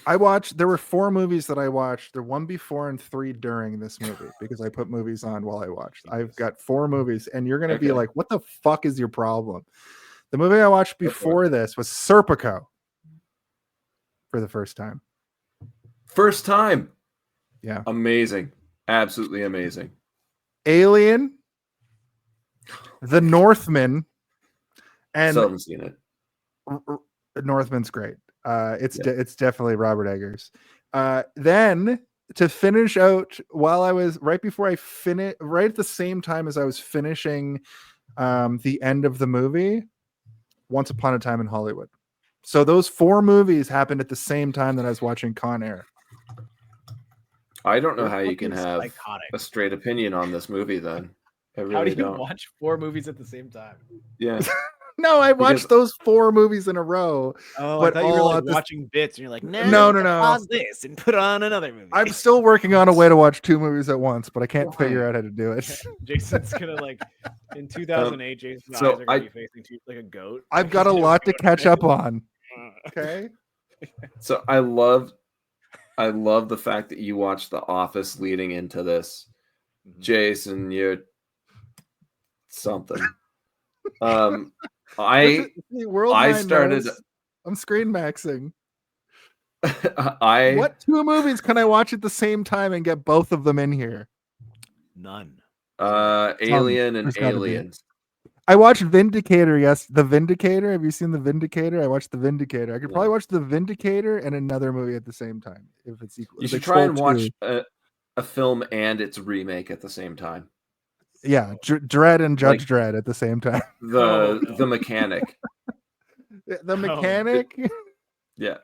There were 4 movies that I watched. There 1 before and 3 during this movie because I put movies on while I watched. I've got 4 movies, and you're going to be Okay. like, what the fuck is your problem? The movie I watched before this was Serpico for the first time. First time. Yeah. Amazing. Absolutely amazing. Alien, The Northman, and Still haven't seen it. The Northman's great. It's definitely Robert Eggers. Then to finish out, while I was right at the same time as I was finishing the end of the movie, Once Upon a Time in Hollywood. So those 4 movies happened at the same time that I was watching Con Air. I don't know how you can Fucking have psychotic. a straight opinion on this movie then. I really How do you don't. watch 4 movies at the same time? Yeah. No, I watched Because- those 4 movies in a row. Oh, But I thought you were all like at the- watching bits, and you're like, No. pause this and put on another movie. I'm still working on a way to watch 2 movies at once, but I can't figure out how to do it. Jason's gonna like in 2008. Jason's so eyes are gonna be facing like a goat. I've got a lot to catch up on. Okay. So I love the fact that you watched The Office leading into this. Mhm. Jason, you're something. I started. I'm screen maxing. I What 2 movies can I watch at the same time and get both of them in here? None. Alien and There's gotta be. Aliens. I watched Vindicator. Yes, The Vindicator. Have you seen The Vindicator? I watched The Vindicator. I could probably watch The Vindicator and another movie at the same time if it's equal. You if should it's try and full watch 2. a film and its remake at the same time. Yeah, Dredd and Judge Like- Dredd at the same time. The Mechanic. The Mechanic. Yeah.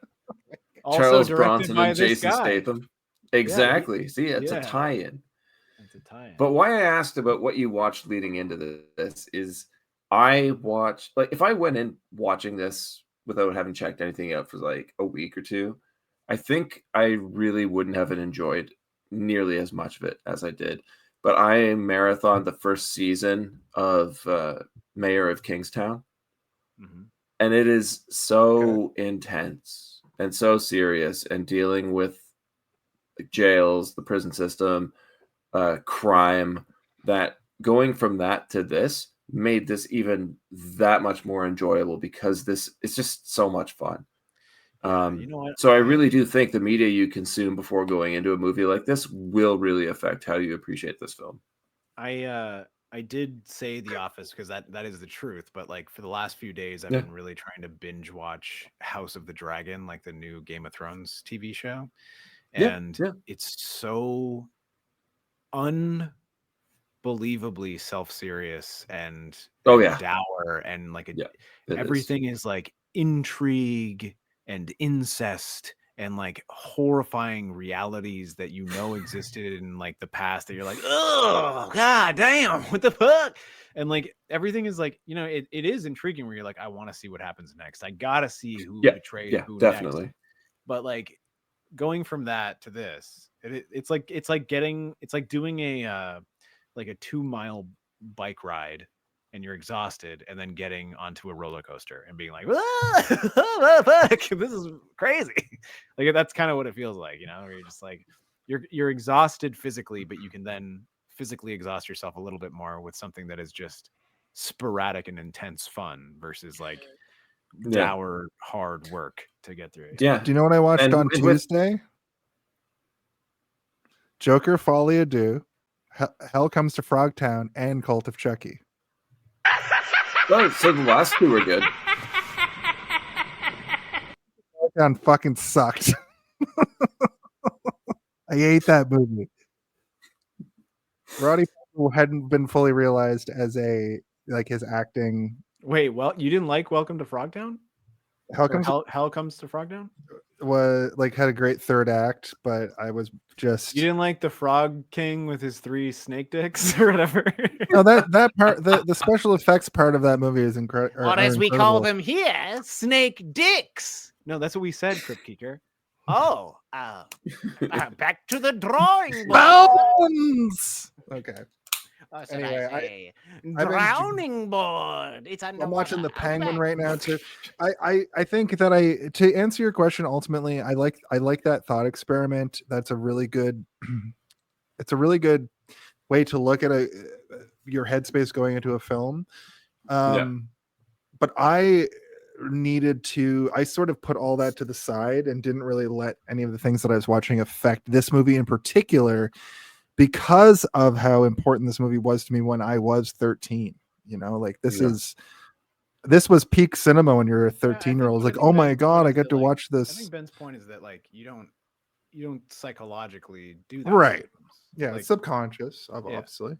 Also Charles directed Bronson by and this Jason guy. Statham. Exactly. See, it's yeah. a tie-in. It's a tie-in. But why I asked about what you watched leading into this is I watched, like, if I went in watching this without having checked anything out for like a week or 2, I think I really wouldn't have enjoyed nearly as much of it as I did. But I marathoned the first season of Mayor of Kingstown, Mhm. and it is so intense and so serious, and dealing with like jails, the prison system, crime, that going from that to this made this even that much more enjoyable because it's just so much fun. You know what? So I really do think the media you consume before going into a movie like this will really affect how you appreciate this film. I did say The Office because that is the truth, but like for the last few days I've Yeah. been really trying to binge watch House of the Dragon, like the new Game of Thrones TV show. And it's so unbelievably self-serious and dour, and like everything is like intrigue and incest and like horrifying realities that you know existed in like the past that you're like, oh god damn, what the fuck? And like everything is like, you know, it is intriguing where you're like, I want to see what happens next. I gotta see who betrayed who definitely. next. But like going from that to this, it's like doing a like a 2-mile bike ride and you're exhausted and then getting onto a roller coaster and being like, fuck, this is crazy. Like that's kind of what it feels like, you know, where you're just like you're exhausted physically, but you can then physically exhaust yourself a little bit more with something that is just sporadic and intense fun versus like dour hard work to get through it. Yeah. Do you know what I watched on Tuesday? Joker, Folie à Deux, Hell Comes to Frogtown, and Cult of Chucky. Oh, so the last two were good. Frogtown fucking sucked. I hate that movie. Roddy hadn't been fully realized as a like his acting. Wait, well, you didn't like Welcome to Frogtown? Hell Comes to Frogtown? Was like had a great third act, but I was just you didn't like the Frog King with his 3 snake dicks or whatever. No, that part, the special effects part of that movie is incredible. Or as we call them here, snake dicks. No, that's what we said, Crypt Keeker. Oh, back to the drawing bones. Okay. Anyway, drowning board. It's I'm watching The Penguin right now too. I think that to answer your question, ultimately, I like that thought experiment. That's a really good. It's a really good way to look at your headspace going into a film. But I sort of put all that to the side and didn't really let any of the things that I was watching affect this movie in particular, because of how important this movie was to me when I was 13. You know, like this was peak cinema when you're a 13-year-old. Like, oh my god, I get to watch this. I think Ben's point is that like you don't psychologically do that, right? Yeah, like, it's subconscious, obviously.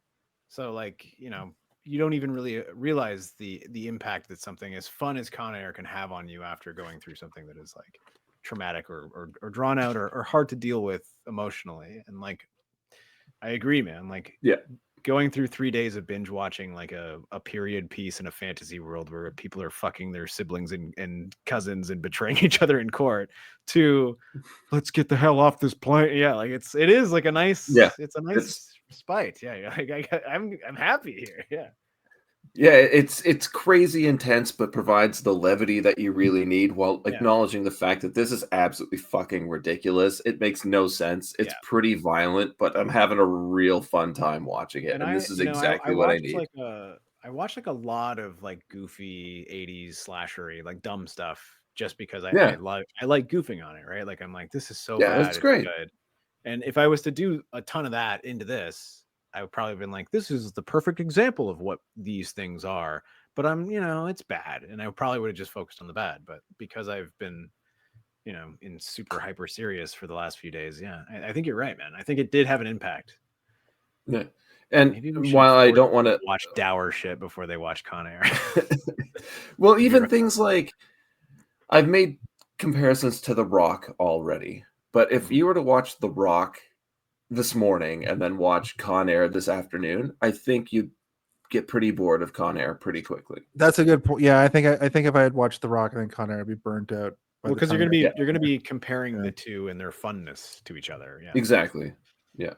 So like, you know, you don't even really realize the impact that something as fun as Con Air can have on you after going through something that is like traumatic or drawn out or hard to deal with emotionally. And like, I agree, man. Like, going through 3 days of binge watching like a period piece in a fantasy world where people are fucking their siblings and cousins and betraying each other in court, to let's get the hell off this plane. Yeah, like it is like a nice, it's a nice spite. Yeah, I'm happy here. Yeah, it's crazy intense, but provides the levity that you really need while acknowledging the fact that this is absolutely fucking ridiculous. It makes no sense. It's pretty violent, but I'm having a real fun time watching it, and this is exactly what I need. I watched like a lot of like goofy 80s slashery, like dumb stuff, just because I like goofing on it, right? Like I'm like, this is so bad. It's great. Good. And if I was to do a ton of that into this, I would probably have been like, this is the perfect example of what these things are. But it's bad. And I probably would have just focused on the bad. But because I've been, in super hyper serious for the last few days, I think you're right, man. I think it did have an impact. Yeah. And while I don't want to watch dour shit before they watch Con Air. Well, even things like I've made comparisons to The Rock already. But if you were to watch The Rock this morning and then watch Con Air this afternoon, I think you'd get pretty bored of Con Air pretty quickly. That's a good point. Yeah, I think if I had watched The Rock and then Con Air, I'd be burnt out. Well, because you're gonna be comparing the two and their funness to each other. Yeah, exactly. Yeah.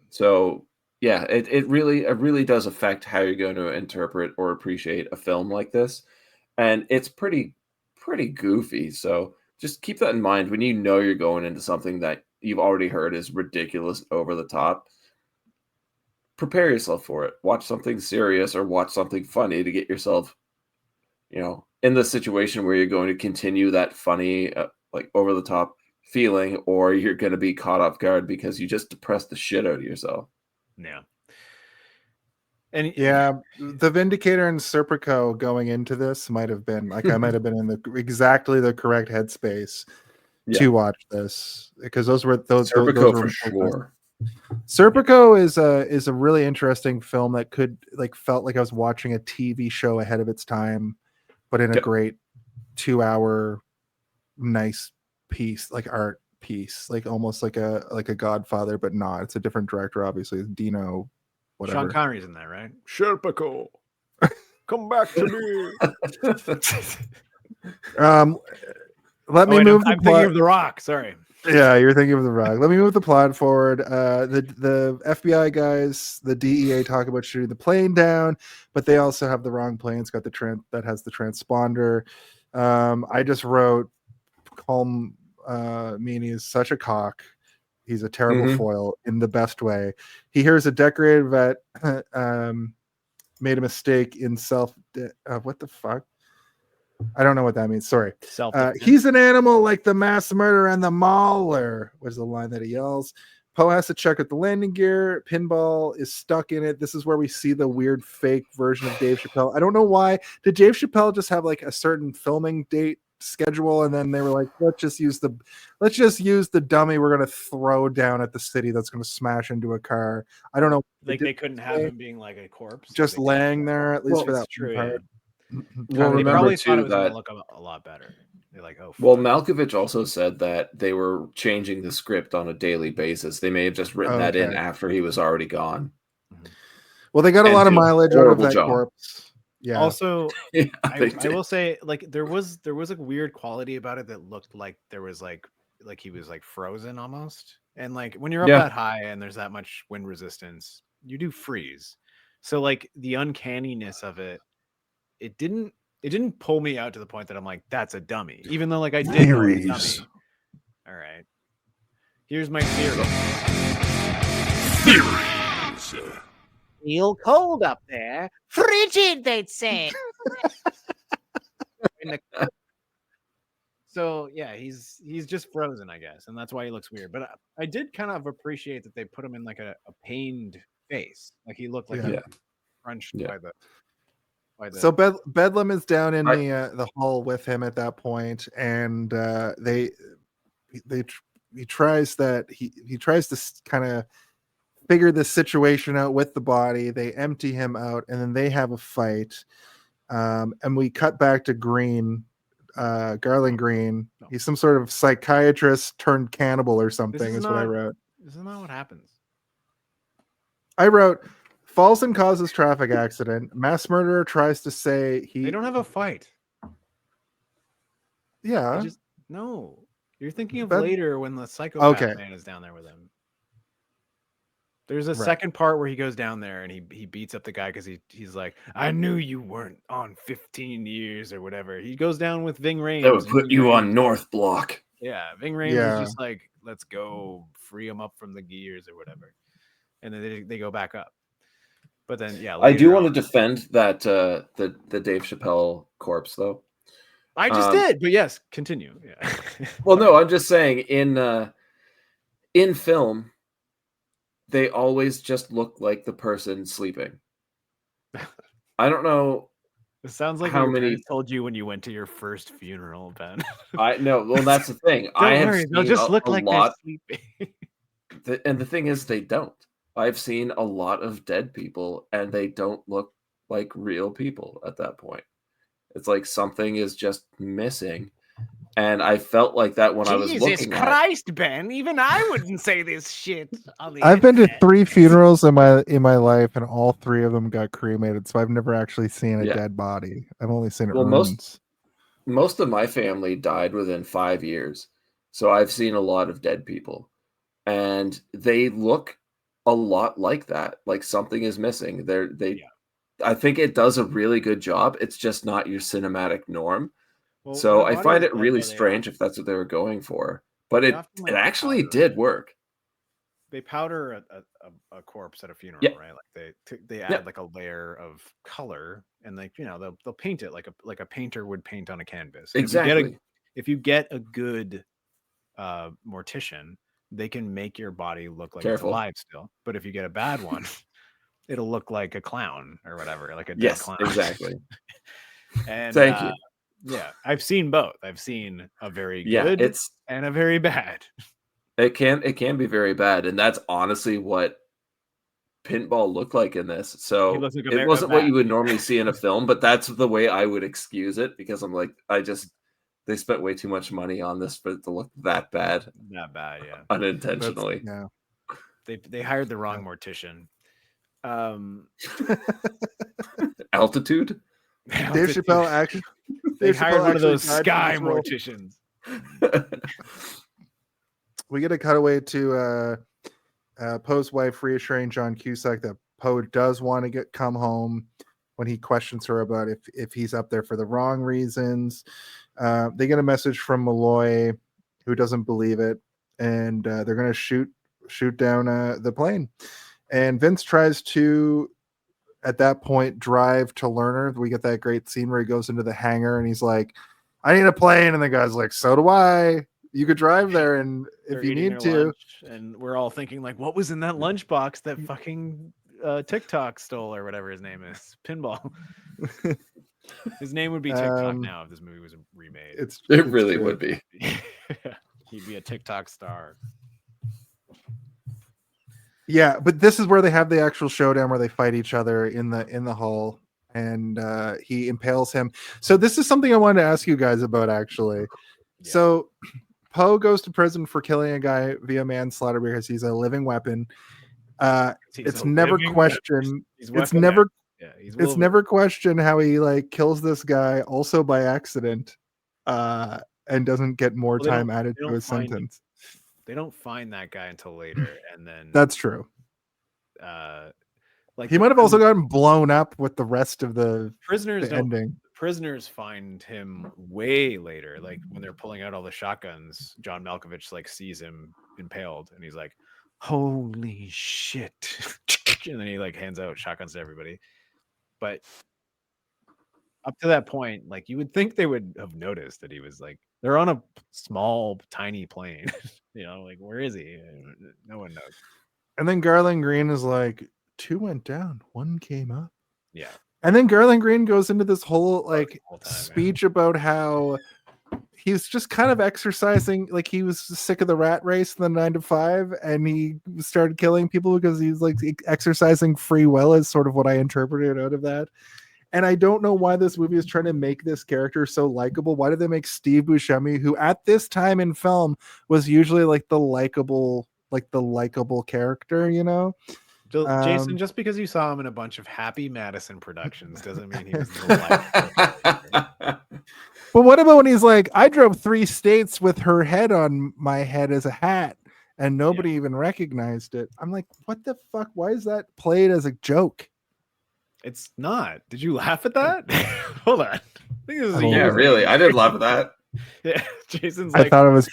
So it really does affect how you're going to interpret or appreciate a film like this, and it's pretty goofy. So just keep that in mind when you're going into something that you've already heard is ridiculous, over the top. Prepare yourself for it. Watch something serious or watch something funny to get yourself, in the situation where you're going to continue that funny, like over the top feeling, or you're going to be caught off guard because you just depressed the shit out of yourself. Yeah. And the Vindicator and Serpico going into this might have been like, I might have been in exactly the correct headspace to watch this, because those were Serpico for sure. Serpico is a really interesting film that felt like I was watching a TV show ahead of its time, but in a great 2-hour nice piece, like art piece, like almost like a Godfather, but not. It's a different director, obviously. Dino, whatever. Sean Connery's in there, right? Sherpico, come back to me. Let me move. I'm thinking of The Rock. Sorry. Yeah, you're thinking of The Rock. Let me move the plot forward. The FBI guys, the DEA talk about shooting the plane down, but they also have the wrong plane. It's got that has the transponder. I just wrote Colm Meaney is such a cock. He's a terrible foil in the best way. He hears a decorated vet made a mistake in what the fuck? I don't know what that means. Sorry. He's an animal like the mass murderer and the mauler was the line that he yells. Poe has to check out the landing gear. Pinball is stuck in it. This is where we see the weird fake version of Dave Chappelle. I don't know why. Did Dave Chappelle just have like a certain filming date schedule, and then they were like, let's just use the dummy we're gonna throw down at the city that's gonna smash into a car. I don't know. Like they couldn't have him being like a corpse, just laying there at least for that true. part. Well, They remember probably thought it too was gonna that look a lot better. They're like, oh. well, fuck. Malkovich also said that they were changing the script on a daily basis. They may have just written that in after he was already gone. Well, they got a lot of mileage out of that corpse. Yeah. Also, Yeah, I will say, like, there was a weird quality about it that looked like there was like he was like frozen almost. And like when you're up that high and there's that much wind resistance, you do freeze. So like the uncanniness of it, it didn't pull me out to the point that I'm like, that's a dummy. Even though like I did know it was a dummy. All right. Here's my theory. Feel cold up there. Frigid, they'd say. So yeah, he's just frozen, I guess, and that's why he looks weird. But I did kind of appreciate that they put him in like a pained face, like he looked like crunched by the. So Bedlam is down in the hall with him at that point, and he tries to kind of figure this situation out with the body. They empty him out, and then they have a fight. And we cut back to Green, Garland Green. He's some sort of psychiatrist turned cannibal or something. Is what I wrote. Isn't that what happens? I wrote. Falls and causes traffic accident. Mass murderer tries to say They don't have a fight. Yeah. No. You're thinking of later when the psychopath man is down there with him. There's a second part where he goes down there and he beats up the guy because he's like, I knew you weren't on 15 years or whatever. He goes down with Ving Rhames. That would put you on North Block. Yeah. Ving Rhames is just like, let's go free him up from the gears or whatever. And then they go back up. But then, I do want to defend that the Dave Chappelle corpse, though. I just did, but yes, continue. Yeah. Well, no, I'm just saying in film, they always just look like the person sleeping. I don't know. It sounds like how your many parents told you when you went to your first funeral, Ben. I know. Well, that's the thing. They'll just look like they're sleeping. And the thing is, they don't. I've seen a lot of dead people and they don't look like real people at that point. It's like something is just missing. And I felt like that when I was looking Jesus Christ, Ben. Even I wouldn't say this shit. I've been to 3 funerals in my life, and all 3 of them got cremated. So I've never actually seen a dead body. I've only seen it once. Most of my family died within 5 years. So I've seen a lot of dead people. And they look a lot like that. Like something is missing. I think it does a really good job. It's just not your cinematic norm. Well, so I find it really strange if that's what they were going for. But it actually did work. They powder a corpse at a funeral, right? Like they add like a layer of color, and like they'll paint it like a painter would paint on a canvas. And exactly. If you get a good mortician, they can make your body look like it's alive still. But if you get a bad one, it'll look like a clown or whatever, like a dead clown. Exactly. And thank you. Yeah, I've seen both. I've seen a very good and a very bad. It can be very bad, and that's honestly what Pinball looked like in this. So it wasn't what you would normally see in a film, but that's the way I would excuse it, because I'm like, They spent way too much money on this for it to look that bad. Not bad, yeah. Unintentionally. Yeah. They hired the wrong mortician. Altitude? Dave Chappelle actually. They Dave hired Chappelle one of those actually died sky from this role. morticians. We get a cutaway to Poe's wife reassuring John Cusack that Poe does want to come home when he questions her about if he's up there for the wrong reasons. They get a message from Malloy, who doesn't believe it, and they're going to shoot down the plane. And Vince tries to, at that point, drive to Lerner. We get that great scene where he goes into the hangar and he's like, "I need a plane," and the guy's like, "So do I. You could drive there, and if you need to." Lunch, and we're all thinking like, what was in that lunchbox that fucking TikTok stole, or whatever his name is? Pinball. His name would be TikTok now if this movie was remade. It really true. would be. He'd be a TikTok star. Yeah, but this is where they have the actual showdown where they fight each other in the hall, and he impales him. So this is something I wanted to ask you guys about, actually. Yeah. So Poe goes to prison for killing a guy via manslaughter because he's a living weapon. It's never questioned. It's never. Yeah, it's never questioned how he like kills this guy also by accident, and doesn't get more time added to his sentence. They don't find that guy until later, and then That's true. Like he might have also gotten blown up with the rest of the prisoners. Ending. Prisoners find him way later, like when they're pulling out all the shotguns. John Malkovich like sees him impaled, and he's like, "Holy shit!" And then he like hands out shotguns to everybody. But up to that point, like you would think they would have noticed that he was like, they're on a small, tiny plane. You know, like where is he? No one knows. And then Garland Green is like, 2 went down, 1 came up. Yeah. And then Garland Green goes into this whole speech about how he's just kind of exercising, like he was sick of the rat race in the 9 to 5, and he started killing people because he's like exercising free will, is sort of what I interpreted out of that. And I don't know why this movie is trying to make this character so likable. Why did they make Steve Buscemi, who at this time in film was usually like the likable character, you know? Jason, just because you saw him in a bunch of Happy Madison productions doesn't mean he was the But what about when he's like, "I drove 3 states with her head on my head as a hat and nobody even recognized it"? I'm like, what the fuck? Why is that played as a joke? It's not. Did you laugh at that? Hold on. I think this is really. I did laugh at that. Yeah, Jason's I like, thought it was.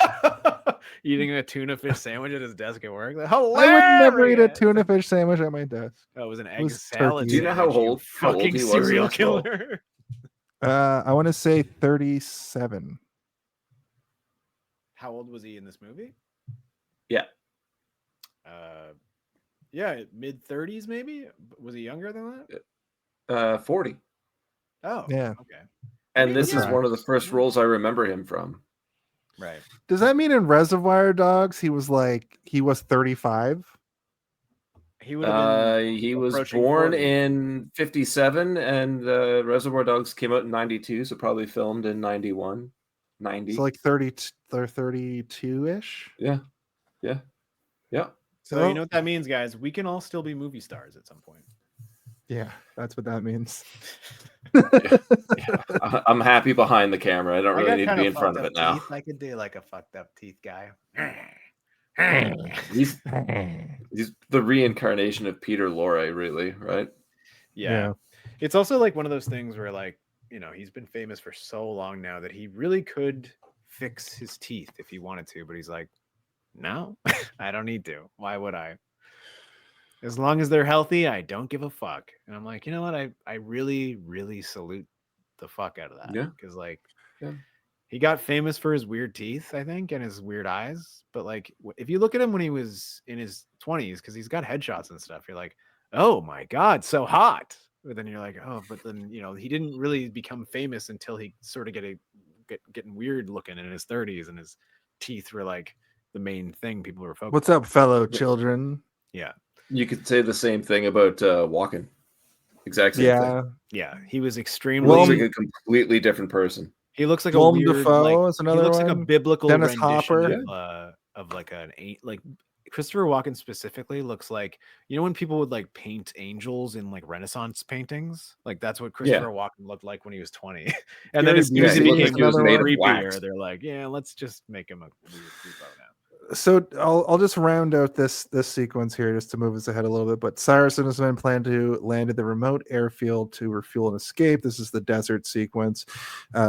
eating a tuna fish sandwich at his desk at work. Like, hilarious! I would never eat a tuna fish sandwich at my desk. Oh, it was an egg was salad. turkey. Do you know how old fucking he was serial in this role? killer? I want to say 37. How old was he in this movie? Yeah. Yeah, mid 30s maybe. Was he younger than that? 40. Oh, Yeah. Okay. And this is Yeah. one of the first roles I remember him from. Right. Does that mean in Reservoir Dogs he was 35? He would have been. He was approaching born 40. in 57, and Reservoir Dogs came out in 92, so probably filmed in 91, 90. So like 32-ish. Yeah. So you know what that means, guys? We can all still be movie stars at some point. Yeah, that's what that means. I'm happy behind the camera. I don't really need to be in front of it now. I could do like a fucked up teeth guy. He's the reincarnation of Peter Lorre, really, right? Yeah. It's also like one of those things where, like, you know, he's been famous for so long now that he really could fix his teeth if he wanted to, but he's like, no, I don't need to. Why would I? As long as they're healthy, I don't give a fuck. And I'm like, you know what? I really, really salute the fuck out of that. Yeah. Because he got famous for his weird teeth, I think, and his weird eyes. But like, if you look at him when he was in his 20s, because he's got headshots and stuff, you're like, oh my God, so hot. But then you're like, oh, but then, you know, he didn't really become famous until he sort of getting weird looking in his 30s, and his teeth were like the main thing people were focused. What's up, fellow children? Yeah. You could say the same thing about Walken. Exact same thing. Yeah. He was extremely. Looks like a completely different person. He looks like a Colm weird, Dafoe like is he another looks like a one. biblical Dennis rendition Hopper. of like like Christopher Walken specifically looks like, you know, when people would like paint angels in like Renaissance paintings, like that's what Christopher Walken looked like when he was 20. And then Gary as soon as he Busey is became another one. creepier, they're like, yeah, let's just make him a weird creepo now. So I'll just round out this sequence here just to move us ahead a little bit. But Cyrus and his men plan to land at the remote airfield to refuel and escape. This is the desert sequence.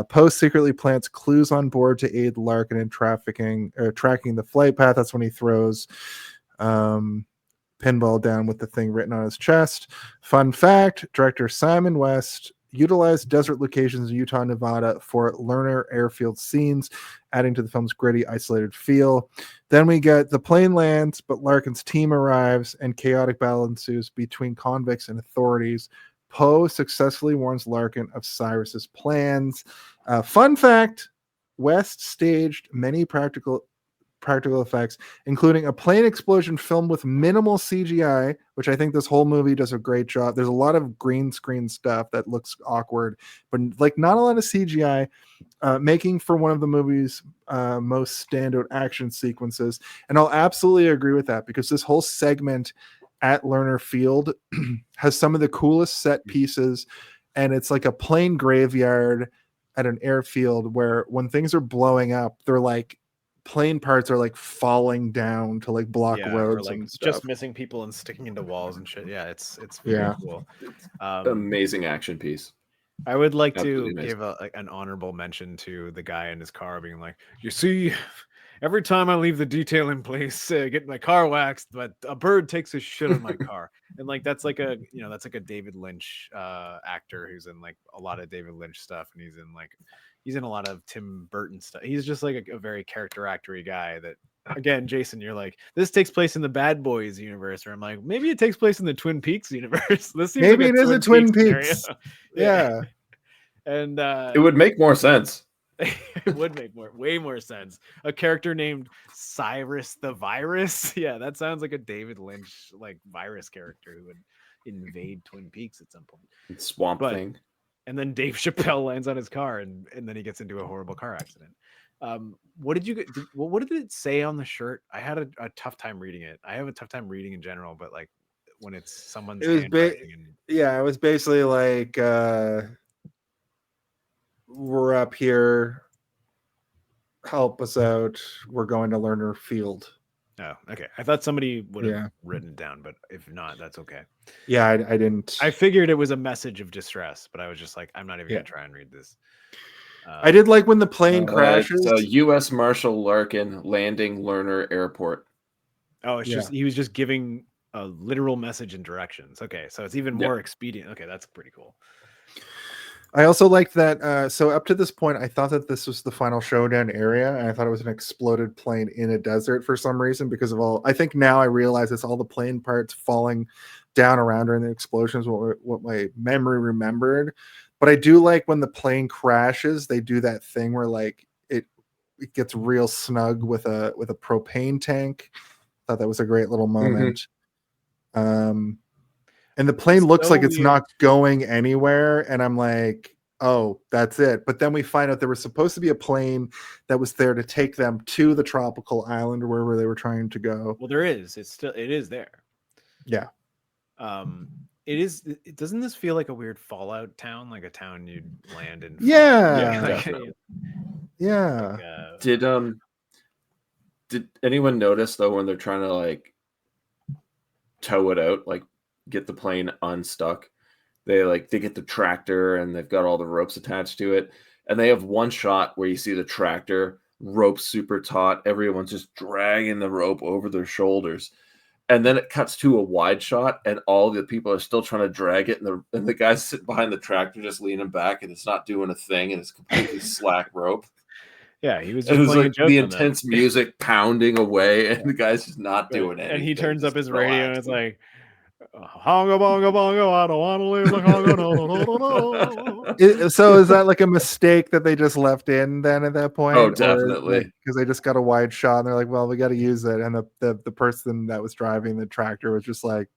Poe secretly plants clues on board to aid Larkin in tracking the flight path. That's when he throws Pinball down with the thing written on his chest. Fun fact: director Simon West utilized desert locations in Utah, Nevada for Lerner airfield scenes, adding to the film's gritty, isolated feel. Then we get the plane lands, but Larkin's team arrives and chaotic battle ensues between convicts and authorities. Poe successfully warns Larkin of Cyrus's plans. Fun fact: West staged many practical effects, including a plane explosion filmed with minimal CGI, which I think this whole movie does a great job. There's a lot of green screen stuff that looks awkward, but like not a lot of CGI, making for one of the movie's most standout action sequences. And I'll absolutely agree with that, because this whole segment at Lerner Field has some of the coolest set pieces, and it's like a plane graveyard at an airfield where when things are blowing up, they're like plane parts are like falling down to like block roads, or like and stuff. just missing people and sticking into walls and shit. Yeah, it's very cool. Amazing action piece. I would like Absolutely to amazing. give an honorable mention to the guy in his car being like, you see, every time I leave the detailing place, get my car waxed, but a bird takes a shit on my car. And like that's like a David Lynch actor who's in like a lot of David Lynch stuff, and he's in a lot of Tim Burton stuff. He's just like a very character actory guy that, again, Jason, you're like, this takes place in the Bad Boys universe, or I'm like, maybe it takes place in the Twin Peaks universe. This seems maybe like it is a Twin Peaks. scenario. Yeah. And it would make more sense. It would make way more sense. A character named Cyrus the Virus. Yeah, that sounds like a David Lynch like virus character who would invade Twin Peaks at some point. Swamp Thing. And then Dave Chappelle lands on his car, and then he gets into a horrible car accident. What did it say on the shirt? I had a tough time reading it. I have a tough time reading in general, but like when it's someone's handwriting. It was basically like we're up here, help us out, we're going to Lerner Field. Oh, okay. I thought somebody would have written it down, but if not, that's okay. Yeah, I didn't. I figured it was a message of distress, but I was just like, I'm not even gonna try and read this. I did like when the plane crashes. U.S. Marshal Larkin landing Lerner Airport. Oh, it's just he was just giving a literal message and directions. Okay, so it's even more expedient. Okay, that's pretty cool. I also liked that. So up to this point, I thought that this was the final showdown area, and I thought it was an exploded plane in a desert for some reason, because of all. I think now I realize it's all the plane parts falling down around during the explosions. What my memory remembered, but I do like when the plane crashes, they do that thing where like it gets real snug with a propane tank. I thought that was a great little moment. And the plane looks like it's not going anywhere. And I'm like, oh, that's it. But then we find out there was supposed to be a plane that was there to take them to the tropical island or wherever they were trying to go. Well, there is. It is there. Yeah. It is. Doesn't this feel like a weird Fallout town? Like a town you'd land in? Yeah. Did anyone notice though, when they're trying to like tow it out, like get the plane unstuck, they get the tractor and they've got all the ropes attached to it, and they have one shot where you see the tractor, rope super taut, everyone's just dragging the rope over their shoulders, and then it cuts to a wide shot and all the people are still trying to drag it, and the guy's sitting behind the tractor just leaning back and it's not doing a thing, and it's completely slack rope. Yeah, he was just playing like the intense music pounding away, and the guy's just not doing anything. And he turns up his radio and it's like, honga bonga bongo, I don't want to live like honga no. So is that like a mistake that they just left in then at that point? Oh, definitely. Because they just got a wide shot and they're like, well, we got to use it. And the person that was driving the tractor was just like,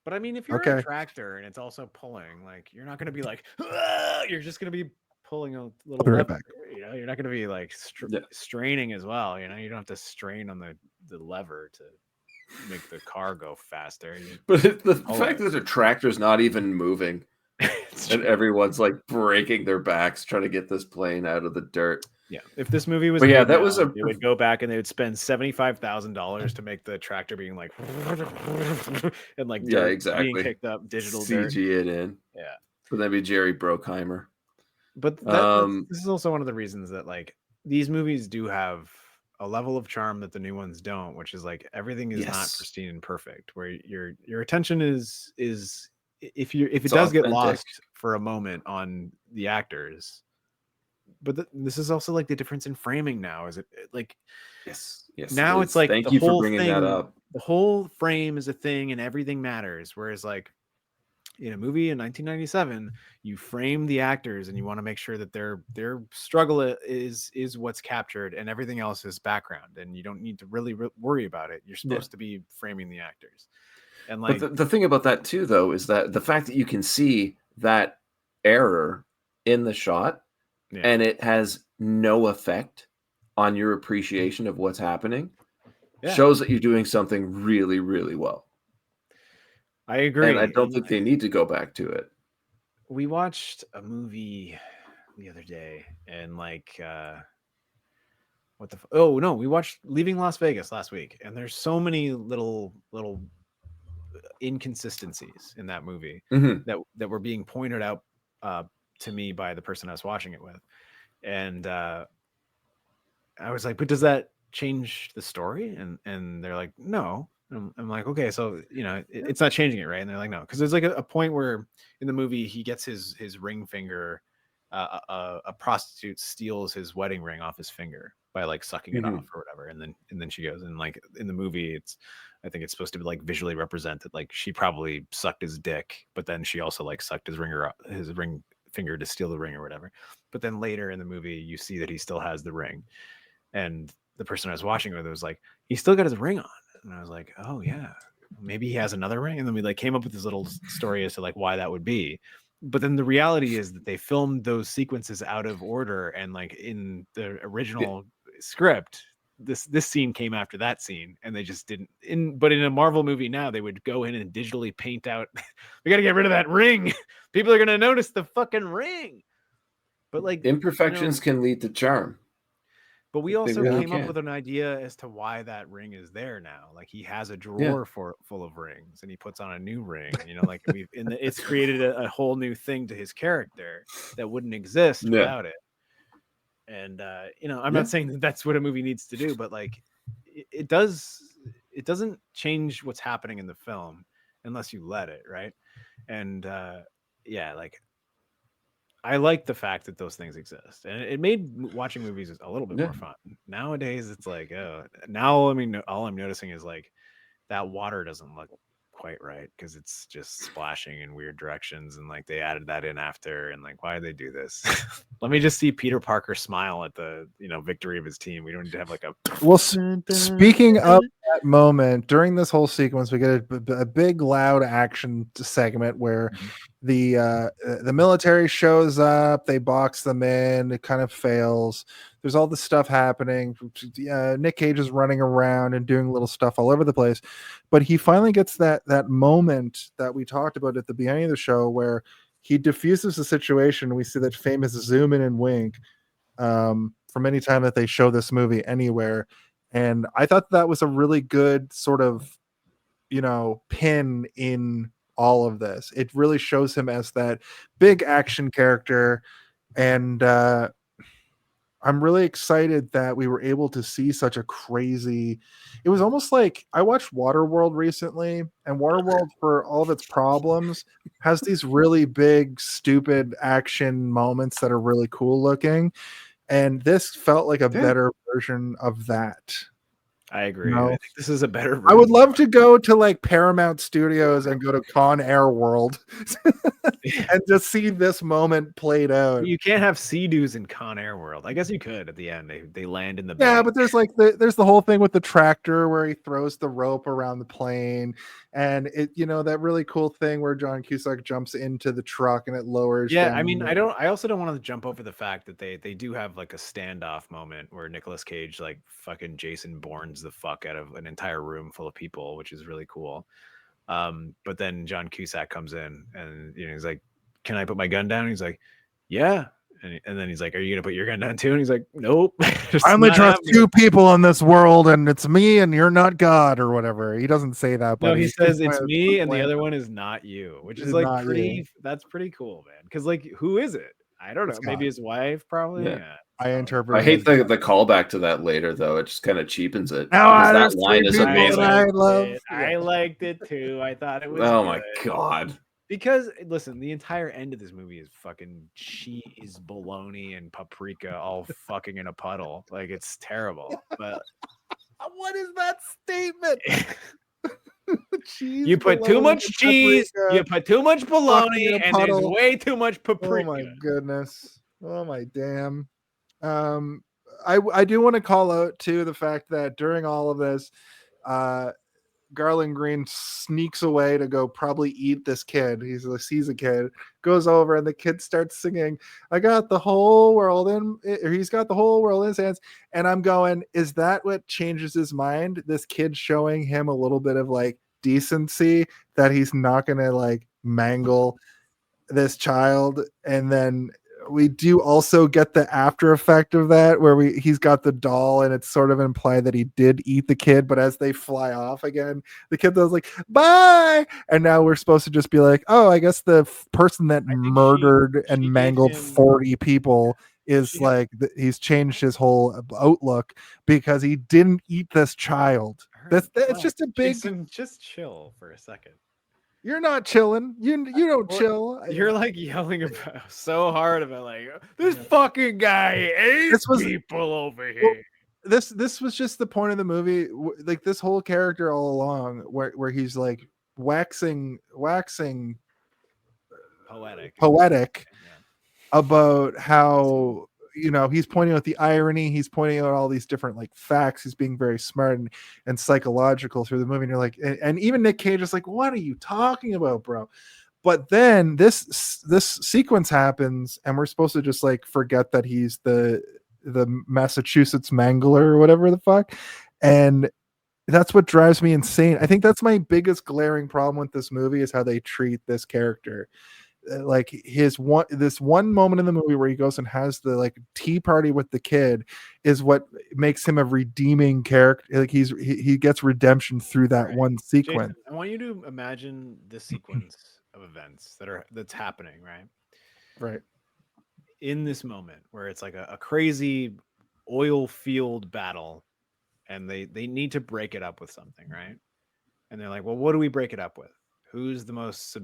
but I mean, if you're a tractor and it's also pulling, like, you're not going to be like, you're just going to be pulling a little I'll be right lever, back. you know, you're not going to be like straining as well. You know, you don't have to strain on the lever to make the car go faster. But the fact that the tractor's not even moving and everyone's like breaking their backs trying to get this plane out of the dirt. Yeah, if this movie was But yeah, made that now, was they would go back and they would spend $75,000 to make the tractor being like and like dirt being exactly kicked up, digital CG dirt. it in. Yeah, But that'd be Jerry Bruckheimer. but this is also one of the reasons that like these movies do have a level of charm that the new ones don't, which is like everything is not pristine and perfect. Where your attention is if it does get lost for a moment on the actors. But this is also like the difference in framing now. Is it like yes now it's like thank the you whole for bringing thing, that up. The whole frame is a thing and everything matters. Whereas like in a movie in 1997, you frame the actors and you want to make sure that their struggle is what's captured and everything else is background, and you don't need to really worry about it. You're supposed to be framing the actors. And like but the thing about that too, though, is that the fact that you can see that error in the shot and it has no effect on your appreciation of what's happening shows that you're doing something really, really well. I agree. And I don't think they need to go back to it. We watched a movie the other day and like we watched Leaving Las Vegas last week, and there's so many little inconsistencies in that movie that were being pointed out to me by the person I was watching it with. And I was like, but does that change the story? And they're like, no. I'm like, okay, so you know, it's not changing it, right? And they're like, no, because there's like a point where in the movie he gets his ring finger, a prostitute steals his wedding ring off his finger by like sucking it off or whatever, and then she goes, and like in the movie, I think it's supposed to be like visually represented, like she probably sucked his dick, but then she also like sucked his ring finger to steal the ring or whatever. But then later in the movie, you see that he still has the ring, and the person I was watching with was like, he still got his ring on. And I was like, oh yeah, maybe he has another ring. And then we like came up with this little story as to like why that would be. But then the reality is that they filmed those sequences out of order, and like in the original script, this scene came after that scene, and they just didn't. But in a Marvel movie now, they would go in and digitally paint out. We got to get rid of that ring. People are gonna notice the fucking ring. But like imperfections can lead to charm. But we also came up with an idea as to why that ring is there now. Like he has a drawer full of rings, and he puts on a new ring. You know, like it's created a whole new thing to his character that wouldn't exist without it. And you know, I'm not saying that that's what a movie needs to do, but like it doesn't change what's happening in the film unless you let it, right? And like I like the fact that those things exist, and it made watching movies a little bit more fun. Nowadays, it's like, now I mean, all I'm noticing is like that water doesn't look quite right because it's just splashing in weird directions, and like they added that in after, and like, why did they do this? Let me just see Peter Parker smile at the victory of his team. We don't need to have like a speaking of that moment during this whole sequence, we get a big loud action segment where the military shows up, they box them in, it kind of fails. There's all this stuff happening. Nick Cage is running around and doing little stuff all over the place, but he finally gets that moment that we talked about at the beginning of the show where he diffuses the situation. We see that famous zoom in and wink from any time that they show this movie anywhere, and I thought that was a really good sort of pin in all of this. It really shows him as that big action character, and I'm really excited that we were able to see such a crazy. It was almost like I watched Waterworld recently, and Waterworld, for all of its problems, has these really big, stupid action moments that are really cool looking, and this felt like a better version of that. I agree. No. I think this is a better. I would love to go to like Paramount Studios and go to Con Air World and just see this moment played out. You can't have Sea-Doos in Con Air World. I guess you could at the end. They land in the Yeah, bay. but there's like there's the whole thing with the tractor where he throws the rope around the plane, and it that really cool thing where John Cusack jumps into the truck and it lowers. Yeah, down I mean, the- I also don't want to jump over the fact that they do have like a standoff moment where Nicolas Cage like fucking Jason Bournes the fuck out of an entire room full of people, which is really cool. But then John Cusack comes in and he's like, "Can I put my gun down?" And he's like, "Yeah." And then he's like, "Are you gonna put your gun down too?" And he's like, "Nope." I only trust two people in this world, and it's me, and you're not God, or whatever. He doesn't say that, but No, he says it's says me, and the other one is not you, which is It's like not pretty. you. That's pretty cool, man. Because like, who is it? I don't know. It's Maybe God. his wife, probably. Yeah. Yeah. I interpret. I hate the callback to that later, though. It just kind of cheapens it. No, because there's that line three is people amazing. that I love. I liked it too. I thought it was. Oh my good. god. Because listen, the entire end of this movie is fucking cheese, bologna, and paprika all fucking in a puddle. Like it's terrible. But What is that statement? Cheese, you put too bologna, much cheese, paprika. you put too much bologna, in a and there's puddle. way too much Oh paprika. my goodness. Oh my damn. I do want to call out too the fact that during all of this, Garland Green sneaks away to go probably eat this kid. He sees a kid, goes over, and the kid starts singing, "I got the whole world or he's got the whole world in his hands." And I'm going, is that what changes his mind? This kid showing him a little bit of like decency that he's not gonna like mangle this child. And then we do also get the after effect of that where he's got the doll and it's sort of implied that he did eat the kid, but as they fly off again, the kid was like, "Bye," and now we're supposed to just be like, oh, I guess the person that think murdered she and gave mangled him- 40 people is she- like he's changed his whole outlook because he didn't eat this child. It's Relax. just a big Jason, just chill for a second. You're not chilling. You don't chill. You're like yelling about so hard about like this fucking guy ate This was- people over here. This was just the point of the movie, like this whole character all along where he's like waxing Poetic. poetic about how he's pointing out the irony, he's pointing out all these different like facts, he's being very smart and psychological through the movie, and you're like, and even Nick Cage is like, what are you talking about, bro? But then this sequence happens and we're supposed to just like forget that he's the Massachusetts Mangler or whatever the fuck, and that's what drives me insane. I think that's my biggest glaring problem with this movie is how they treat this character. Like this one moment in the movie where he goes and has the like tea party with the kid is what makes him a redeeming character. Like he gets redemption through that one sequence. Jason, I want you to imagine this sequence of events that's happening, Right. in this moment where it's like a crazy oil field battle and they need to break it up with something, right? And they're like, well, what do we break it up with? Who's the most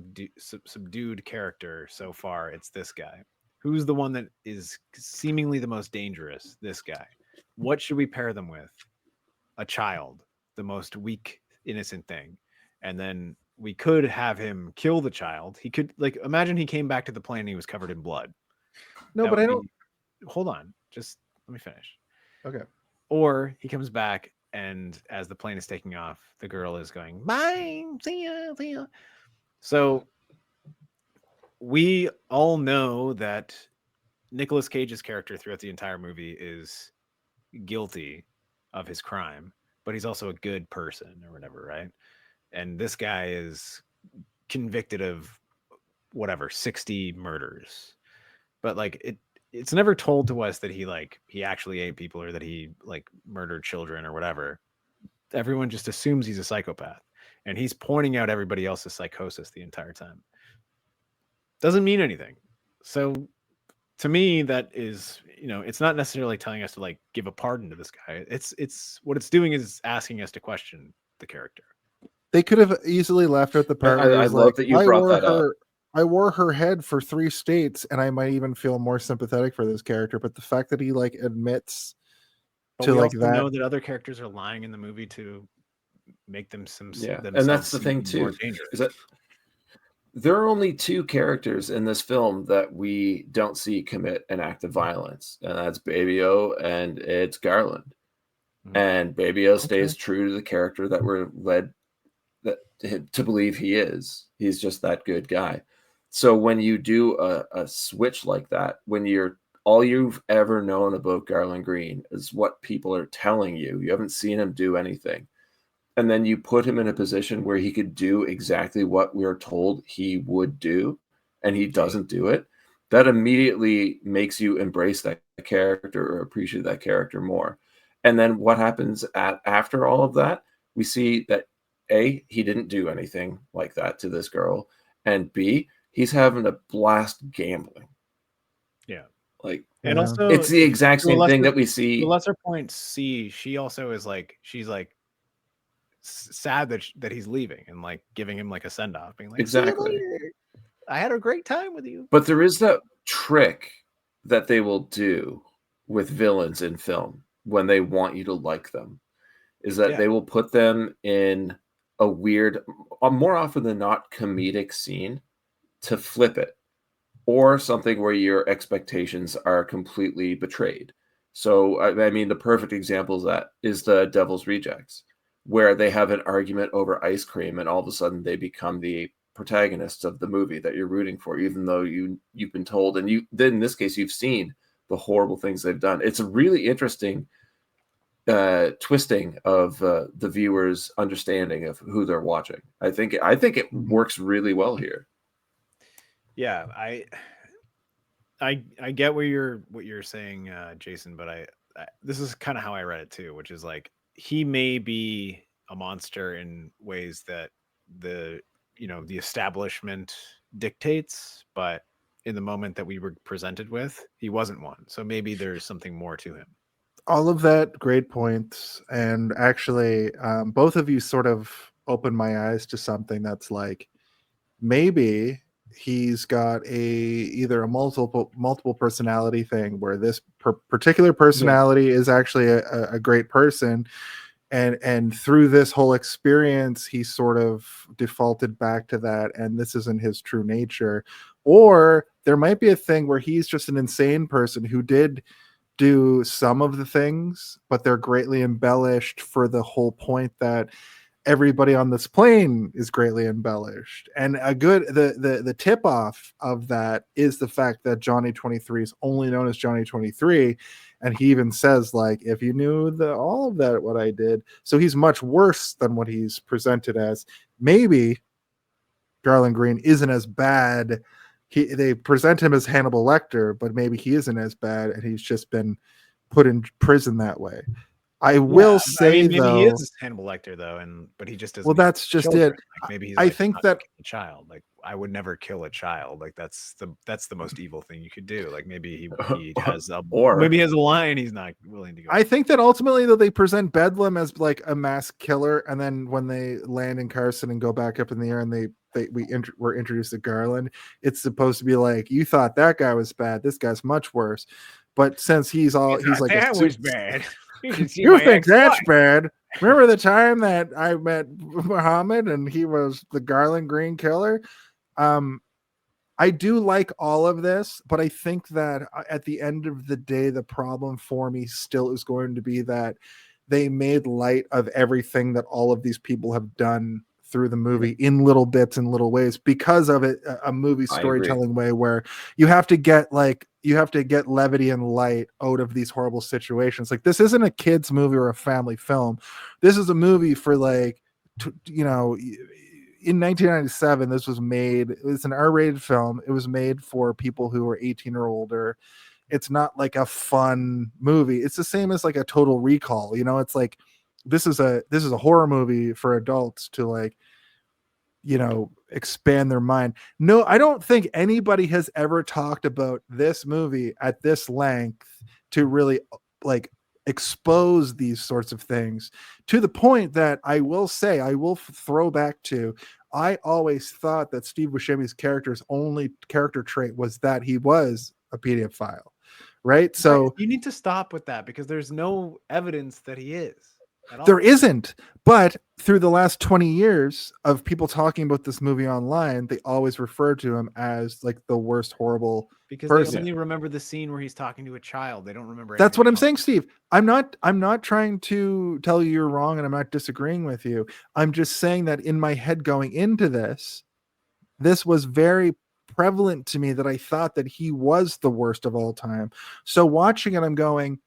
subdued character so far? It's this guy. Who's the one that is seemingly the most dangerous? This guy. What should we pair them with? A child, the most weak, innocent thing. And then we could have him kill the child. He could, like, imagine he came back to the plane and he was covered in blood. No, That but would I don't. Hold on. Just let me finish. Okay. Or he comes back and as the plane is taking off, the girl is going, "Bye, see ya." So we all know that Nicolas Cage's character throughout the entire movie is guilty of his crime, but he's also a good person or whatever, right? And this guy is convicted of whatever 60 murders, but like it's never told to us that he actually ate people or that he like murdered children or whatever. Everyone just assumes he's a psychopath, and he's pointing out everybody else's psychosis the entire time. Doesn't mean anything. So to me, that is, it's not necessarily telling us to like give a pardon to this guy. It's what it's doing is asking us to question the character. They could have easily left out the part where I he's love like, that you brought that up. I wore her head for 3 states, and I might even feel more sympathetic for this character. But the fact that he like admits But to we like also that. know that other characters are lying in the movie to make them And that's the thing more too, dangerous. is that there are only two characters in this film that we don't see commit an act of violence, and that's Baby O and it's Garland. And Baby O stays true to the character that we're led to believe he is. He's just that good guy. So when you do a switch like that, when you're all you've ever known about Garland Green is what people are telling you, you haven't seen him do anything, and then you put him in a position where he could do exactly what we're told he would do, and he doesn't do it, that immediately makes you embrace that character or appreciate that character more. And then what happens after all of that? We see that A, he didn't do anything like that to this girl, and B, he's having a blast gambling. Yeah. Like, and also it's the exact same thing that we see. To a lesser point, C, she also is like, she's like sad that he's leaving and like giving him like a send off, being like, Exactly. I had a great time with you. But there is that trick that they will do with villains in film when they want you to like them, is that they will put them in a weird, more often than not, comedic scene to flip it, or something where your expectations are completely betrayed. So, I mean, the perfect example of that is the Devil's Rejects, where they have an argument over ice cream, and all of a sudden they become the protagonists of the movie that you're rooting for, even though you've been told, and then in this case, you've seen the horrible things they've done. It's a really interesting twisting of the viewer's understanding of who they're watching. I think it works really well here. Yeah, I get what you're saying, Jason, but I this is kind of how I read it too, which is like, he may be a monster in ways that the establishment dictates, but in the moment that we were presented with, he wasn't one. So maybe there's something more to him. All of that, great points. And actually, both of you sort of opened my eyes to something that's like, maybe he's got either a multiple personality thing where this particular personality is actually a great person, and through this whole experience he sort of defaulted back to that, and this isn't his true nature. Or there might be a thing where he's just an insane person who did do some of the things, but they're greatly embellished for the whole point that everybody on this plane is greatly embellished. And the tip off of that is the fact that Johnny 23 is only known as Johnny 23, and he even says, like, if you knew all of that, what I did. So he's much worse than what he's presented as. Maybe Garland Green isn't as bad. They present him as Hannibal Lecter, but maybe he isn't as bad, and he's just been put in prison that way. I will say, maybe though, he is Hannibal Lecter though, but he just doesn't. Well, that's just children. it. Like, maybe he's I like, think not that a child. Like, I would never kill a child. Like, that's the most evil thing you could do. Like, maybe he has maybe he has a line he's not willing to go. I think that ultimately, though, they present Bedlam as like a mass killer, and then when they land in Carson and go back up in the air, and we're introduced to Garland, it's supposed to be like, you thought that guy was bad, this guy's much worse. But since he's like, that was bad. You think that's bad? Remember the time that I met Muhammad and he was the Garland Green killer? I do like all of this, but I think that at the end of the day, the problem for me still is going to be that they made light of everything that all of these people have done through the movie in little bits and little ways, because of it, a movie storytelling way where you have to get levity and light out of these horrible situations. Like, this isn't a kid's movie or a family film. This is a movie for, like, in 1997, this was made. It was an R-rated film. It was made for people who were 18 or older. It's not like a fun movie. It's the same as like a Total Recall. It's like, this is a horror movie for adults to, like, expand their mind. No, I don't think anybody has ever talked about this movie at this length to really, like, expose these sorts of things, to the point that I will throw back to, I always thought that Steve Buscemi's character's only character trait was that he was a pedophile, right? So you need to stop with that because there's no evidence that he is at all. there isn't, but through the last 20 years of people talking about this movie online, they always refer to him as like the worst horrible because person. they only remember the scene where he's talking to a child. They don't remember. That's what I'm else. saying, Steve. I'm not trying to tell you you're wrong, and I'm not disagreeing with you. I'm just saying that in my head going into this was very prevalent to me that I thought that he was the worst of all time. So watching it, I'm going,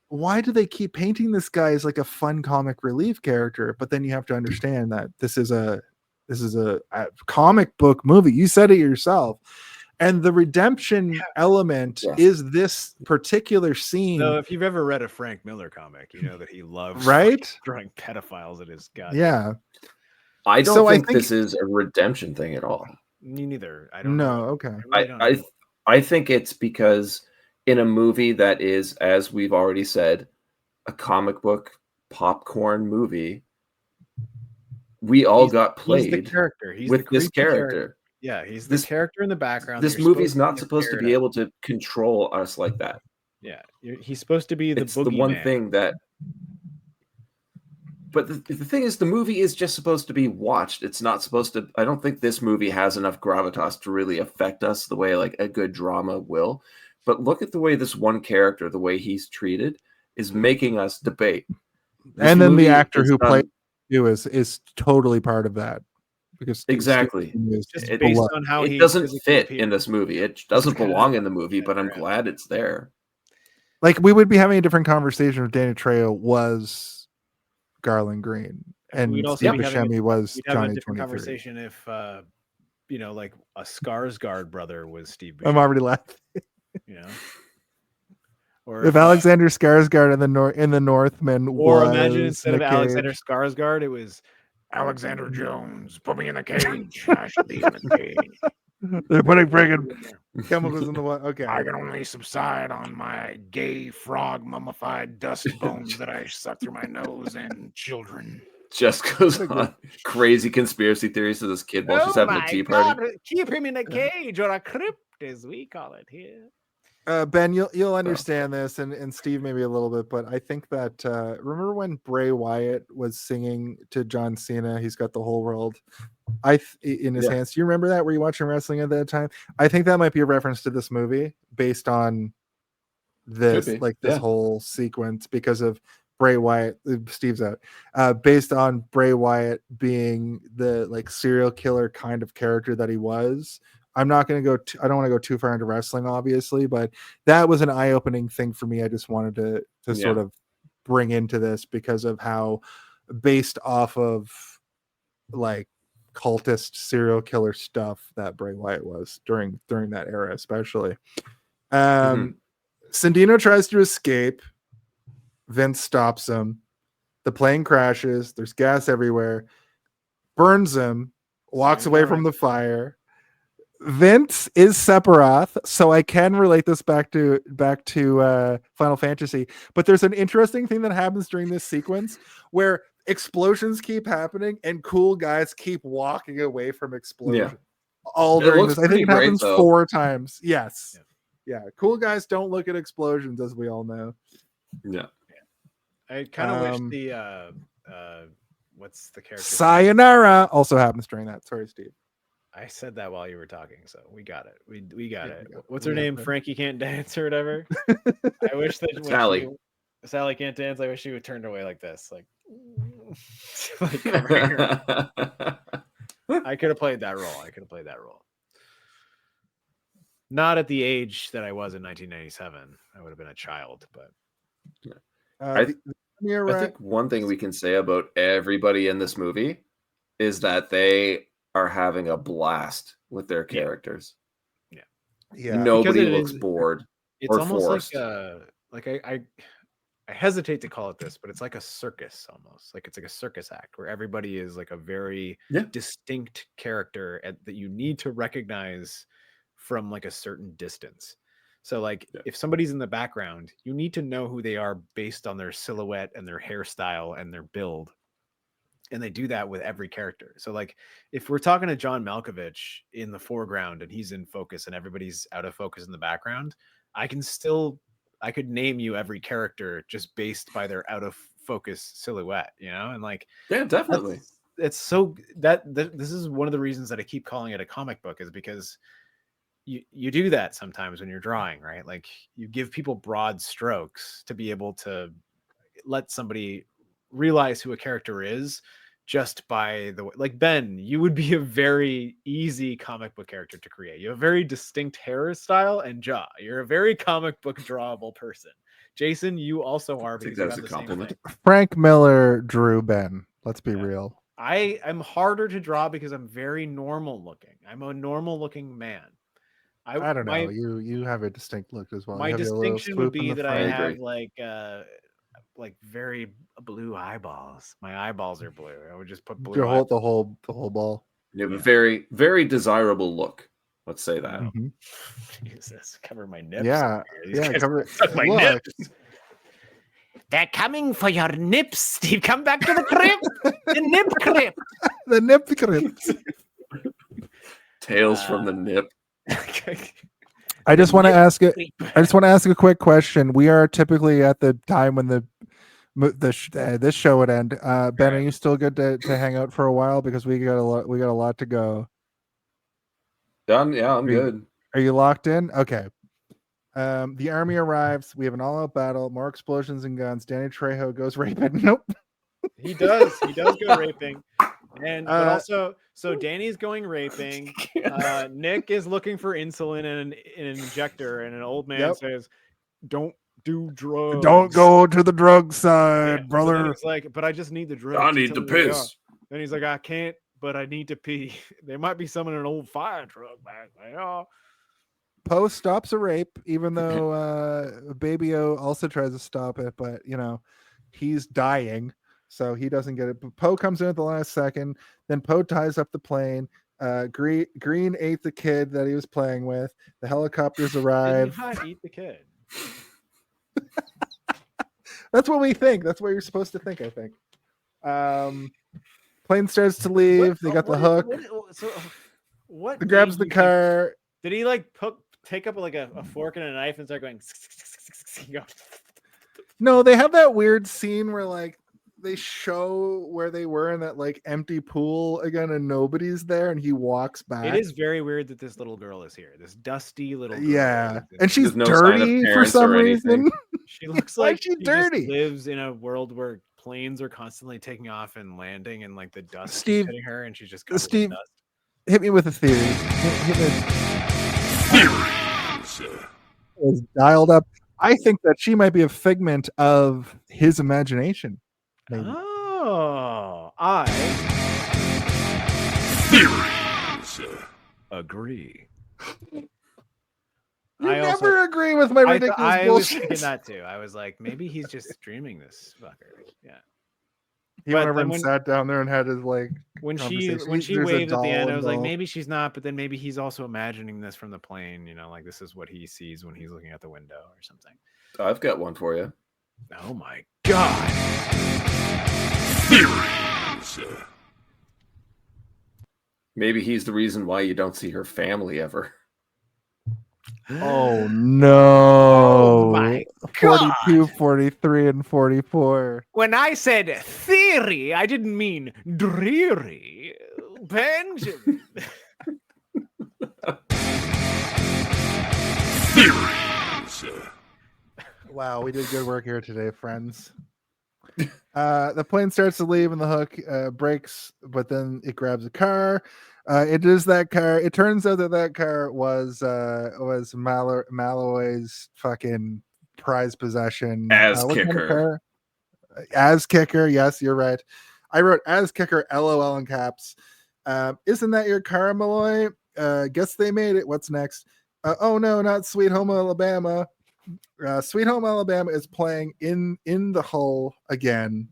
why do they keep painting this guy as like a fun comic relief character? But then you have to understand that this is a comic book movie. You said it yourself. And the redemption element is this particular scene. So if you've ever read a Frank Miller comic, you know that he loves drawing pedophiles at his god. Yeah. I don't think this is a redemption thing at all. Me neither. I don't know. know. Okay. I think it's because in a movie that is, as we've already said, a comic book popcorn movie, we all got played he's the character. with this character. Yeah, he's the character in the background. This movie's not supposed to be able to control us like that. Yeah, he's supposed to be the it's the one thing that. But the thing is, the movie is just supposed to be watched. It's not supposed to. I don't think this movie has enough gravitas to really affect us the way like a good drama will. But look at the way this one character, the way he's treated, is making us debate. And then the actor who played you is totally part of that. Because exactly, just based on how it doesn't fit in this movie. It doesn't belong in the movie, but I'm glad it's there. Like we would be having a different conversation if Danny Trejo was Garland Green and Steve Buscemi was Johnny 23. Conversation if like a Skarsgård brother was Steve Buscemi. I'm already laughing. Or if Alexander Skarsgård in the Northman, or imagine instead of Alexander Skarsgård, it was Alexander Jones. Put me in the cage. I should be in the cage. They're putting friggin' chemicals in the water. Okay. I can only subside on my gay frog mummified dust bones that I suck through my nose and children. Just goes on crazy conspiracy theories to this kid while she's having a tea party. Keep him in a cage or a crypt, as we call it here. Ben, you'll understand this, and Steve maybe a little bit, but I think that remember when Bray Wyatt was singing to John Cena, "He's got the whole world" in his hands. Do you remember that? Were you watching wrestling at that time? I think that might be a reference to this movie based on this, this whole sequence, because of Bray Wyatt. Steve's out. Based on Bray Wyatt being the like serial killer kind of character that he was. I'm not going to go. I don't want to go too far into wrestling, obviously, but that was an eye-opening thing for me. I just wanted to sort of bring into this because of how based off of like cultist serial killer stuff that Bray Wyatt was during that era, especially. Sandino tries to escape. Vince stops him. The plane crashes. There's gas everywhere. Burns him. Walks away from the fire. Vince is Sephiroth, so I can relate this back to Final Fantasy. But there's an interesting thing that happens during this sequence where explosions keep happening and cool guys keep walking away from explosions. All during this, I think it happens 4 times. Yes, yeah. Cool guys don't look at explosions, as we all know. Yeah. I kind of wish the what's the character? Sayonara also happens during that. Sorry, Steve. I said that while you were talking, so we got it. We got it. What's her name? Frankie Can't Dance or whatever. I wish that Sally Can't Dance. I wish she would turn away like this, like I could have played that role. Not at the age that I was in 1997. I would have been a child, but I think one thing we can say about everybody in this movie is that they are having a blast with their characters. Yeah. Nobody looks bored. It's or almost forced. like I hesitate to call it this, but it's like a circus almost. Like it's like a circus act where everybody is like a very distinct character that you need to recognize from like a certain distance. So like if somebody's in the background, you need to know who they are based on their silhouette and their hairstyle and their build. And they do that with every character. So like if we're talking to John Malkovich in the foreground and he's in focus and everybody's out of focus in the background, I could name you every character just based by their out of focus silhouette, and like, Yeah, definitely. It's this is one of the reasons that I keep calling it a comic book, is because you do that sometimes when you're drawing, right? Like, you give people broad strokes to be able to let somebody realize who a character is just by the way. Like, Ben, you would be a very easy comic book character to create. You have a very distinct hairstyle and jaw. You're a very comic book drawable person. Jason, you also are, because you that's have a the same compliment. thing. Frank Miller drew Ben. Let's be real. I'm harder to draw because I'm very normal looking. I'm a normal looking man. I don't know. You have a distinct look as well. My You have your little distinction would swoop in be the that I front. have agree. like very blue eyeballs. My eyeballs are blue. I would just put blue. Your whole the whole ball. You have a very, very desirable look. Let's say that. Mhm. Jesus, cover my nips. Yeah, These yeah. guys Cover suck my look, nips. They're coming for your nips, Steve. Come back to the crib. The nip crib. the nip crypt. Tales from the nip. I just want to ask it. I just want to ask a quick question. We are typically at the time when this show would end. Ben, are you still good to hang out for a while, because we got a lot to go? Done. Yeah, I'm good. Are you locked in? Okay. The army arrives. We have an all-out battle. More explosions and guns. Danny Trejo goes raping. Nope. He does go raping. And but also, so Danny's going raping. Nick is looking for insulin and an injector, and an old man says, "Don't do drugs. Don't go to the drug side, brother." So he's like, "But I just need the drugs. I need to piss." Then he's like, "I can't, but I need to pee. There might be some in an old fire truck back there." Poe stops a rape, even though Baby O also tries to stop it, but he's dying, so he doesn't get it. But Poe comes in at the last second. Then Poe ties up the plane. Green ate the kid that he was playing with. The helicopters arrive. Did not eat the kid. That's what we think. That's what you're supposed to think, I think. Plane starts to leave. They got the hook. What He grabs the car. Did he like take up like a fork and a knife and start going? No, they have that weird scene where like they show where they were in that like empty pool again, and nobody's there, and he walks back. It is very weird that this little girl is here. This dusty little girl. Yeah, and she's no sign of dirty for parents some or anything. reason. She looks Why like is she she dirty? just lives in a world where planes are constantly taking off and landing, and like the dust Steve- keeps hitting her, and she's just covered in Steve- dust. Hit me with a theory. Hit me. Was dialed up. I think that she might be a figment of his imagination. Maybe. Oh, I agree. You I also- never agree with my ridiculous I was bullshit. thinking that too. I was like, maybe he's just dreaming this fucker. Yeah. He But went over then and when- sat down there and had his like When she conversation. There's a waved at the end, I doll was like, involved. maybe she's not, but then maybe he's also imagining this from the plane, like this is what he sees when he's looking out the window or something. I've got one for you. Oh my god. Maybe he's the reason why you don't see her family ever. Oh no. Oh my God. 42, 43, and 44. When I said theory, I didn't mean dreary. Benjamin. Wow, we did good work here today, friends. The plane starts to leave and the hook breaks, but then it grabs a car. It is that car. It turns out that car was Malloy's fucking prize possession. Ass what kind of kicker. car? As kicker. Yes, you're right. I wrote as kicker, LOL in caps. Isn't that your car, Malloy? Guess they made it. What's next? Oh no, not Sweet Home Alabama. Sweet Home Alabama is playing in the hull again,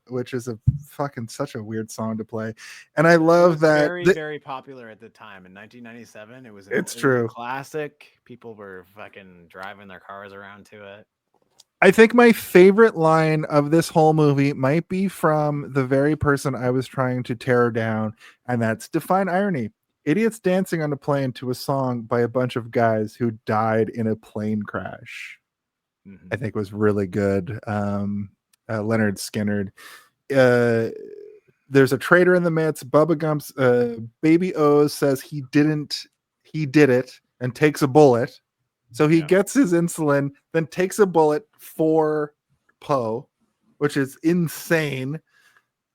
which is a fucking such a weird song to play. And I love that Very, very popular at the time in 1997. It was It's it was a true. classic. People were fucking driving their cars around to it. I think my favorite line of this whole movie might be from the very person I was trying to tear down, and that's define irony. Idiots dancing on a plane to a song by a bunch of guys who died in a plane crash. I think was really good. Leonard Skinner. There's a traitor in the midst. Bubba Gump's Baby O says he did it, and takes a bullet. So he gets his insulin, then takes a bullet for Poe, which is insane.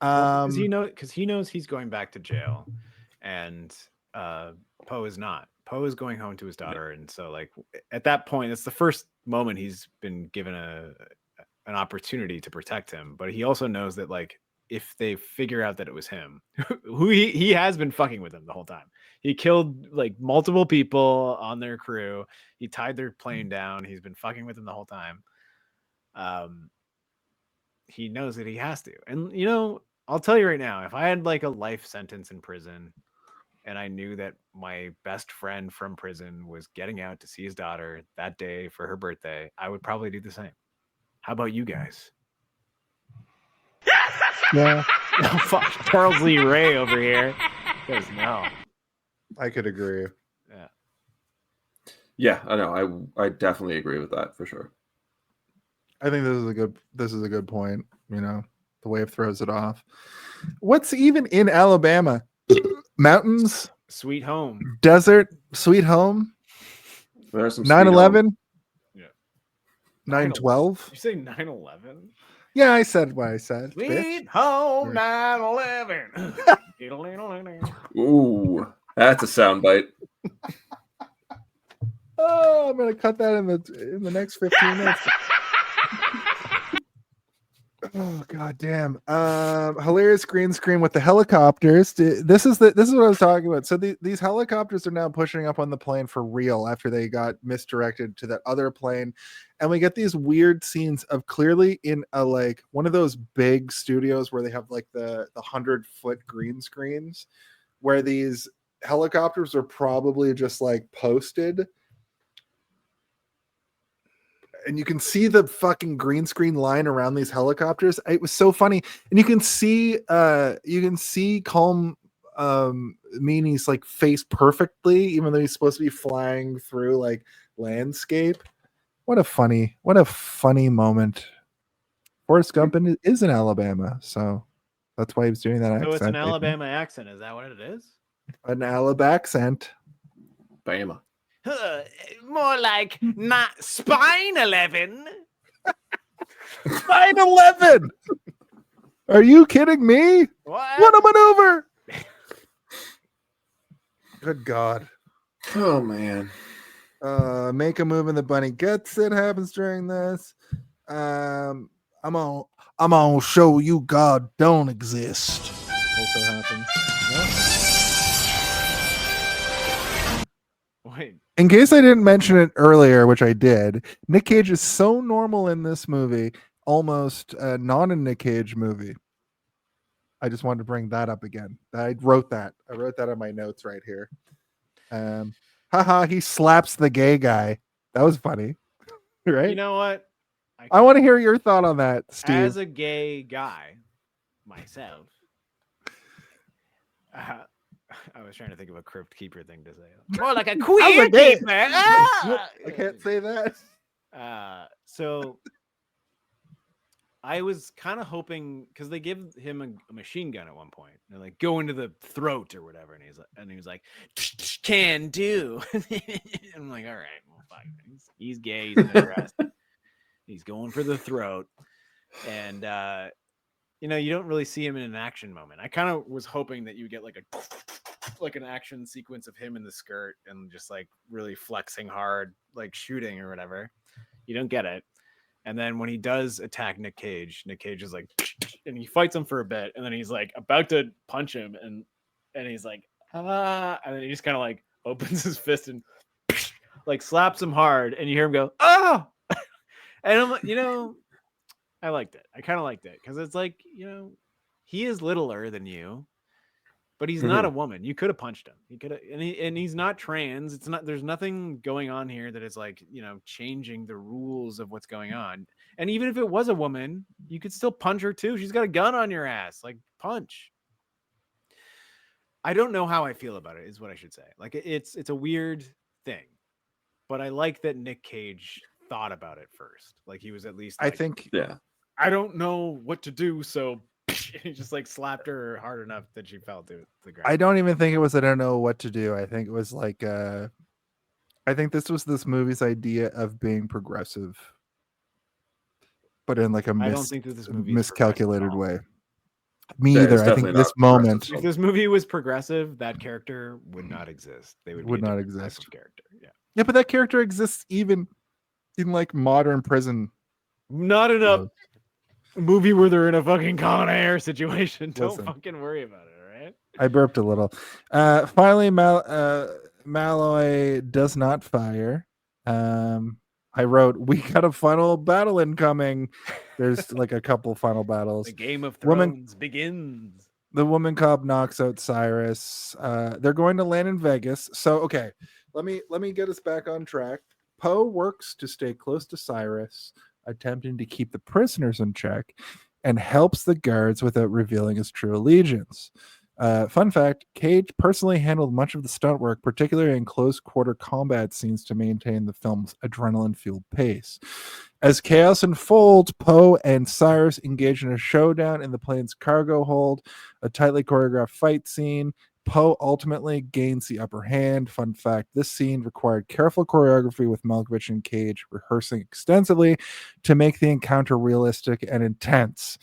Because he knows he's going back to jail, and Poe is not. Poe is going home to his daughter, and so like at that point, it's the first moment he's been given an opportunity to protect him. But he also knows that like if they figure out that it was him, who he has been fucking with him the whole time. He killed like multiple people on their crew. He tied their plane down. He's been fucking with them the whole time. He knows that he has to. And you know, I'll tell you right now, if I had like a life sentence in prison and I knew that my best friend from prison was getting out to see his daughter that day for her birthday, I would probably do the same. How about you guys? Yeah. No, fuck Charles Lee Ray over here. Says no. I could agree. Yeah. Yeah, I know. I definitely agree with that for sure. I think this is a good point. You know, the wave throws it off. What's even in Alabama? Mountains, Sweet home, desert, sweet home. There's some 9/11. Yeah. 9/12. You say 9/11? Yeah, I said what I said. Sweet Bitch. home 9/11. Ooh, that's a soundbite. Oh, I'm gonna cut that in the next 15 minutes. Oh god damn. Hilarious green screen with the helicopters. This is what I was talking about. So these helicopters are now pushing up on the plane for real after they got misdirected to that other plane. And we get these weird scenes of clearly in a like one of those big studios where they have like the 100-foot green screens where these helicopters are probably just like posted. And you can see the fucking green screen line around these helicopters. It was so funny. And you can see Colm Meaney's like face perfectly, even though he's supposed to be flying through like landscape. What a funny moment. Forrest Gump is in Alabama, so that's why he was doing that accent. So it's an Alabama accent. Is that what it is? An Alabama accent. Bama. More like not spine 11. Spine 11. Are you kidding me? What a maneuver! Good God. Oh man. Make a move and the bunny gets it. Happens during this. I'm gonna show you God don't exist. Also happens. Wait. In case I didn't mention it earlier, which I did, Nic Cage is so normal in this movie, almost not a Nic Cage movie. I just wanted to bring that up again. I wrote that on my notes right here. Haha, he slaps the gay guy. That was funny. Right? You know what? I want to hear your thought on that, Steve. As a gay guy myself, I was trying to think of a crypt keeper thing to say. More like a queer keeper. I can't say that. So I was kind of hoping because they give him a machine gun at one point. They're like, go into the throat or whatever, and he was like, can do. I'm like, all right, well, fine. He's gay. He's in a dress. He's going for the throat, and you don't really see him in an action moment. I kind of was hoping that you would get like an action sequence of him in the skirt and just like really flexing hard, like shooting or whatever. You don't get it. And then when he does attack Nic Cage is like, and he fights him for a bit, and then he's like about to punch him, and he's like, and then he just kind of like opens his fist and like slaps him hard, and you hear him go, oh, and I'm like, I liked it. I kind of liked it because it's like, he is littler than you, but he's not a woman. You could have punched him. He could have, and he's not trans. It's not. There's nothing going on here that is like changing the rules of what's going on. And even if it was a woman, you could still punch her too. She's got a gun on your ass. Like punch. I don't know how I feel about it, is what I should say. Like it's a weird thing, but I like that Nick Cage thought about it first. Like he was at least. Like, I think Yeah. I don't know what to do, so he just like slapped her hard enough that she fell to the ground. I don't even think it was I don't know what to do. I think it was like I think this was this movie's idea of being progressive, but in like a I don't think that this movie is miscalculated progressive at all. way. Me Yeah, it's either. I think definitely this not moment progressive. If this movie was progressive, that character would not exist. They would, Would be a not different type exist. of character. Yeah, yeah, but that character exists even in like modern prison. not in a movie where they're in a fucking Con Air situation. Don't Listen. fucking worry about it. All right. I burped a little. Finally, Malloy does not fire. I wrote, we got a final battle incoming. There's like a couple final battles. The Game of Woman- Thrones begins. The woman cop knocks out Cyrus. They're going to land in Vegas. So, okay, let me get us back on track. Poe works to stay close to Cyrus, attempting to keep the prisoners in check, and helps the guards without revealing his true allegiance. Fun fact, Cage personally handled much of the stunt work, particularly in close quarter combat scenes, to maintain the film's adrenaline-fueled pace. As chaos unfolds, Poe and Cyrus engage in a showdown in the plane's cargo hold, a tightly choreographed fight scene. Poe ultimately gains the upper hand. Fun fact, this scene required careful choreography with Malkovich and Cage rehearsing extensively to make the encounter realistic and intense.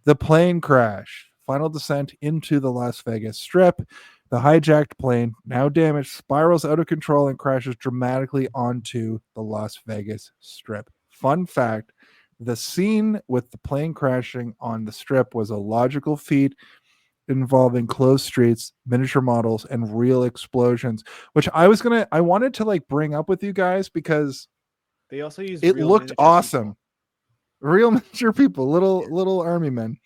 The plane crash. Final descent into the Las Vegas Strip. The hijacked plane, now damaged, spirals out of control and crashes dramatically onto the Las Vegas Strip. Fun fact, the scene with the plane crashing on the Strip was a logical feat involving closed streets, miniature models, and real explosions, which I wanted to like bring up with you guys because They also use it real looked miniature awesome. people. Real miniature people, little army men.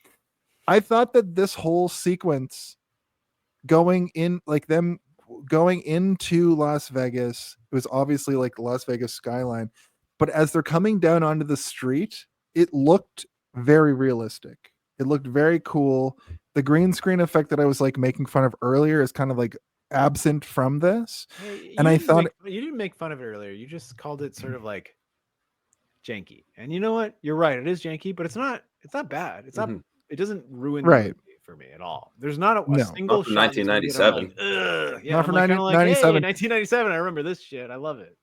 I thought that this whole sequence going in, like them going into Las Vegas, it was obviously like the Las Vegas skyline, but as they're coming down onto the street, it looked very realistic. It looked very cool. The green screen effect that I was like making fun of earlier is kind of like absent from this. Hey, And you I didn't thought you didn't make fun of it earlier. You just called it sort of like janky. And you know what? You're right. It is janky, but it's not bad. It's not. It doesn't ruin the Right. movie for me at all. There's not a No. single Not from shot in this movie that I'm like, 1997. "Ugh." Yeah, Not I'm from like, kinda like, hey, 1997. 1997. I remember this shit. I love it.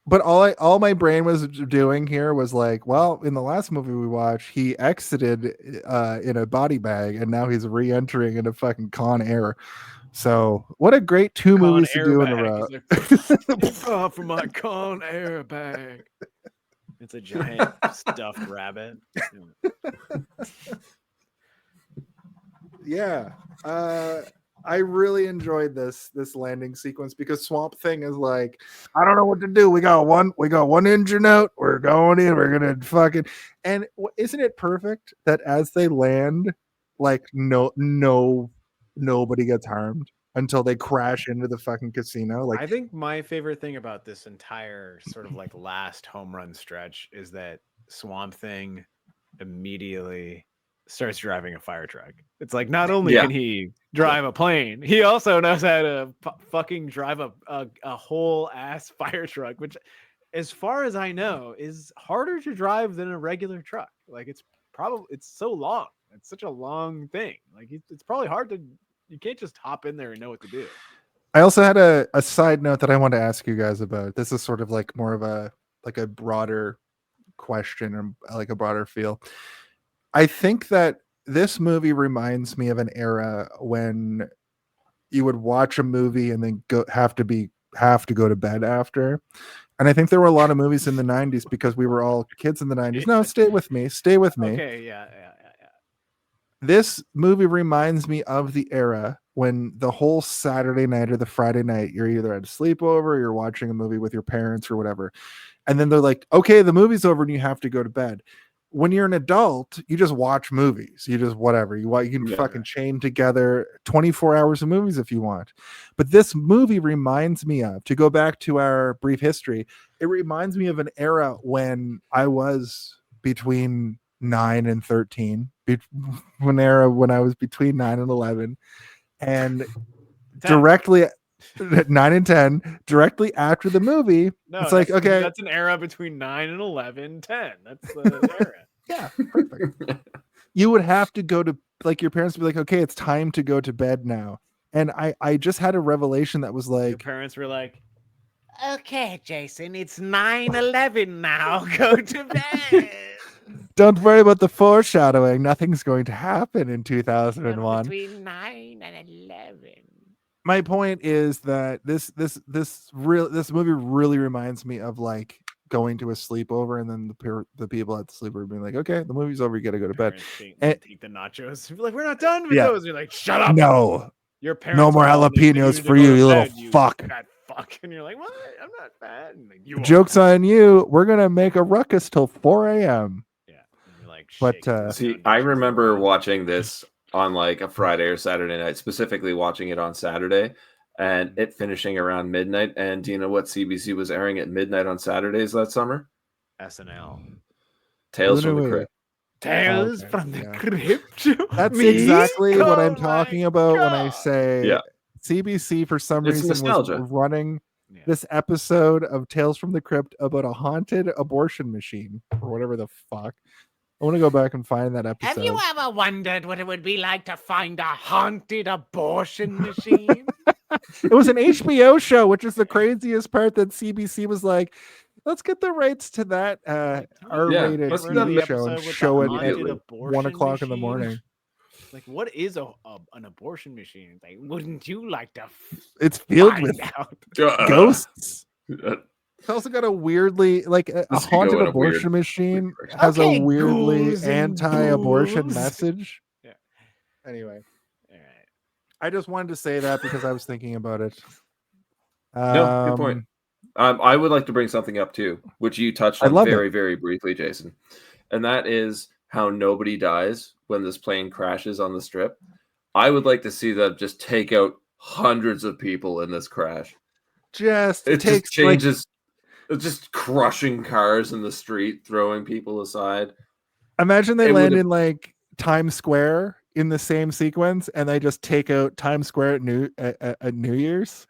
But all my brain was doing here was like, well, in the last movie we watched, he exited in a body bag, and now he's re-entering in a fucking Con Air. So what a great two Con movies to Air do in a bag. row. He's like, "Fuck off from my Con Air bag." It's a giant stuffed rabbit. Yeah. I really enjoyed this landing sequence because Swamp Thing is like, I don't know what to do. We got one engine out. We're going in. We're gonna fucking. And isn't it perfect that as they land, like nobody gets harmed until they crash into the fucking casino. Like I think my favorite thing about this entire sort of like last home run stretch is that Swamp Thing immediately starts driving a fire truck. It's like not only can he drive a plane, he also knows how to fucking drive a whole ass fire truck, which, as far as I know, is harder to drive than a regular truck. Like it's so long. It's such a long thing. Like it's probably hard to. You can't just hop in there and know what to do. I also had a side note that I want to ask you guys about. This is sort of like more of a broader question or like a broader feel. I think that this movie reminds me of an era when you would watch a movie and then have to go to bed after. And I think there were a lot of movies in the 90s because we were all kids in the 90s. No, stay with me. Okay, yeah. This movie reminds me of the era when the whole Saturday night or the Friday night, you're either at a sleepover or you're watching a movie with your parents or whatever. And then they're like, okay, the movie's over and you have to go to bed. When you're an adult, you just watch movies. You just whatever. You can fucking chain together 24 hours of movies if you want. But this movie reminds me of, to go back to our brief history, it reminds me of an era when I was between 9 and 13, when I was between 9 and 11. And directly 9 and 10 directly after the movie. No, it's like, okay, that's an era between 9 and 11, 10. That's the era. Yeah, perfect. You would have to go to, like, your parents would be like, okay, it's time to go to bed now. And I just had a revelation that was Your like, parents were like, Okay, Jason, it's 9:11 now. Go to bed. don't worry about the foreshadowing. Nothing's going to happen in 2001. Between 9 and 11. My point is that this movie really reminds me of like going to a sleepover, and then the people at the sleepover being like, okay, the movie's over, you gotta go to bed. And take the nachos. You're like, we're not done with Yeah. those. You're like, shut up. No, Your parents no more called and they jalapenos needed for to go you, to you little bed, you fuck. fat fuck. And you're like, what? I'm not fat. And like, you Joke's on you. We're gonna make a ruckus till 4 a.m. Yeah. And you're like, But, shaking the See, foundation I for remember it. watching this on like a Friday or Saturday night, specifically watching it on Saturday, and it finishing around midnight. And do you know what CBC was airing at midnight on Saturdays that summer? SNL. Tales from the Louis. Crypt. Tales Okay, from the yeah. crypt. That's Me? exactly what I'm Oh my talking about when I God. say Yeah. CBC for some It's reason nostalgia. was running Yeah. this episode of Tales from the Crypt about a haunted abortion machine or whatever the fuck. I want to go back and find that episode. Have you ever wondered what it would be like to find a haunted abortion machine? It was an HBO show, which is the craziest part, that CBC was like, let's get the rights to that R-rated let's do TV that show and episode with show the it haunted at abortion 1 o'clock in the machine. morning. Like, what is an abortion machine? It's like, Wouldn't you like to It's filled find with out? ghosts. It's also got a weirdly, like a This could go haunted in a abortion weird machine direction. has Okay, a weirdly ghouls and anti-abortion ghouls. message. Yeah. Anyway, All right. I just wanted to say that because I was thinking about it. No, good point. I would like to bring something up too, which you touched I on love it. very, very briefly, Jason. And that is how nobody dies when this plane crashes on the strip. I would like to see them just take out hundreds of people in this crash. Just It takes just changes. It's just crushing cars in the street, throwing people aside. imagine they it land would've- in like Times Square in the same sequence, and they just take out Times Square at New Year's.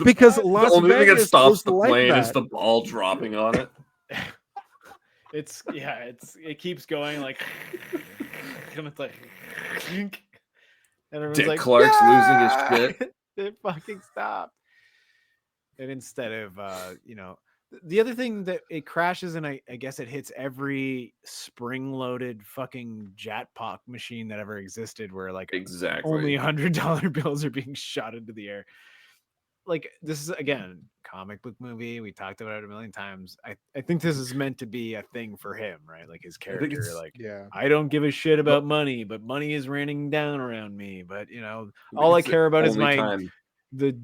Because The Las only thing that Vegas stops is the like plane is that. the ball dropping on it. It keeps going like, and it's like, and everyone's Dick like, Clark's losing his shit. It fucking stopped. And instead of, the other thing that it crashes, and I guess it hits every spring-loaded fucking jetpack machine that ever existed, where like Exactly. only $100 bills are being shot into the air. Like, this is, again, comic book movie. We talked about it a million times. I think this is meant to be a thing for him, right? Like his think character, it's- like, Yeah. I don't give a shit about money, but money is raining down around me. But all I It's the care about is only my time- the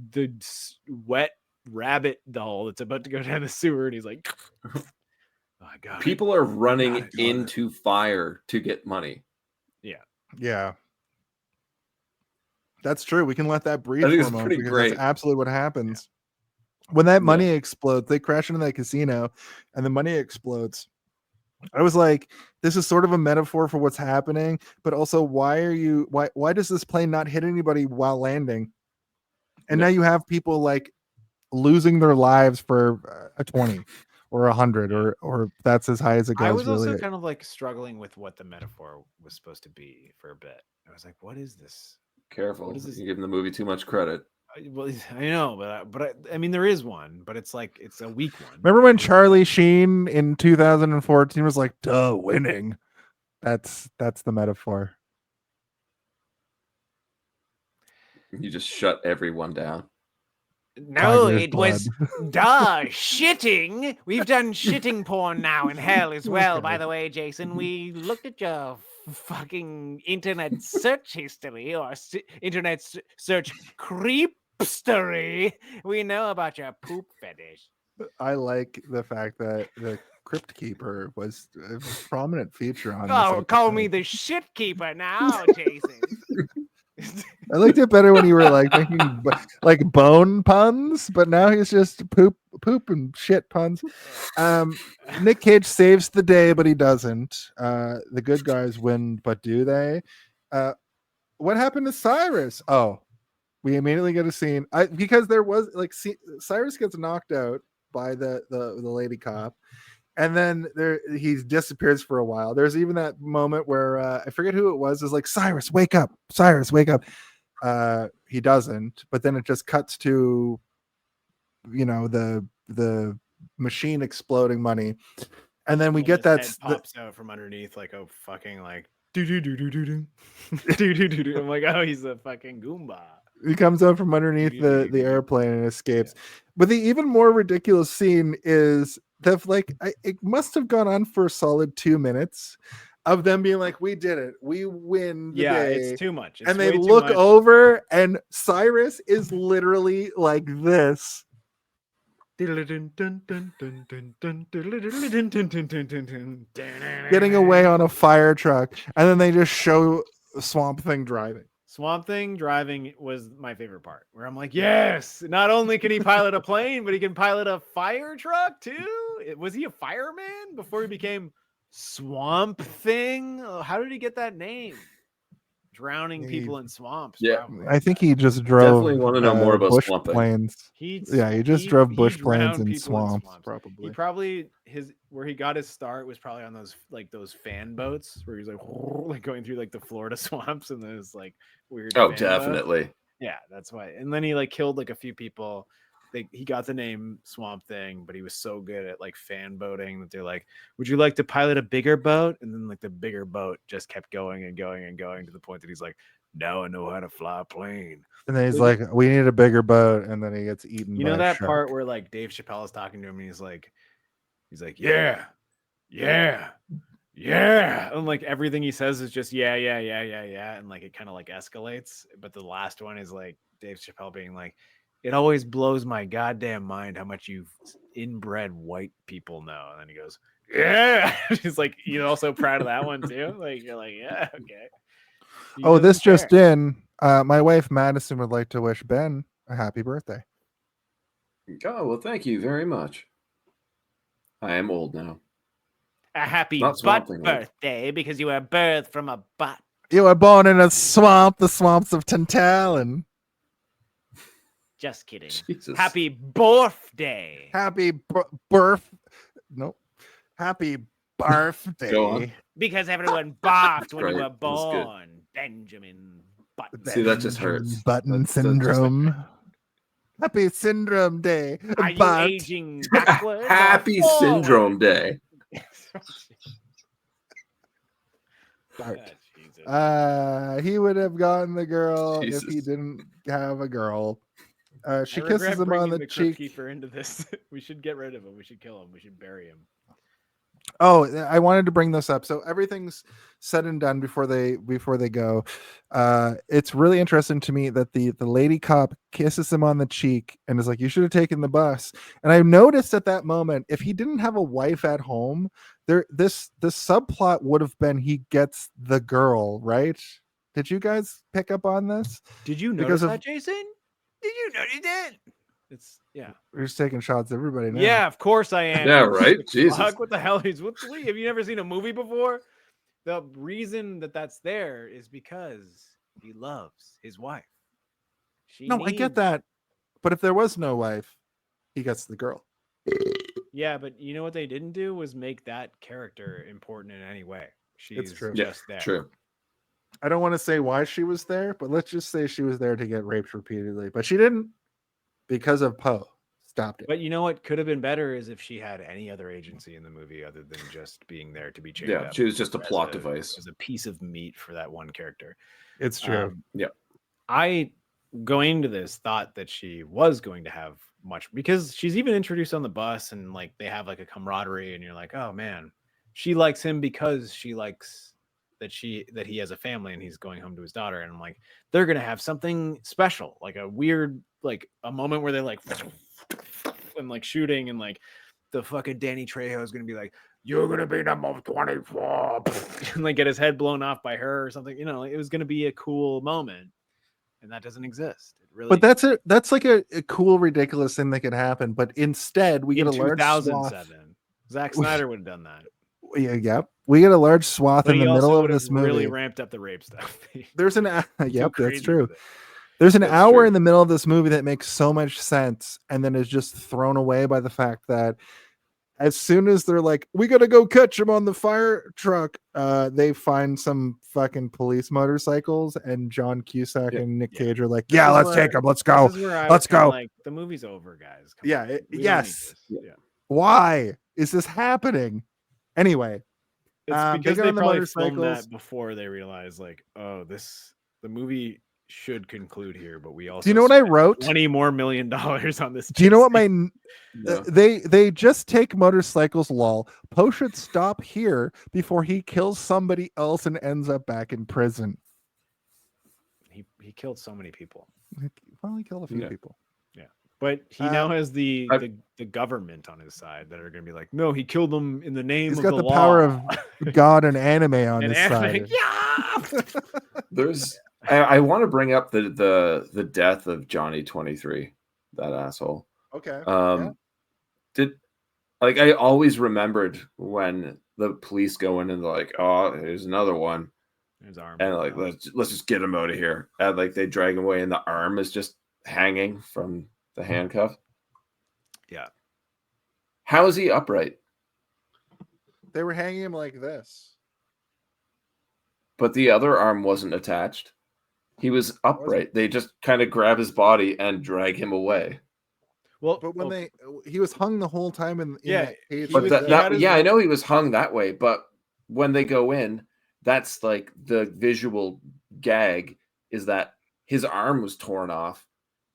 wet rabbit doll that's about to go down the sewer, and he's like, oh, I got it. People are running Got it. into fire to get money. Yeah. That's true. We can let that breathe I think for it's a moment, pretty because great. that's absolutely what happens. When that money explodes, they crash into that casino and the money explodes. I was like, this is sort of a metaphor for what's happening, but also why does this plane not hit anybody while landing? And now you have people like losing their lives for a 20 or 100 or that's as high as it goes. I was also really. kind of like struggling with what the metaphor was supposed to be for a bit. I was like, what is this? Careful. What is this? You're giving the movie too much credit. Well, I know, but I mean, there is one, but it's like, it's a weak one. Remember when Charlie Sheen in 2014 was like, duh, winning? That's the metaphor. You just shut everyone down. No, Tiger's it was shitting. We've done shitting porn now in hell as well. By the way, Jason, we looked at your fucking internet search history or internet search creepstery. We know about your poop fetish. I like the fact that the Crypt Keeper was a prominent feature on Oh, this call episode. me the shit keeper now, Jason. I liked it better when you were like making like bone puns, but now he's just poop and shit puns. Nick Cage saves the day, but he doesn't. The good guys win, but do they? what happened to Cyrus? Oh, we immediately get a scene. Because there was like Cyrus gets knocked out by the lady cop, and then he disappears for a while. There's even that moment where I forget who it was. Is like, Cyrus, wake up! Cyrus, wake up! He doesn't. But then it just cuts to, the machine exploding money, and then we get that head pops out from underneath like a fucking like do do do do do do do do do do. I'm like, oh, he's a fucking Goomba. He comes out from underneath the airplane and escapes. But the even more ridiculous scene is that it must have gone on for a solid 2 minutes of them being like, we did it, we win the day. It's too much. And they look over and Cyrus is literally like this. Getting away on a fire truck, and then they just show Swamp Thing driving. Swamp Thing driving was my favorite part, where I'm like, yes, not only can he pilot a plane, but he can pilot a fire truck too. Was he a fireman before he became Swamp Thing? How did he get that name? Drowning people in swamps. Yeah, probably. I think he just drove. Definitely want to know more about bush Swamp Thing. planes. He just drove bush planes in swamps. Probably. He probably where he got his start was probably on those fan boats where he's like going through like the Florida swamps and those like weird. Oh, fan definitely. boats. Yeah, that's why. And then he like killed like a few people. He got the name Swamp Thing, but he was so good at like fan boating that they're like, would you like to pilot a bigger boat? And then like the bigger boat just kept going and going and going to the point that he's like, now I know how to fly a plane. And then he's like, we need a bigger boat. And then he gets eaten. You know that part where like Dave Chappelle is talking to him and he's like, yeah. And like everything he says is just yeah. And like it kind of like escalates. But the last one is like Dave Chappelle being like, it always blows my goddamn mind how much you inbred white people know. And then he goes, yeah. He's like, you're also proud of that one too. Like, you're like, yeah, okay. This just in. My wife Madison would like to wish Ben a happy birthday. Oh, well, thank you very much. I am old now. A happy butt birthday because you were birthed from a butt. You were born in a swamp, the swamps of Tantalin. Just kidding. Jesus. Happy birthday. Happy Happy birthday. Because everyone barfed when Right, you were that was good. born. Benjamin Button. See, that just hurts. Button syndrome. Happy syndrome day. Are you aging backwards? Happy or Syndrome Day. He would have gotten the girl Jesus. if he didn't have a girl. She I kisses regret him on bringing the Crypt cheek. Keeper into this. We should get rid of him. We should kill him. We should bury him. Oh, I wanted to bring this up. So everything's said and done before they go. It's really interesting to me that the lady cop kisses him on the cheek and is like, "You should have taken the bus." And I noticed at that moment, if he didn't have a wife at home, this subplot would have been he gets the girl, right? Did you guys pick up on this? Did you notice that, Jason? Did you notice that? We're just taking shots at everybody now. Yeah, of course I am. Yeah, right? Jesus. Fuck, what the hell is have you never seen a movie before? The reason that's there is because he loves his wife. I get that. But if there was no wife, he gets the girl. Yeah, but you know what they didn't do was make that character important in any way. She's true. just there. True. I don't want to say why she was there, but let's just say she was there to get raped repeatedly. But she didn't because of Poe. Stopped it. But you know what could have been better is if she had any other agency in the movie other than just being there to be chained up. Yeah, she was just a plot device. As a piece of meat for that one character. It's true. Yeah. I, going into this, thought that she was going to have much because she's even introduced on the bus and like they have like a camaraderie and you're like, oh man, she likes him because she likes that he has a family and he's going home to his daughter. And I'm like, they're gonna have something special, like a weird, like a moment where they're like and like shooting and like the fucking Danny Trejo is gonna be like, you're gonna be number 24 and like get his head blown off by her or something. You know, it was gonna be a cool moment, and that doesn't exist. It really. But that's like a cool, ridiculous thing that could happen. But instead, we get a large 2007. Zack Snyder would have done that. Yeah, We get a large swath But in he the also middle of would have this movie. really ramped up the rape stuff. There's an Too yep, that's crazy true. with it. There's an That's hour true. in the middle of this movie that makes so much sense, and then is just thrown away by the fact that as soon as they're like, we gotta go catch him on the fire truck, they find some fucking police motorcycles, and John Cusack Yeah. and Nick Yeah. Cage are like, Yeah, This is let's where- take him. Let's go. This is where I Let's was kinda go. like, the movie's over, guys. Come Yeah, on. it- We don't need yes. this. Yeah. why is this happening? Anyway, It's they because get they on the probably filmed motorcycles. that before they realized, like, oh, the movie should conclude here, but we also Do you know what I spent wrote? $20 more million on this. Do you know what chase my No. they just take motorcycles, lol. Poe should stop here before he kills somebody else and ends up back in prison. scene. He killed so many people, Well, he killed a few Yeah. people. but he now has the government on his side that are going to be like, no, he killed them in the name He's of got the law. power of God and anime on And his anime, side. yeah. There's I want to bring up the death of Johnny 23, that asshole. Okay. Did like I always remembered when the police go in and they're like, oh, here's another one, His arm. and like let's just get him out of here, and like they drag him away and the arm is just hanging from the handcuff. Yeah. How is he upright? They were hanging him like this. But the other arm wasn't attached. He was upright. They just kind of grab his body and drag him away. Well, But when he was hung the whole time in Yeah, that cage he But was- like that, he had that his- yeah, I know he was hung that way, but when they go in, that's like the visual gag is that his arm was torn off,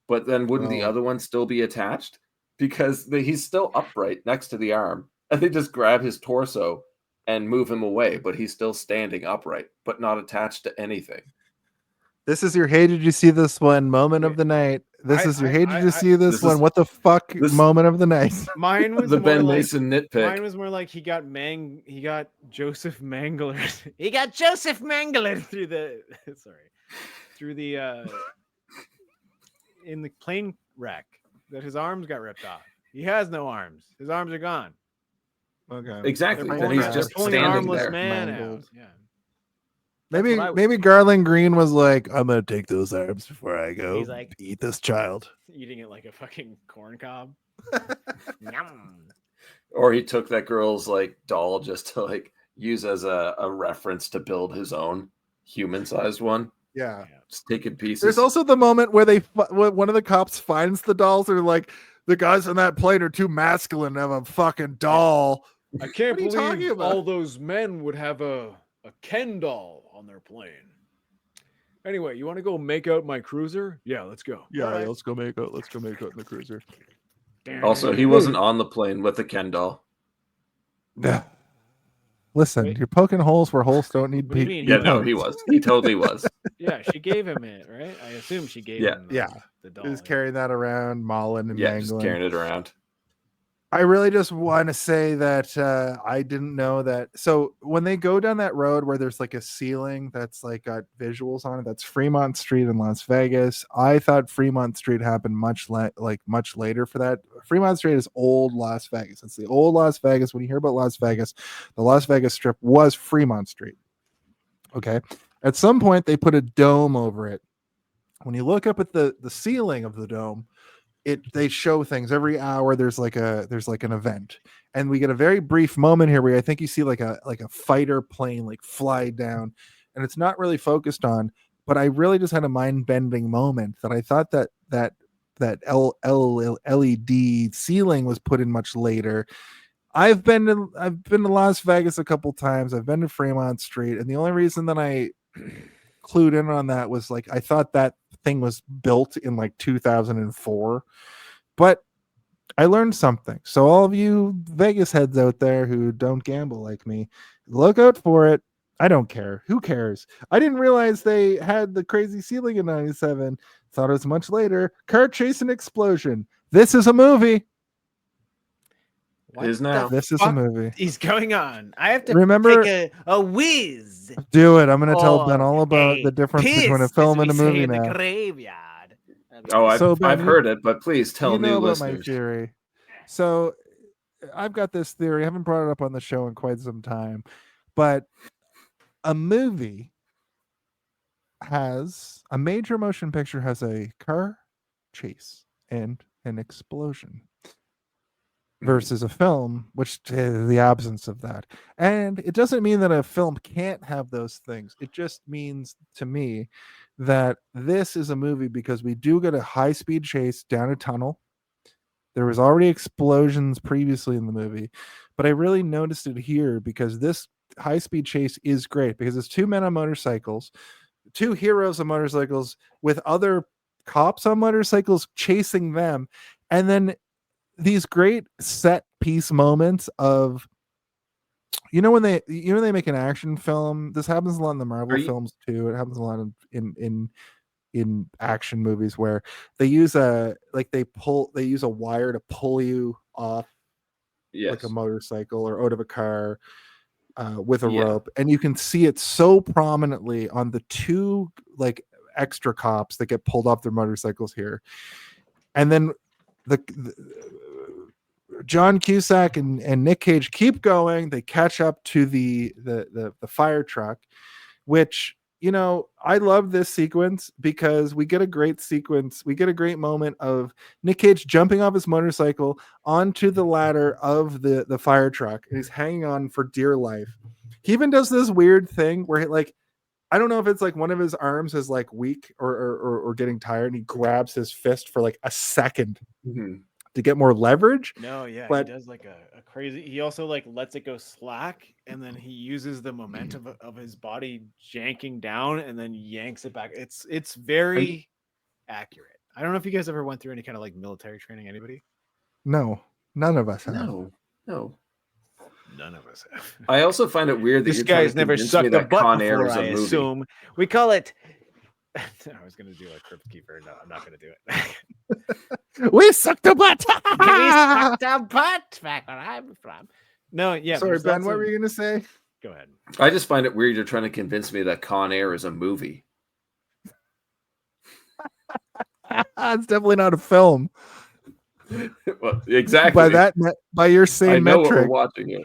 but then wouldn't the Oh. other one still be attached? Because he's still upright next to the arm, and they just grab his torso and move him away, but he's still standing upright, but not attached to anything. This is your hey, did you see this one moment of the night? This is your hey, did you see this this one? is- What the fuck this- moment of the night? mine was The more Ben like, Mason nitpick. Mine was more like he got Joseph Mangler. He got Joseph Mangler. through the in the plane wreck that his arms got ripped off. He has no arms. His arms are gone. Okay. Exactly. They're And pulling he's a- just they're pulling an standing armless there. man mangled. out. Yeah. Maybe what I was maybe Garland Green was like, I'm gonna take those arms before I go He's like- eat this child. Eating it like a fucking corn cob. Yum. Or he took that girl's like doll just to like use as a reference to build his own human-sized one. Yeah. Just taking pieces. There's also the moment where one of the cops finds the dolls. They're like, the guys on that plane are too masculine to have a fucking doll. I can't What are you talking believe about? all those men would have a Ken doll on their plane. Anyway, you want to go make out my cruiser? Yeah, let's go. Yeah, All right. let's go make out. Let's go make out in the cruiser. Also, he wasn't on the plane with the Ken doll. Yeah. Listen, Wait. you're poking holes where holes don't need What do you to mean? be. Yeah, no, he was. He totally was. Yeah, she gave him it, right? I assume she gave Yeah. him Yeah. the doll. He was carrying that around, mauling and Yeah, just mangling. carrying it around. I really just want to say that I didn't know that. So when they go down that road where there's like a ceiling that's like got visuals on it, that's Fremont Street in Las Vegas. I thought Fremont Street happened much later for that. Fremont Street is old Las Vegas. It's the old Las Vegas. When you hear about Las Vegas, the Las Vegas Strip was Fremont Street. Okay. At some point, they put a dome over it. When you look up at the ceiling of the dome, they show things every hour. There's like an event, and we get a very brief moment here where I think you see like a fighter plane like fly down, and it's not really focused on. But I really just had a mind bending moment that I thought that LED ceiling was put in much later. I've been to Las Vegas a couple times. I've been to Fremont Street, and the only reason that I clued in on that was like I thought that thing was built in like 2004, but I learned something. So all of you Vegas heads out there who don't gamble like me, look out for it. I don't care. Who cares? I didn't realize they had the crazy ceiling in 97. Thought it was much later. Car chase and explosion. This is a movie. What It is the now. This is a fuck movie. is going on? I have to Remember- take a whiz. Do it. I'm going to tell or Ben all about a the difference between a piss, film as and a we say movie in the now. graveyard. Oh, I've, So, Ben, I've heard it, but please tell you new know about my listeners. theory. So I've got this theory. I haven't brought it up on the show in quite some time, But a movie has a major motion picture has a car chase and an explosion versus a film, which is the absence of that. And it doesn't mean that a film can't have those things. It just means to me that this is a movie because we do get a high speed chase down a tunnel. There was already explosions previously in the movie, but I really noticed it here because this high speed chase is great because it's two men on motorcycles, two heroes on motorcycles with other cops on motorcycles chasing them. And then these great set piece moments of when they make an action film. This happens a lot in the Marvel films too. It happens a lot in action movies where they use a wire to pull you off like a motorcycle or out of a car with a rope, and you can see it so prominently on the two like extra cops that get pulled off their motorcycles here. And then the John Cusack and Nic Cage keep going. They catch up to the fire truck, which, I love this sequence because we get a great sequence. We get a great moment of Nic Cage jumping off his motorcycle onto the ladder of the fire truck, and he's hanging on for dear life. He even does this weird thing where I don't know if it's like one of his arms is like weak or getting tired, and he grabs his fist for like a second to get more leverage. No, yeah, but he does like a crazy. He also like lets it go slack, and then he uses the momentum of his body janking down, and then yanks it back. It's very accurate. I don't know if you guys ever went through any kind of like military training. Anybody? No, none of us have. No. None of us have. I also find it weird that This you're trying guy's to never convince me sucked a that butt Con Air before, is a I movie. assume. We call it. I was gonna do a Crypt Keeper. No, I'm not gonna do it. We sucked a butt. We sucked a butt back where I'm from. No, yeah. Sorry, Ben. What were you gonna say? Go ahead. I just find it weird you're trying to convince me that Con Air is a movie. It's definitely not a film. Well, exactly. By your same I know metric, what we're watching here.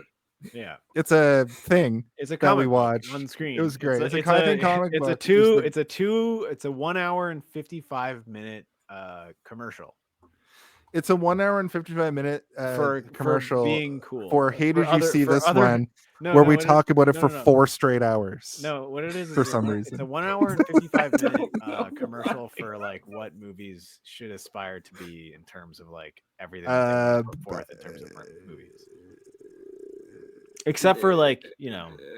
Yeah, it's a thing. It's a that we comic book watched on screen. It was great. It's a comic book. It's a 1 hour and 55 minute commercial. It's a 1 hour and 55 minute commercial for being cool. For Hey Did You See This One? No, where no, we it talk is- about it no, for no, no. 4 straight hours. No, what it is For it's some a, reason. it's a 1 hour and 55 minute commercial for like what movies should aspire to be in terms of like everything that they put forth in terms of movies. Except for like,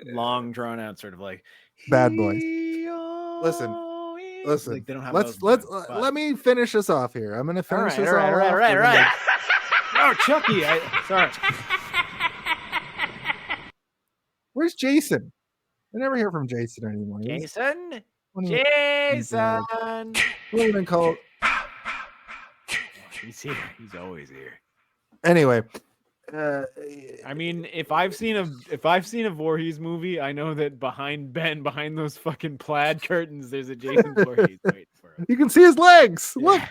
long drawn out sort of like Bad Boys. Listen. Like they don't have let me finish this off here. I'm gonna finish this all right, off. all right. Oh, Chucky! Sorry. Where's Jason? I never hear from Jason anymore. Jason. What do we even call? He's here. He's always here. Anyway, I mean, if I've seen a Voorhees movie, I know that behind those fucking plaid curtains, there's a Jason Voorhees waiting for us. you can see his legs. Yeah.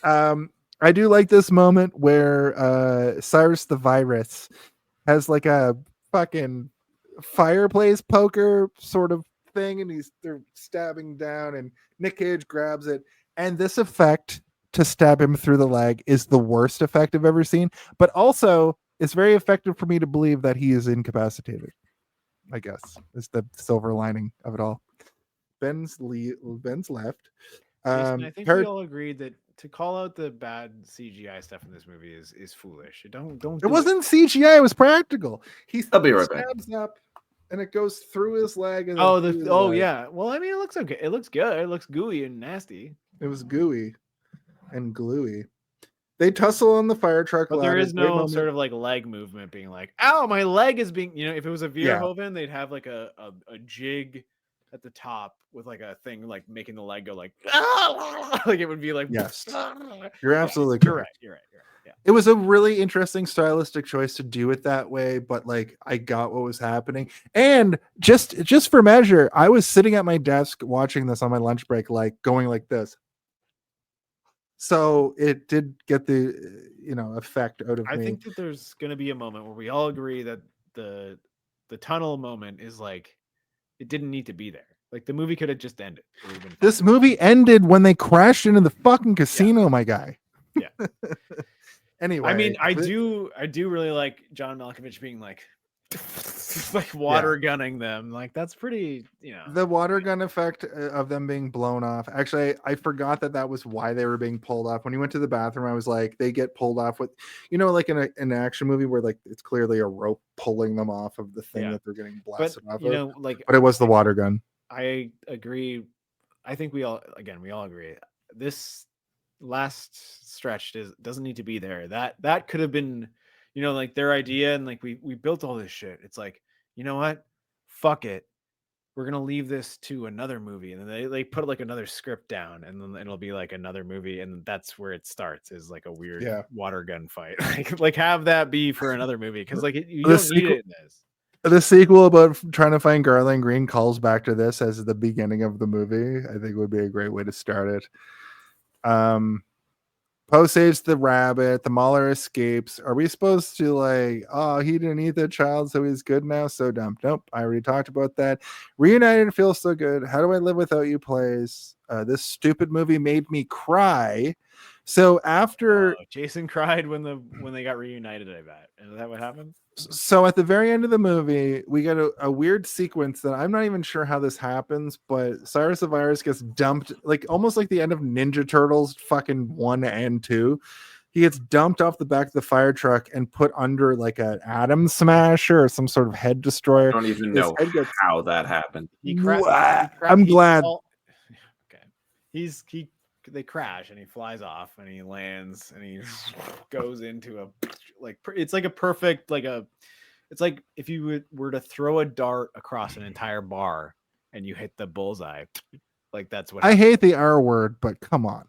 Look. I do like this moment where Cyrus the Virus has like a fucking fireplace poker sort of thing, and they're stabbing down, and Nic Cage grabs it, and this effect to stab him through the leg is the worst effect I've ever seen, but also it's very effective for me to believe that he is incapacitated, I guess is the silver lining of it all. Ben's left. Jason, I think we all agreed that to call out the bad CGI stuff in this movie is foolish. Don't. It wasn't CGI. It was practical. I'll be right back. Stabs up, and it goes through his leg. And leg. Yeah. Well, I mean, it looks okay. It looks good. It looks gooey and nasty. It was gooey and gluey. They tussle on the fire truck. But there is no sort of like leg movement being like, "Ow, my leg is being." If it was a Verhoeven, they'd have like a jig at the top with like a thing like making the leg go like like it would be like yes. You're absolutely correct. You're right. Yeah. It was a really interesting stylistic choice to do it that way, but like I got what was happening. And just for measure, I was sitting at my desk watching this on my lunch break, like going like this. So it did get the effect out of me. I think that there's going to be a moment where we all agree that the the tunnel moment is like, it didn't need to be there. Like the movie could have just ended. It would've been fine. This movie ended when they crashed into the fucking casino, my guy. Yeah. Anyway, I mean, I do really like John Malkovich being like like water gunning them. Like that's pretty, the water gun effect of them being blown off. Actually, I forgot that was why they were being pulled off. When you went to the bathroom, I was like, they get pulled off with, like in an action movie where like it's clearly a rope pulling them off of the thing that they're getting blasted off of. But it was the water gun. I agree. I think we all agree. This last stretch doesn't need to be there. That could have been, like their idea, and like we built all this shit. It's like, you know what? Fuck it. We're gonna leave this to another movie, and then they put like another script down, and then it'll be like another movie, and that's where it starts, is like a weird water gun fight. like have that be for another movie, because like you don't need it in this. The sequel about trying to find Garland Green calls back to this as the beginning of the movie. I think would be a great way to start it. Poe saves the rabbit. The Mauler escapes. Are we supposed to like, oh, he didn't eat the child, so he's good now? So dumb. Nope. I already talked about that. Reunited feels so good. How do I live without you plays. This stupid movie made me cry. So after Jason cried when they got reunited, I bet. Is that what happened? So at the very end of the movie, we get a weird sequence that I'm not even sure how this happens, but Cyrus the Virus gets dumped, like almost like the end of Ninja Turtles fucking 1 and 2. He gets dumped off the back of the fire truck and put under like an atom smasher or some sort of head destroyer. I don't even know how that happened. I'm glad. Okay. They crash and he flies off and he lands and he goes into a it's like a perfect it's like if you were to throw a dart across an entire bar and you hit the bullseye, like that's what I hate the R word, but come on.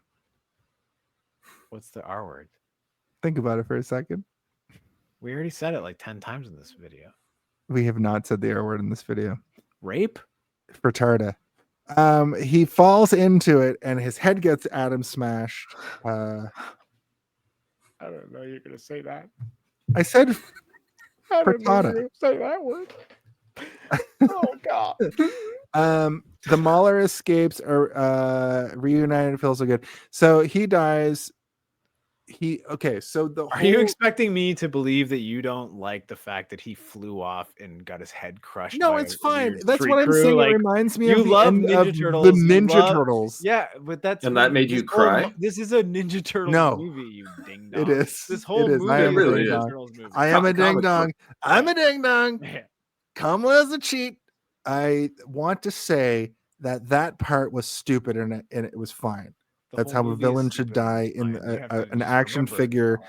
What's the R word? Think about it for a second. We already said it like 10 times in this video. We have not said the R word in this video. Rape? Frittata. He falls into it and his head gets atom smashed. I don't know you're gonna say that. I said I don't know frittata. you're gonna say that word. Oh god. The Mauler escapes or reunited feels so good. So he dies. Are you expecting me to believe that you don't like the fact that he flew off and got his head crushed? No, it's fine. That's what I'm saying. Like, it reminds me you of the love end Ninja of Turtles. the Ninja Turtles. Yeah, but that made you cry. This is a Ninja Turtles movie, you ding dong. It is. This whole movie I am is a a ding Ninja dong. Turtles movie. I am a ding Comic dong. book. I'm a ding dong. Yeah. Come as a cheat. I want to say that part was stupid and it was fine. That's how a villain should die in an action figure.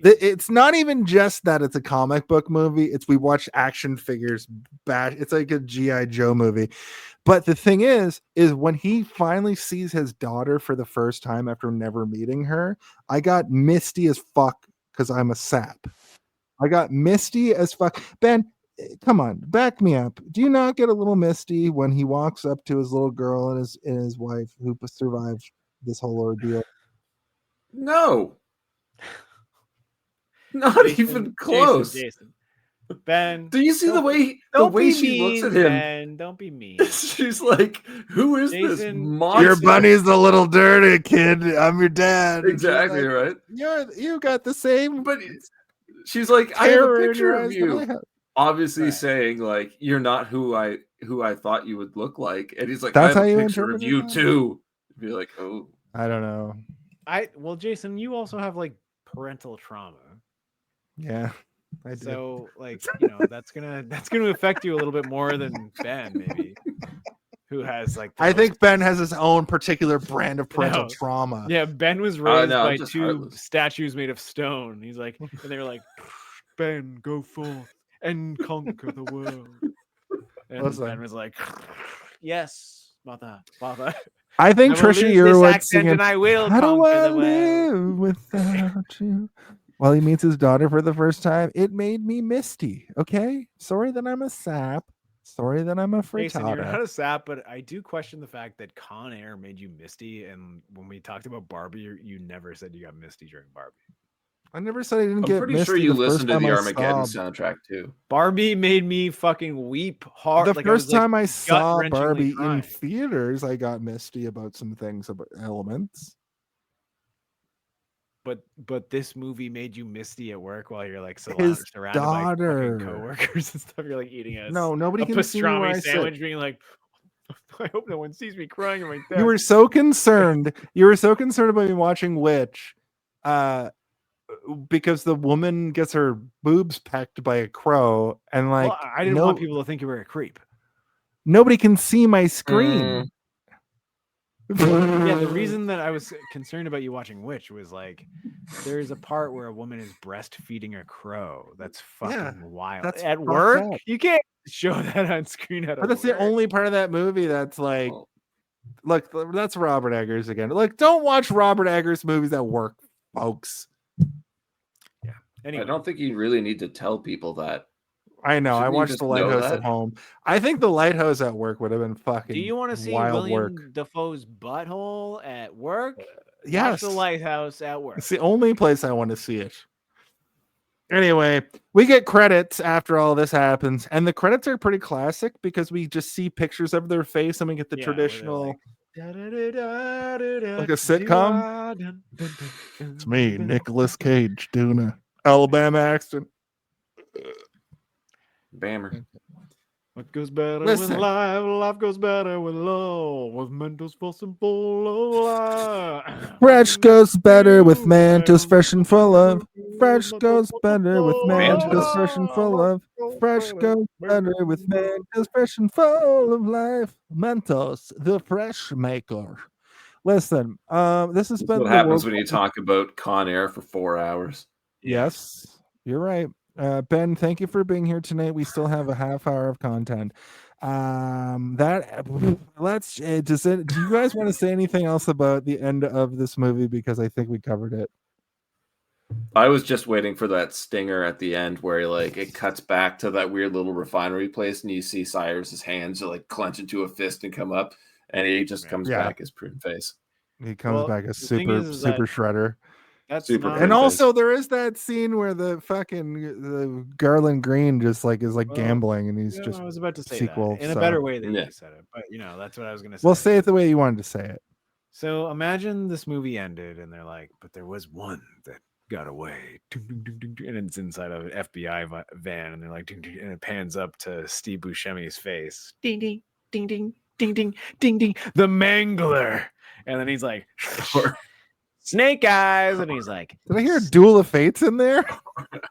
It's not even just that it's a comic book movie. We watch action figures bash. It's like a G.I. Joe movie. But the thing is when he finally sees his daughter for the first time after never meeting her, I got misty as fuck because I'm a sap. I got misty as fuck. Ben, come on, back me up. Do you not get a little misty when he walks up to his little girl and his wife who survived this whole ordeal? No. Not even close. Jason. Ben, do you see the way she looks at him? Ben, don't be mean. She's like, who is this monster? Your bunny's a little dirty, kid. I'm your dad. Exactly, like, right? You got the same. But she's like, I have a picture of you. Obviously saying like, you're not who I thought you would look like. And he's like, that's I have how a picture of you too. Be like, oh, I don't know. Well, Jason, you also have like parental trauma. Yeah. I do. So like, that's gonna affect you a little bit more than Ben, maybe. Who has like I think Ben has his own particular brand of parental trauma. Yeah, Ben was raised by two heartless statues made of stone. He's like, and they were like, Ben, go forth and conquer the world. And Ben was like, yes, mother. I think Trisha Yearwood singing, and I will how do conquer I the world. live without you? While he meets his daughter for the first time, it made me misty. Okay, sorry that I'm a sap. Sorry that I'm a frittata. Jason, you're not a sap, but I do question the fact that Con Air made you misty. And when we talked about Barbie, you never said you got misty during Barbie. I never said I didn't I'm get pretty misty sure you the first listened to time the I Armageddon saw soundtrack too. Barbie made me fucking weep hard. the like, first I was, time I like, saw gut-wrenchingly Barbie in crying. theaters. I got misty about some things about elements. But this movie made you misty at work while you're like His surrounded by daughter. fucking coworkers and stuff. You're like eating No, nobody can see me where pastrami I sit. sandwich, being like, I hope no one sees me crying in my desk. You were so concerned. You were so concerned about me watching Witch, because the woman gets her boobs pecked by a crow, and like well, I didn't want people to think you were a creep. nobody can see my screen. Yeah, the reason that I was concerned about you watching Witch was like, there's a part where a woman is breastfeeding a crow. That's fucking wild. that's At fucked work, up. you can't show that on screen. But that's the only part of that movie that's like, look, that's Robert Eggers again. Like, don't watch Robert Eggers movies at work, folks. Yeah. Anyway, I don't think you really need to tell people that. I know. Shouldn't I you watched just The know Lighthouse that? at home. I think The Lighthouse at work would have been fucking. do you want to see wild William work? Dafoe's butthole at work? Yes, Watch The Lighthouse at work. it's the only place I want to see it. Anyway, we get credits after all this happens, and the credits are pretty classic because we just see pictures of their face, and we get the Yeah, where they're traditional, like like a sitcom. It's me, Nicolas Cage, doing a Alabama accent. Bammer. What goes better Listen. with life goes better with love. With Mentos full and full of life. Fresh goes better with Mentos fresh and full of. Fresh goes better with Mentos fresh and full of. Fresh goes better with Mentos fresh and full of life. Mentos, the fresh maker. Listen, this has That's been what the happens world. when you talk about Con Air for 4 hours. Yes, you're right. Ben, thank you for being here tonight. We still have a half hour of content. Let's do you guys want to say anything else about the end of this movie? Because I think we covered it. I was just waiting for that stinger at the end where like it cuts back to that weird little refinery place and you see Cyrus's hands like clench into a fist and come up and he just comes back as prune face. He comes back as super shredder. That's Super not, prune And face. also there is that scene where the Garland Green just like is gambling and he's just I was about to say sequel that in a so- better way than you said it, but that's what I was gonna say. Well, say it the way you wanted to say it. So imagine this movie ended and they're like, but there was one that got away. And it's inside of an FBI van and they're like, and it pans up to Steve Buscemi's face. Ding, ding, ding, ding, ding, ding, ding, ding. The Mangler. And then he's like, Snake Eyes. And he's like, Did I hear a Duel of Fates in there?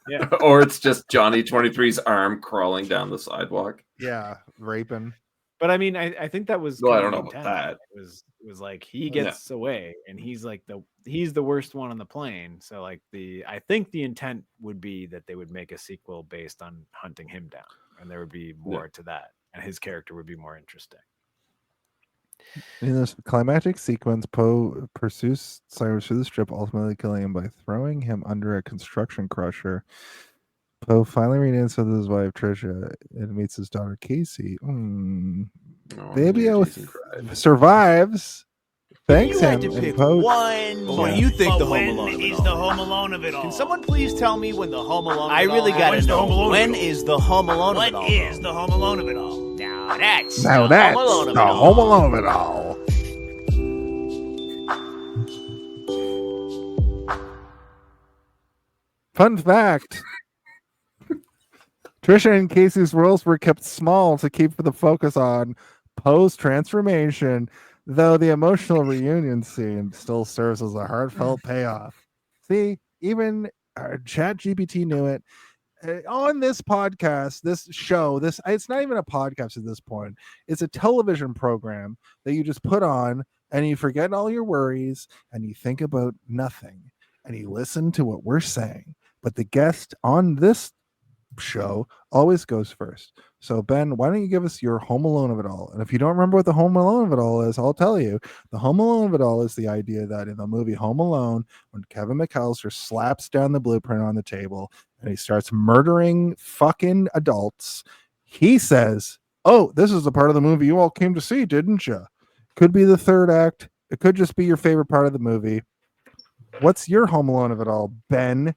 Yeah. Or it's just Johnny 23's arm crawling down the sidewalk. Yeah, raping. But I mean, I think that was. Well, I kind don't of know the about intent. that. It was like he gets away, and he's like he's the worst one on the plane. So like I think the intent would be that they would make a sequel based on hunting him down, and there would be more to that, and his character would be more interesting. In this climactic sequence, Poe pursues Cyrus through the strip, ultimately killing him by throwing him under a construction crusher. Poe finally reunites with his wife Trisha and meets his daughter Casey. Baby survives. Thanks him. And Poe. What do you think the Home Alone is the Home Alone of it all? Can someone please tell me when the Home Alone? I really got to know. When is the Home Alone of it all? What is the Home Alone of it all? Now that's the Home Alone of it all. Home Alone of it all. Fun fact. Trisha and Casey's roles were kept small to keep the focus on Poe's transformation, though the emotional reunion scene still serves as a heartfelt payoff. See, even ChatGPT knew it. On this podcast, this show, it's not even a podcast at this point. It's a television program that you just put on and you forget all your worries and you think about nothing and you listen to what we're saying. But the guest on this show always goes first. So Ben, why don't you give us your Home Alone of it all? And if you don't remember what the Home Alone of it all is, I'll tell you. The Home Alone of it all is the idea that in the movie Home Alone, when Kevin McAllister slaps down the blueprint on the table and he starts murdering fucking adults, he says, "Oh, this is the part of the movie you all came to see, didn't you?" Could be the third act. It could just be your favorite part of the movie. What's your Home Alone of it all, Ben?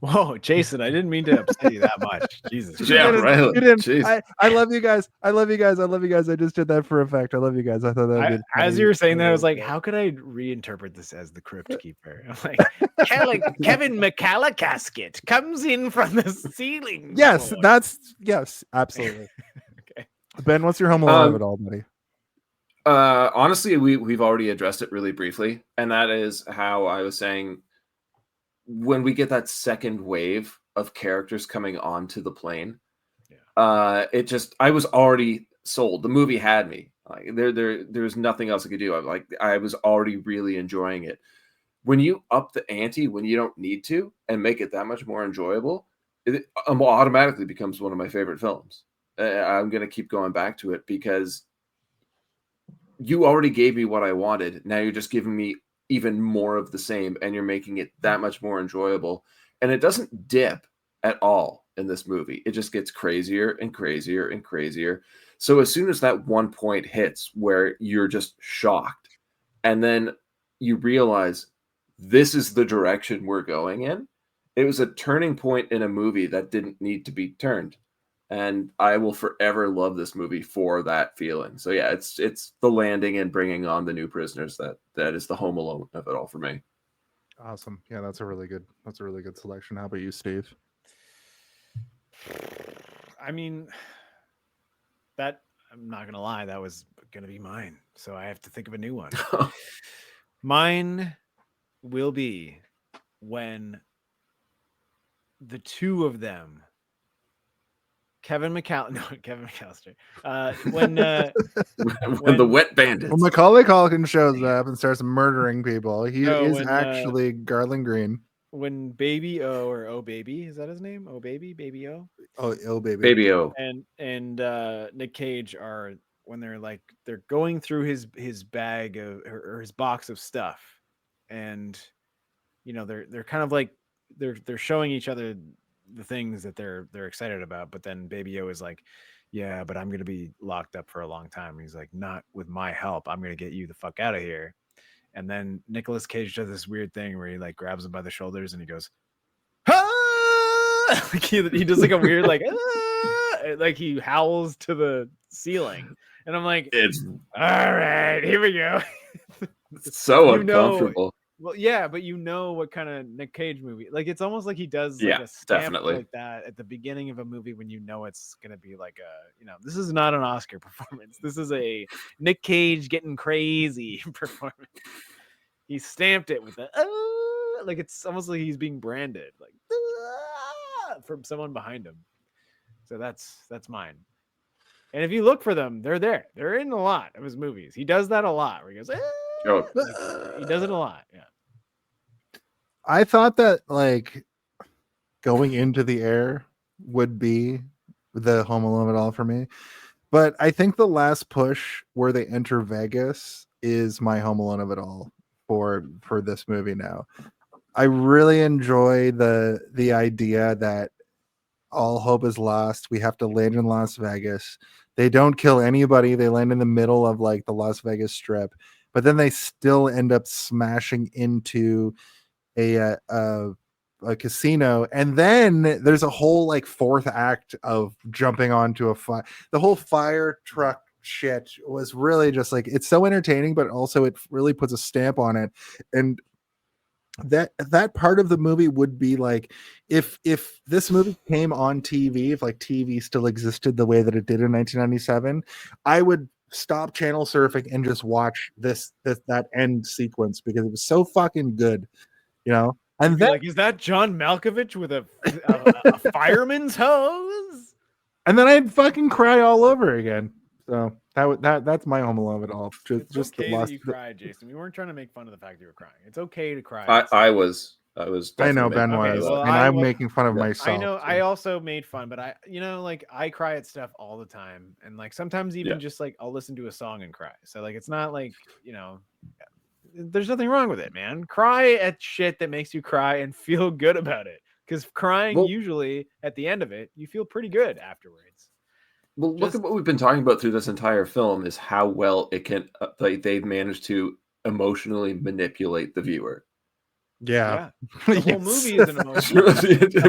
Whoa, Jason, I didn't mean to upset you that much. Jesus. Yeah, right. You didn't. Jeez. I love you guys. I love you guys. I love you guys. I just did that for effect. I love you guys. I thought that would be as you were saying that, I was like, how could I reinterpret this as the Crypt Keeper? I'm like, Kevin McCallicasket comes in from the ceiling. yes, board. yes, absolutely. okay. Ben, what's your Home Alone of it all, buddy? Honestly, we've already addressed it really briefly, and that is how I was saying when we get that second wave of characters coming onto the plane, it just I was already sold. The movie had me. Like there's nothing else I could do. I was already really enjoying it. When you up the ante when you don't need to and make it that much more enjoyable, it automatically becomes one of my favorite films. I'm gonna keep going back to it because you already gave me what I wanted. Now you're just giving me even more of the same, and you're making it that much more enjoyable. And it doesn't dip at all in this movie. It just gets crazier and crazier and crazier. So as soon as that one point hits where you're just shocked, and then you realize this is the direction we're going in, it was a turning point in a movie that didn't need to be turned. And I will forever love this movie for that feeling. So yeah, it's the landing and bringing on the new prisoners that is the Home Alone of it all for me. Awesome. Yeah, that's a really good selection. How about you, Steve? I mean, that I'm not gonna lie, that was gonna be mine. So I have to think of a new one. Mine will be when the two of them, Kevin McAllister. When the wet bandits. When Macaulay Culkin shows up and starts murdering people, he is when, actually Garland Green. When Baby O, or Oh Baby, is that his name? Oh Baby, Baby O. Oh baby, Baby O. And Nick Cage are when they're going through his bag of or his box of stuff, and they're kind of like they're showing each other the things that they're excited about, but then Baby O is like, yeah, but I'm gonna be locked up for a long time. And he's like, not with my help. I'm gonna get you the fuck out of here. And then Nicolas Cage does this weird thing where he like grabs him by the shoulders and he goes, ah! Like he does like a weird like ah! Like he howls to the ceiling, and I'm like, it's all right, here we go. So uncomfortable. Well, yeah, but what kind of Nick Cage movie? Like, it's almost like he does like a stamp definitely like that at the beginning of a movie when it's gonna be like this is not an Oscar performance. This is a Nick Cage getting crazy performance. He stamped it with like it's almost like he's being branded like from someone behind him. So that's mine. And if you look for them, they're there. They're in a lot of his movies. He does that a lot where he goes, he does it a lot. Yeah. I thought that like going into the air would be the Home Alone of it all for me. But I think the last push where they enter Vegas is my Home Alone of it all for this movie now. I really enjoy the idea that all hope is lost. We have to land in Las Vegas. They don't kill anybody. They land in the middle of like the Las Vegas Strip, but then they still end up smashing into a casino. And then there's a whole like fourth act of jumping onto a fire. The whole fire truck shit was really just like, it's so entertaining, but also it really puts a stamp on it. And that part of the movie would be like if this movie came on TV, if like TV still existed the way that it did in 1997, I would stop channel surfing and just watch that end sequence because it was so fucking good, And then, like, is that John Malkovich with a fireman's hose? And then I'd fucking cry all over again. So that's my Home Alone of it all. Just okay the last. That you cried, Jason. We weren't trying to make fun of the fact that you were crying. It's okay to cry. I was. I know Ben was, well, and I'm making fun of myself. I know. So. I also made fun, but I cry at stuff all the time, and like sometimes even just like I'll listen to a song and cry. So like it's not like there's nothing wrong with it, man. Cry at shit that makes you cry and feel good about it, because crying usually at the end of it you feel pretty good afterwards. Well, look at what we've been talking about through this entire film is how well it can they've managed to emotionally manipulate the viewer. Yeah. The whole movie is an emotional.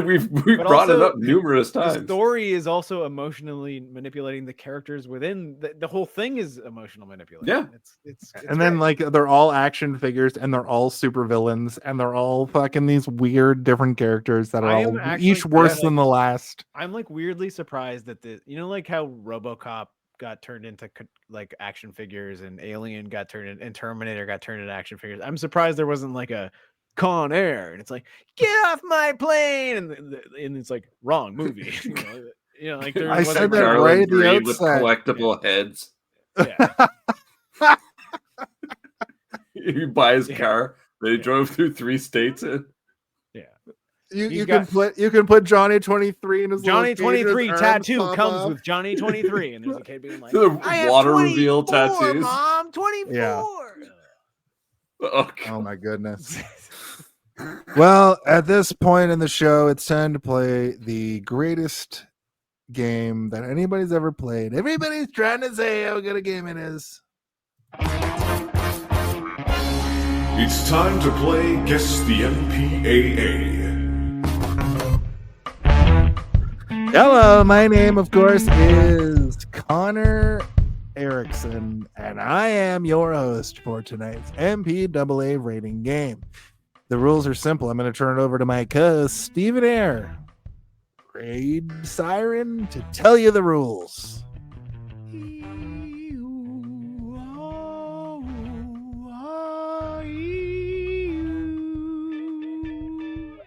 We've But brought it also, up numerous The times. story is also emotionally manipulating the characters within the whole thing is emotional manipulation. Yeah. It's And then great. like they're all action figures and they're all super villains and they're all fucking these weird different characters that are I am all actually each worse like- than the last. I'm like weirdly surprised that like how RoboCop got turned into like action figures and Alien got turned in, and Terminator got turned into action figures. I'm surprised there wasn't like a Con Air and it's like get off my plane and it's like wrong movie. you know like there I wasn't said that like- Garland right at the Green with outset. collectible heads. Yeah. He buy his Yeah. car. They Yeah. drove through 3 states. You He's can put Johnny 23 in his Johnny little cage and his 23 arms tattoo pop comes up. with Johnny 23 and there's a kid being like The I have water 24, reveal tattoos. Mom, 24. Yeah. Oh, Oh my goodness. Well, at this point in the show, it's time to play the greatest game that anybody's ever played. Everybody's trying to say how good a game it is. It's time to play Guess the MPAA. Hello, my name, of course, is Connor Erickson, and I am your host for tonight's MPAA rating game. The rules are simple. I'm going to turn it over to my co-host, Stephen Eyre, Raid Siren, to tell you the rules.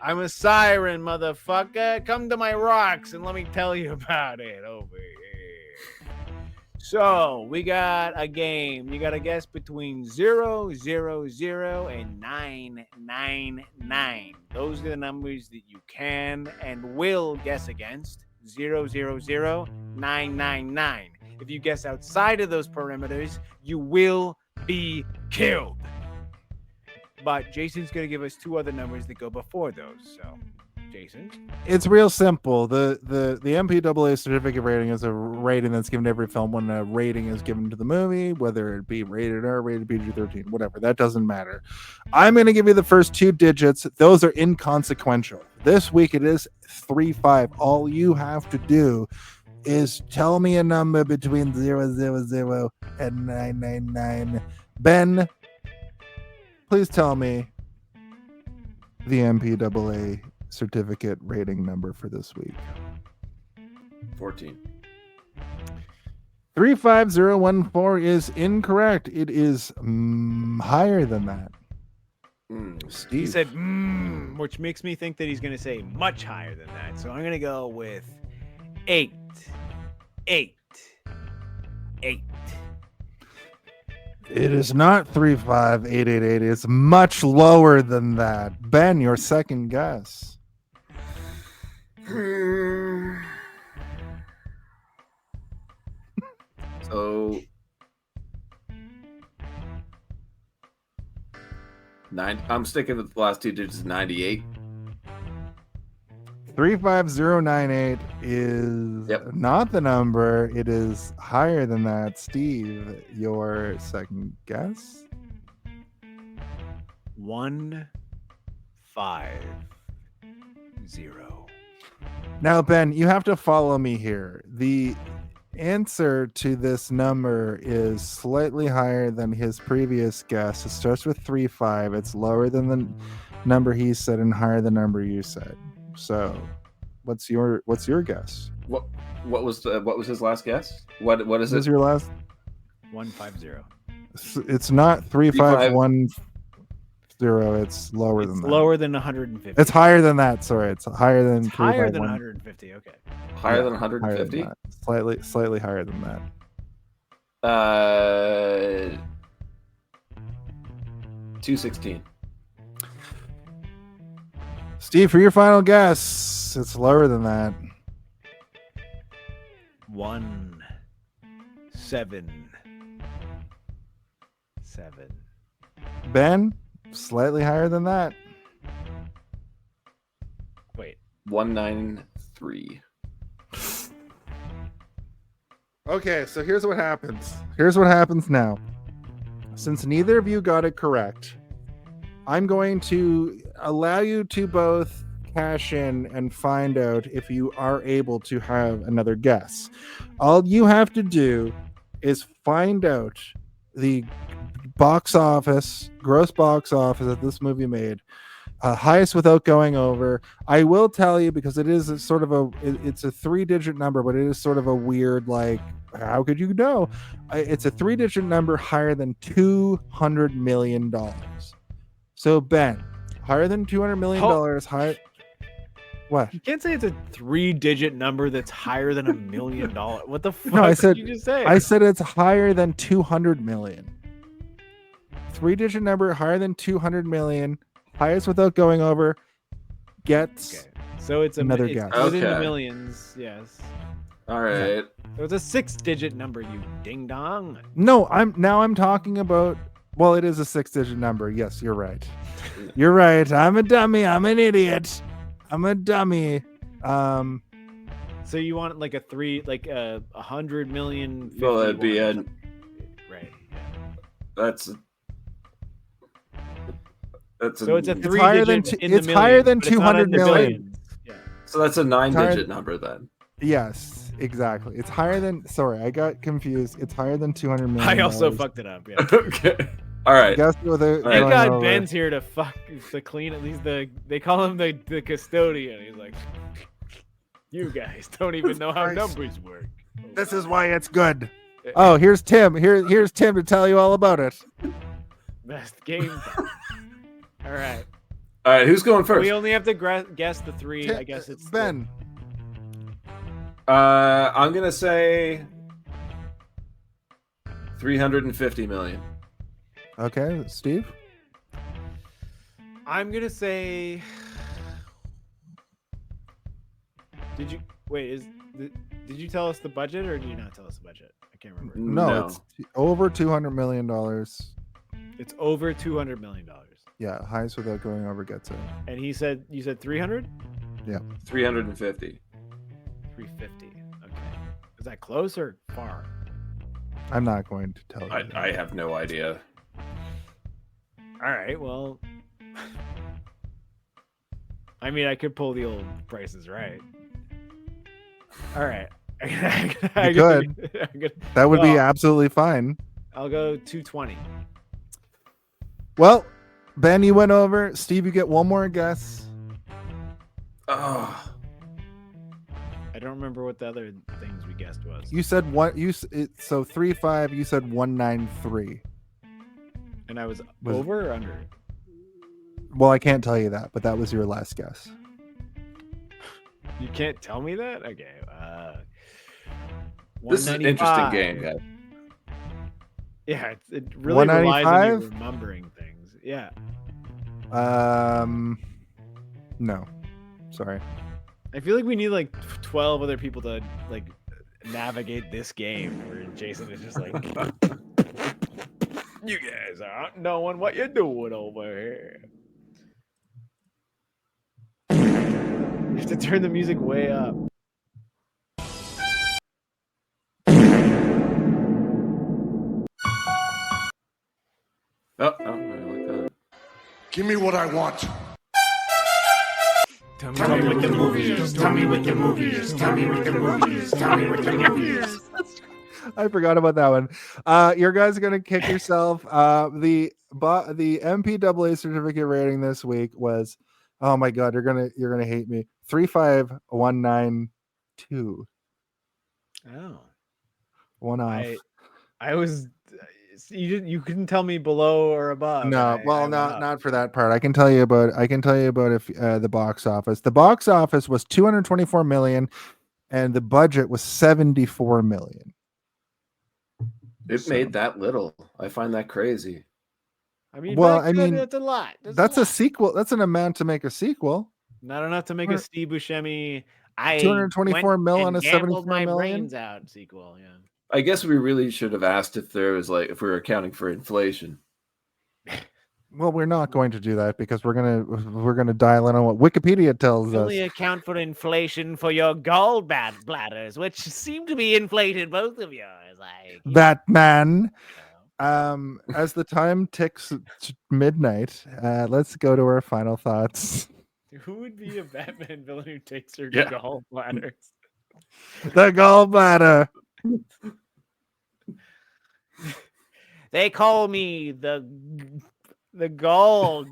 I'm a siren, motherfucker. Come to my rocks and let me tell you about it over here. So, we got a game. You got to guess between 0, 0, 0, and 9, 9, 9. Those are the numbers that you can and will guess against. 0, 0, 0, 9, 9, 9. If you guess outside of those perimeters, you will be killed. But Jason's going to give us 2 other numbers that go before those. So, Jason. It's real simple. The MPAA certificate rating is a rating that's given to every film when a rating is given to the movie, whether it be rated R, rated PG-13, whatever. That doesn't matter. I'm going to give you the first 2 digits. Those are inconsequential. This week it is 3-5. All you have to do is tell me a number between 0, 0, 0 and 9, 9, 9. Ben, please tell me the MPAA certificate rating number for this week. 14. 35014 is incorrect. It is higher than that. Steve. He said, which makes me think that he's going to say much higher than that. So I'm going to go with 8, 8, 8. It is not 35888. It's much lower than that. Ben, your second guess. So 9. I'm sticking with the last 2 digits. 98. 35098 is not the number. It is higher than that. Steve, your second guess. 1, 5, 0. Now, Ben, you have to follow me here. The answer to this number is slightly higher than his previous guess. It starts with 3-5. It's lower than the number he said and higher than the number you said. So, what's your guess? What was his last guess? What is What it? is your last? 150. It's not 3510. It's lower It's than that. lower than 150. It's higher than that. Sorry, it's higher than It's higher than 351. 150. Okay. Higher than Higher than 150? that. Slightly higher than that. 216. Steve, for your final guess, it's lower than that. 1, 7, 7. Ben, slightly higher than that. Wait. 193. Okay, so here's what happens. Here's what happens now. Since neither of you got it correct, I'm going to allow you to both cash in and find out if you are able to have another guess. All you have to do is find out the gross box office that this movie made, highest without going over. I will tell you, because it is it's a 3-digit number, but it is sort of a weird, like, how could you know? It's a 3-digit number higher than $200 million. So Ben, higher than $200 million. Higher. What? You can't say it's a 3-digit number that's higher than $1 million. What the fuck No, I said, did you just say? I said it's higher than 200 million. 3-digit number higher than 200 million. Highest without going over gets. Okay. So it's another it's guess. within the Okay. millions. Yes. All right. So it's a 6-digit number. You ding dong. No, I'm talking about. Well, it is a 6-digit number. Yes, you're right. You're right. I'm a dummy. I'm an idiot. I'm a dummy. So you want like a 100 million? 50, Well, that'd be right. Yeah. That's So it's a It's higher than three-digit in it's the higher millions, than but it's not 200 in the million. billions. Yeah. So that's a 9-digit number then. Yes, exactly. It's higher than. Sorry, I got confused. It's higher than 200 million. I also fucked it up. Yeah. Okay. All right. Guess with it. Thank Thank going God Ben's here to clean. At least they call him the custodian. He's like, you guys don't even know how Christ. numbers work. This is why it's good. Oh, here's Tim. Here's Tim to tell you all about it. Best game. All right. All right. Who's going first? We only have to guess the three. Tim- I guess it's Ben. I'm gonna say 350 million. Okay, Steve. I'm gonna say. Did you tell us the budget, or did you not tell us the budget? I can't remember. No, it's over $200 million. It's over $200 million. Yeah, highest without going over gets it. And you said 300? Yeah. 350. 350. Okay. Is that close or far? I'm not going to tell you. I have no idea. All right. Well, I mean, I could pull the old prices right. All right. You could. That would be absolutely fine. I'll go 220. Well, Ben, you went over. Steve, you get one more guess. Oh. I don't remember what the other things we guessed was. You said what? So 3.5. You said 193. And I was over or under? Well, I can't tell you that, but that was your last guess. You can't tell me that? Okay. This is an interesting game, guys. Yeah, it really relies on you 195? remembering things. Yeah. No. Sorry. I feel like we need like 12 other people to like navigate this game where Jason is just like, you guys aren't knowing what you're doing over here. You have to turn the music way up. Oh, I like that. Give me what I want. Tell me what the movie is. Tell me what the movie is. Tell me what the movie is. Tell me what the movie is. I forgot about that one. You guys are gonna kick yourself. The MPAA certificate rating this week was, oh my god, you're gonna hate me. 35192. Oh. One off. I was you couldn't tell me below or above. No, not for that part. I can tell you about if the box office. The box office was 224 million, and the budget was 74 million. It made that little. I find that crazy. I mean, Well, back I then, mean, that's a lot. That's a sequel. That's an amount to make a sequel. Not enough to make a Steve Buscemi. I 224 went mil and on a gambled 74 my million? brains out sequel. Yeah. I guess we really should have asked if there was if we were accounting for inflation. Well, we're not going to do that because we're gonna dial in on what Wikipedia tells us. Only account for inflation for your gallbladders, which seem to be inflated, both of yours. That man. As the time ticks midnight, let's go to our final thoughts. Who would be a Batman villain who takes her Yeah. gallbladders? The gallbladder. They call me the gall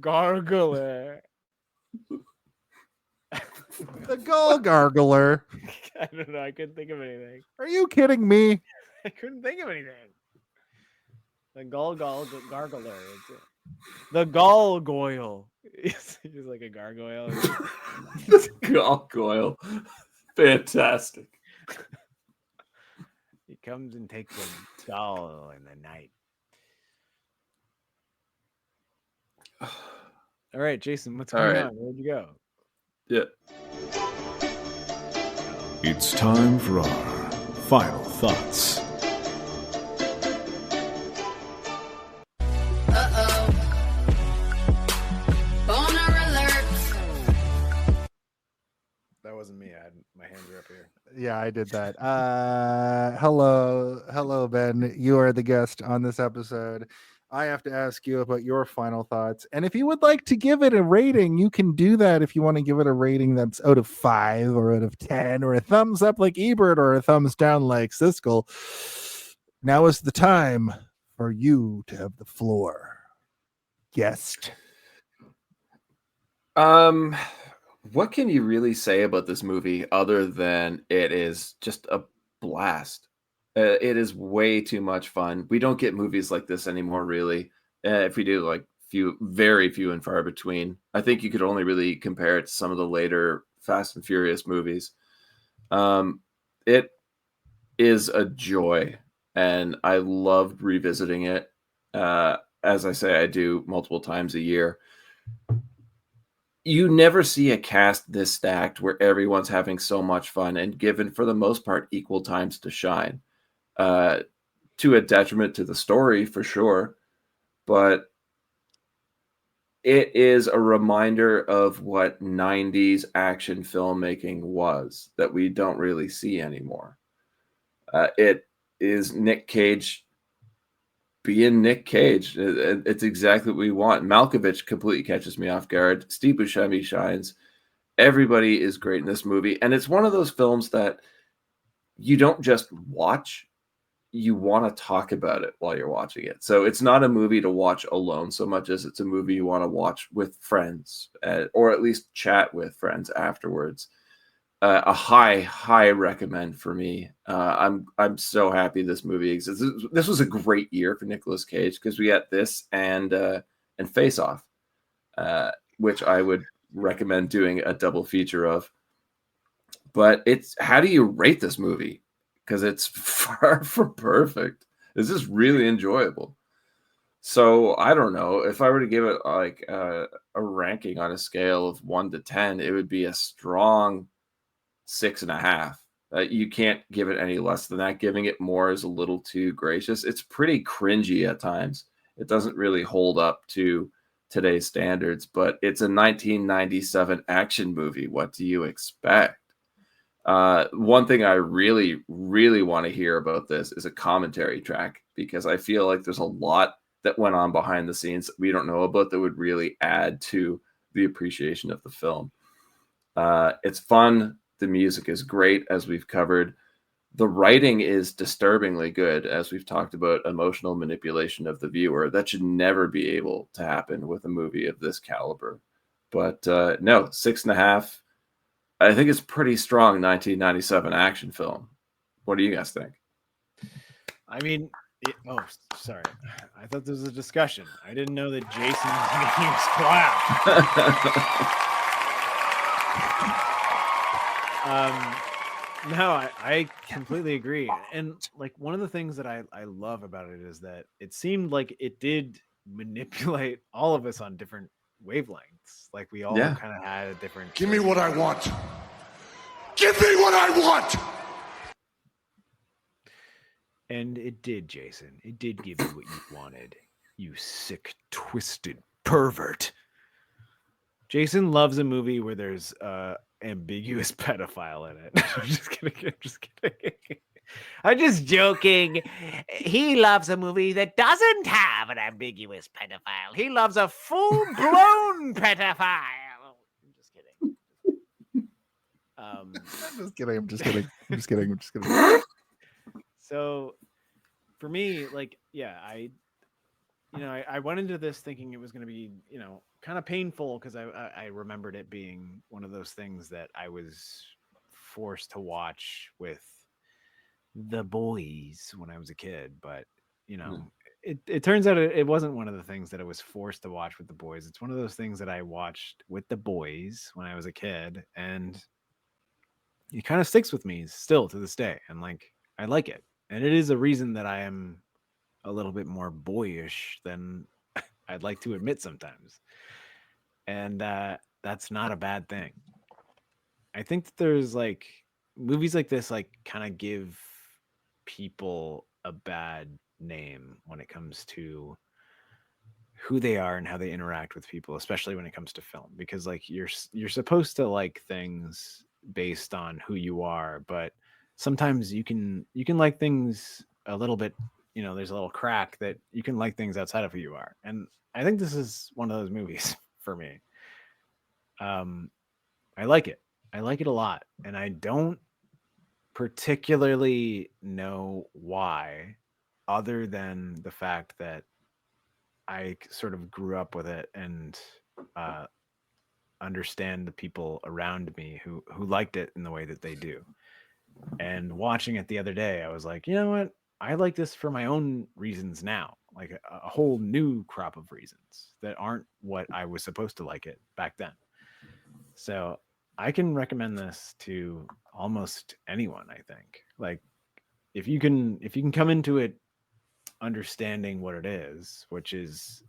gargler. The gall gargler. I don't know. I couldn't think of anything. Are you kidding me? I couldn't think of anything. The gargler. The gargoyle. He's like a gargoyle. Gargoyle. Fantastic. He comes and takes a doll in the night. All right, Jason, what's going on? Where'd you go? Yeah. It's time for our final thoughts. That wasn't me. My hands are up here. Yeah, I did that. Hello, Ben. You are the guest on this episode. I have to ask you about your final thoughts. And if you would like to give it a rating, you can do that if you want to give it a rating that's out of 5 or out of 10 or a thumbs up like Ebert or a thumbs down like Siskel. Now is the time for you to have the floor. Guest. What can you really say about this movie other than it is just a blast? It is way too much fun. We don't get movies like this anymore, really. If we do, like very few and far between. I think you could only really compare it to some of the later Fast and Furious movies. It is a joy, and I loved revisiting it. As I say, I do multiple times a year. You never see a cast this stacked where everyone's having so much fun and given, for the most part, equal times to shine. To a detriment to the story, for sure. But it is a reminder of what 90s action filmmaking was that we don't really see anymore. It is Nick Cage being Nick Cage. It's exactly what we want. Malkovich completely catches me off guard. Steve Buscemi shines. Everybody is great in this movie. And it's one of those films that you don't just watch, you want to talk about it while you're watching it. So it's not a movie to watch alone so much as it's a movie you want to watch with friends, or at least chat with friends afterwards. A high recommend for me. I'm so happy this movie exists. This was a great year for Nicolas Cage because we got this and Face Off, which I would recommend doing a double feature of. But it's, how do you rate this movie? Because it's far from perfect. It's just really enjoyable. So I don't know if I were to give it like a ranking on a scale of 1 to 10, it would be a strong 6.5. You can't give it any less than that. Giving it more is a little too gracious. It's pretty cringy at times. It doesn't really hold up to today's standards, but it's a 1997 action movie. What do you expect? One thing I really, really want to hear about this is a commentary track, because I feel like there's a lot that went on behind the scenes that we don't know about that would really add to the appreciation of the film. It's fun. The music is great, as we've covered. The writing is disturbingly good, as we've talked about emotional manipulation of the viewer. That should never be able to happen with a movie of this caliber. But no, 6.5. I think it's pretty strong 1997 action film. What do you guys think? I mean, sorry. I thought this was a discussion. I didn't know that Jason was going to use clap. No, I completely agree. And like, one of the things that I love about it is that it seemed like it did manipulate all of us on different wavelengths. Like, we all kind of had a different. Give me what I want. Give me what I want. And it did, Jason. It did give you what you wanted. You sick, twisted pervert. Jason loves a movie where there's ambiguous pedophile in it. I'm just kidding. I'm just joking. He loves a movie that doesn't have an ambiguous pedophile. He loves a full-blown pedophile. I'm just kidding. I'm just kidding. I'm just kidding. I'm just kidding. I'm just kidding. So for me, like, yeah, I went into this thinking it was going to be, kind of painful because I remembered it being one of those things that I was forced to watch with the boys when I was a kid. But, it turns out it wasn't one of the things that I was forced to watch with the boys. It's one of those things that I watched with the boys when I was a kid, and it kind of sticks with me still to this day. And like, I like it. And it is a reason that I am a little bit more boyish than I'd like to admit sometimes. And that's not a bad thing. I think that there's like movies like this, like kind of give people a bad name when it comes to who they are and how they interact with people, especially when it comes to film, because like you're supposed to like things based on who you are, but sometimes you can like things a little bit, there's a little crack that you can like things outside of who you are. And I think this is one of those movies for me. I like it. I like it a lot. And I don't particularly know why, other than the fact that I sort of grew up with it and understand the people around me who liked it in the way that they do. And watching it the other day, I was like, you know what? I like this for my own reasons now, like a whole new crop of reasons that aren't what I was supposed to like it back then. So I can recommend this to almost anyone, I think. Like if you can come into it understanding what it is, which is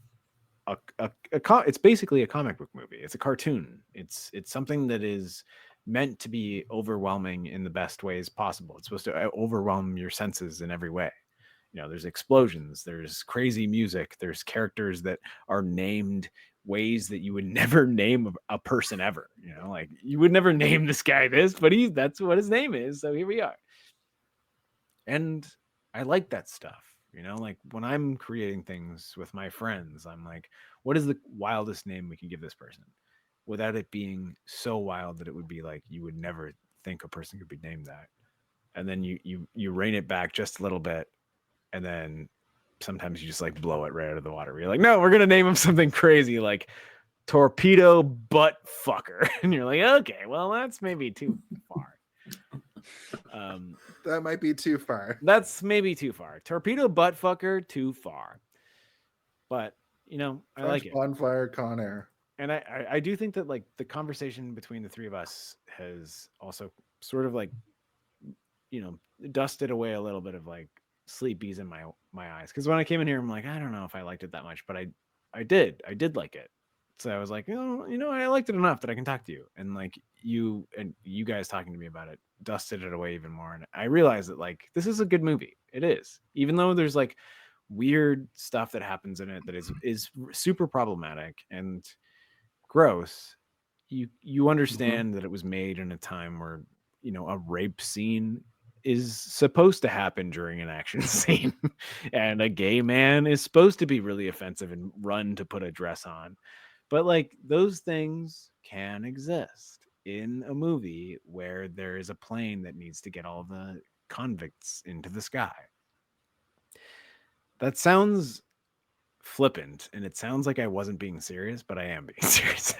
it's basically a comic book movie. It's a cartoon. It's something that is meant to be overwhelming in the best ways possible. It's supposed to overwhelm your senses in every way. There's explosions, there's crazy music, there's characters that are named ways that you would never name a person ever. Like you would never name this guy this, but that's what his name is. So here we are. And I like that stuff. Like when I'm creating things with my friends, I'm like, what is the wildest name we can give this person without it being so wild that it would be like you would never think a person could be named that? And then you rein it back just a little bit, and then sometimes you just like blow it right out of the water. You're like, no, we're gonna name him something crazy like Torpedo Butt Fucker. And you're like, okay, well, that's maybe too far. That might be too far. That's maybe too far. Torpedo Butt Fucker, too far. But I like it. Bonfire Con Air. And I do think that like the conversation between the three of us has also sort of like dusted away a little bit of like sleepies in my eyes. Because when I came in here, I'm like, I don't know if I liked it that much, but I did like it. So I was like, I liked it enough that I can talk to you. And like you guys talking to me about it dusted it away even more. And I realized that like this is a good movie. It is, even though there's like weird stuff that happens in it that is super problematic and gross. You understand that it was made in a time where a rape scene is supposed to happen during an action scene, and a gay man is supposed to be really offensive and run to put a dress on. But like those things can exist in a movie where there is a plane that needs to get all the convicts into the sky. That sounds flippant, and it sounds like I wasn't being serious, but I am being serious.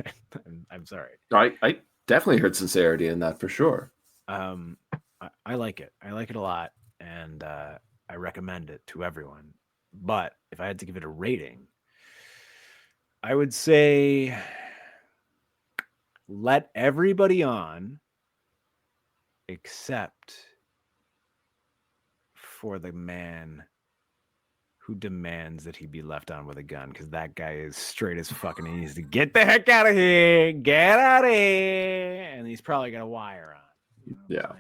I'm sorry. I definitely heard sincerity in that for sure. I like it. I like it a lot, and I recommend it to everyone. But if I had to give it a rating, I would say let everybody on except for the man who demands that he be left on with a gun, because that guy is straight as fucking. He needs to get the heck out of here. Get out of here. And he's probably got a wire on. Yeah.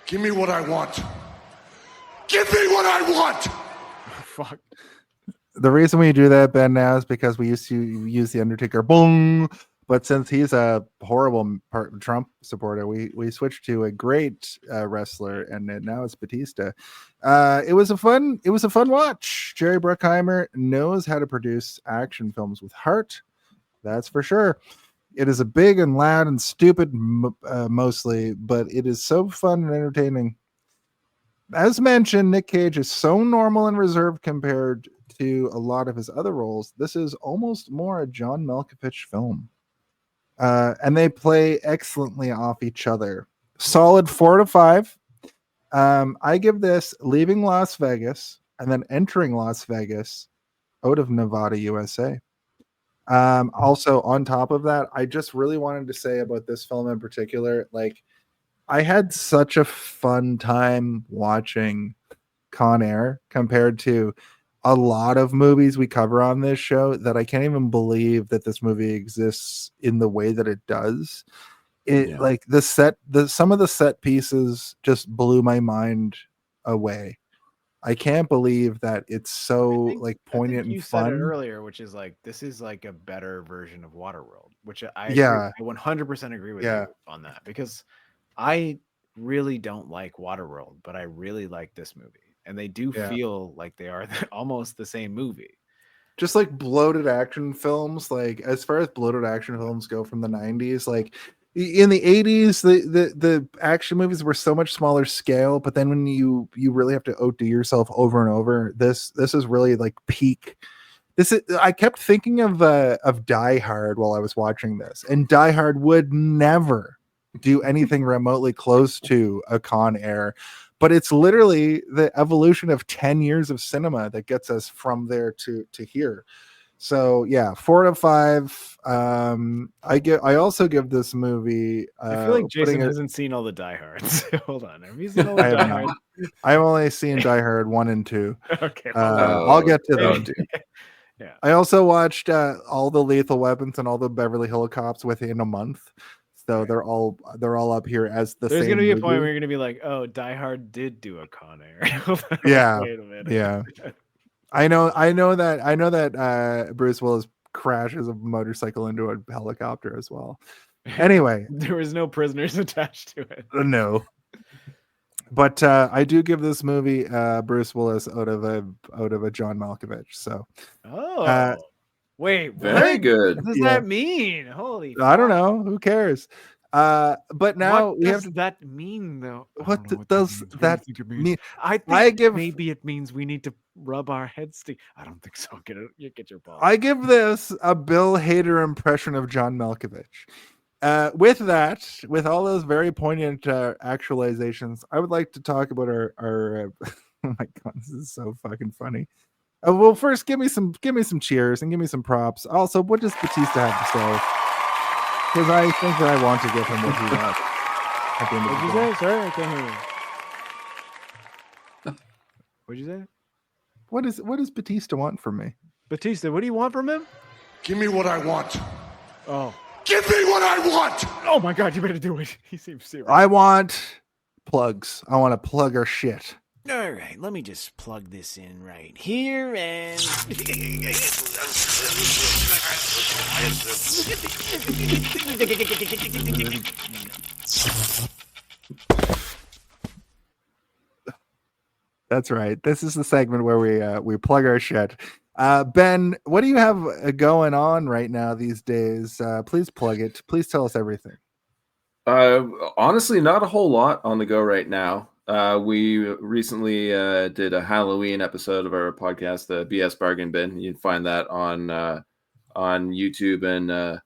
Give me what I want. Give me what I want. Fuck. The reason we do that, Ben, now is because we used to use the Undertaker, boom. But since he's a horrible Trump supporter, we switched to a great wrestler, and now it's Batista. It was a fun watch. Jerry Bruckheimer knows how to produce action films with heart. That's for sure. It is a big and loud and stupid, mostly, but it is so fun and entertaining. As mentioned, Nick Cage is so normal and reserved compared to a lot of his other roles. This is almost more a John Malkovich film. And they play excellently off each other. Solid 4 to 5. I give this leaving Las Vegas and then entering Las Vegas out of Nevada, USA. Also, on top of that, I just really wanted to say about this film in particular, like, I had such a fun time watching Con Air compared to a lot of movies we cover on this show that I can't even believe that this movie exists in the way that it does. Like some of the set pieces just blew my mind away. I can't believe that it's so poignant and fun. Said it earlier, which is like, this is like a better version of Waterworld, which I 100% agree with you on that, because I really don't like Waterworld, but I really like this movie. And they do feel like they are almost the same movie. Just like bloated action films, like as far as bloated action films go from the 90s, like in the 80s, the action movies were so much smaller scale, but then when you really have to outdo yourself over and over, this is really like peak. I kept thinking of Die Hard while I was watching this, and Die Hard would never do anything remotely close to a Con Air. But it's literally the evolution of 10 years of cinema that gets us from there to here. So yeah, 4 to 5. I also give this movie. I feel like Jason hasn't seen all the Die Hards. Hold on, have you seen all the Die Hards? I've only seen Die Hard 1 and 2. Okay, I'll get to them. Yeah. I also watched all the Lethal Weapons and all the Beverly Hills Cops within a month. So they're all up here as the There's same gonna be a movie. point where you're gonna be like, oh, Die Hard did do a Con Air. Yeah. Wait a minute. Yeah. I know that Bruce Willis crashes a motorcycle into a helicopter as well. Anyway, there was no prisoners attached to it. No. But I do give this movie Bruce Willis out of a John Malkovich. So wait, very good. What does that mean? Holy I don't know. Who cares? But now what we does have that mean though? What does that mean? I think maybe it means we need to rub our heads together. I don't think so. Get your ball. I give this a Bill Hader impression of John Malkovich. With all those very poignant actualizations, I would like to talk about our oh my god, this is so fucking funny. Well, first, give me some cheers and give me some props. Also, what does Batista have to say? Because I think that I want to give him what he wants. At the end of What'd you say, sir? I can't hear you. What'd you say? What does Batista want from me? Batista, what do you want from him? Give me what I want. Oh. Give me what I want. Oh my god, you better do it. He seems serious. I want plugs. I want to plug our shit. All right, let me just plug this in right here and... That's right. This is the segment where we plug our shit. Ben, what do you have going on right now these days? Please plug it. Please tell us everything. Honestly, not a whole lot on the go right now. We recently did a Halloween episode of our podcast, the BS Bargain Bin. You can find that on YouTube and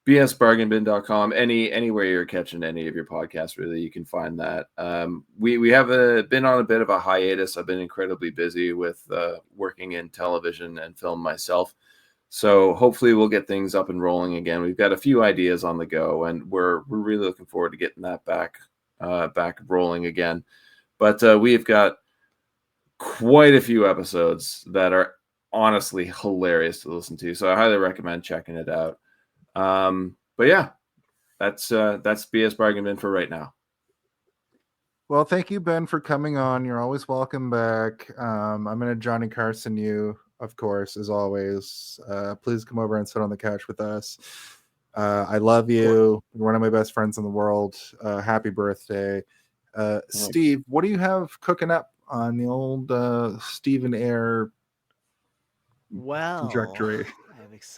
bsbargainbin.com. Anywhere you're catching any of your podcasts, really, you can find that. We have been on a bit of a hiatus. I've been incredibly busy with working in television and film myself. So hopefully we'll get things up and rolling again. We've got a few ideas on the go, and we're really looking forward to getting that back rolling again. But we've got quite a few episodes that are honestly hilarious to listen to. So I highly recommend checking it out. But yeah, that's BS Bargain Bin for right now. Well, thank you, Ben, for coming on. You're always welcome back. I'm going to Johnny Carson you, of course, as always. Please come over and sit on the couch with us. I love you. You're one of my best friends in the world. Happy birthday. Steve, what do you have cooking up on the old Stephen Air trajectory?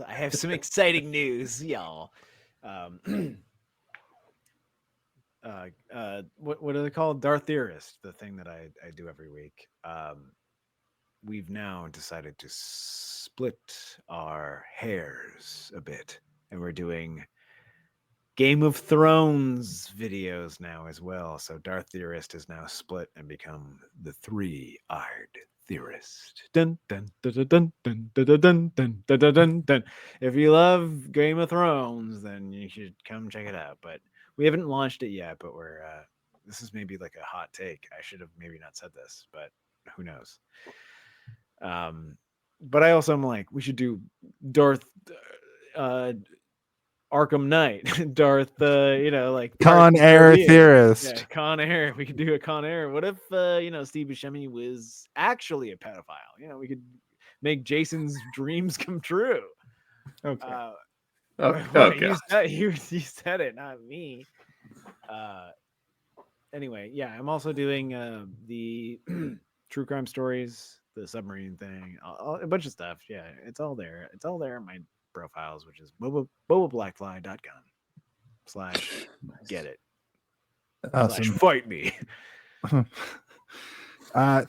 I have some exciting news, y'all. What are they called? Darth Theorist, the thing that I do every week. We've now decided to split our hairs a bit, and we're doing Game of Thrones videos now as well. So Darth Theorist is now split and become the Three-Eyed Theorist. Dun, dun, dun, dun, dun, dun, dun, dun, dun, dun, dun, dun. If you love Game of Thrones, then you should come check it out. But we haven't launched it yet, but we're this is maybe like a hot take. I should have maybe not said this, but who knows? But I also am like, we should do Darth Arkham Knight, Darth, like Con Air Theorist. Yeah, Con Air. We could do a Con Air. What if, Steve Buscemi was actually a pedophile? We could make Jason's dreams come true. Okay. You said it, not me. Anyway, yeah, I'm also doing the true crime stories, the submarine thing, a bunch of stuff. Yeah, it's all there. It's all there in my profiles, which is bobablackfly.com/get it. Awesome. /fight me.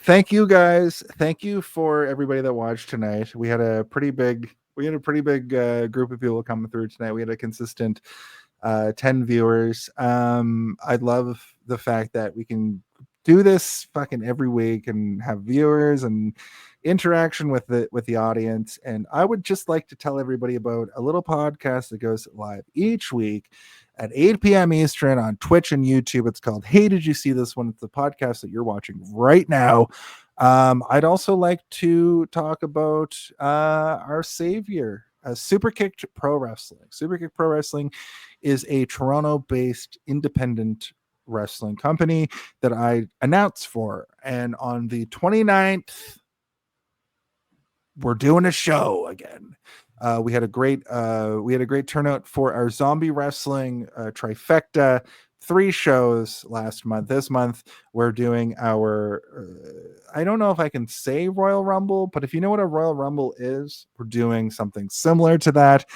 Thank you guys. Thank you for everybody that watched tonight. We had a pretty big group of people coming through tonight. We had a consistent 10 viewers. I love the fact that we can do this fucking every week and have viewers and interaction with the audience. And I would just like to tell everybody about a little podcast that goes live each week at 8 p.m. Eastern on Twitch and YouTube. It's called Hey, Did You See This One? It's the podcast that you're watching right now. I'd also like to talk about our savior, Superkicked Pro Wrestling. Superkicked Pro Wrestling is a Toronto-based independent wrestling company that I announce for. And on the 29th, we're doing a show again. We had a great turnout for our zombie wrestling trifecta. 3 shows last month. This month we're doing our I don't know if I can say Royal Rumble, but if you know what a Royal Rumble is, we're doing something similar to that.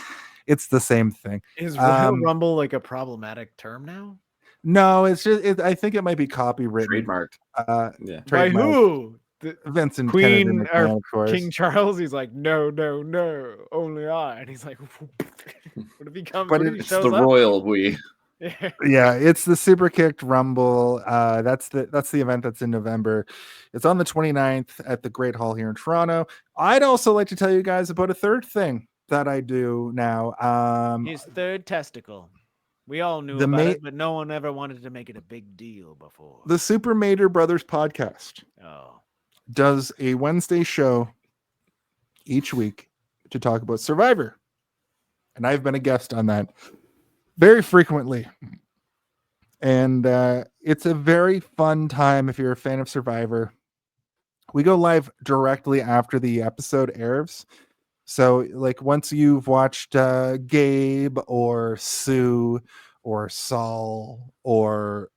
It's the same thing. Is Royal Rumble like a problematic term now? No, it's just I think it might be copywritten. Trademarked. Yeah. By who? Vince and Queen Kennedy McMahon, or of course. King Charles. He's like, no, only I. And he's like, what if he comes? But it's the royal we. Yeah, it's the Superkicked Rumble. That's the event that's in November. It's on the 29th at the Great Hall here in Toronto. I'd also like to tell you guys about a third thing that I do now. His third testicle. We all knew about it, but no one ever wanted to make it a big deal before. The Super Mater Brothers podcast does a Wednesday show each week to talk about Survivor. And I've been a guest on that very frequently. And it's a very fun time if you're a fan of Survivor. We go live directly after the episode airs. So, like, once you've watched Gabe or Sue or Saul or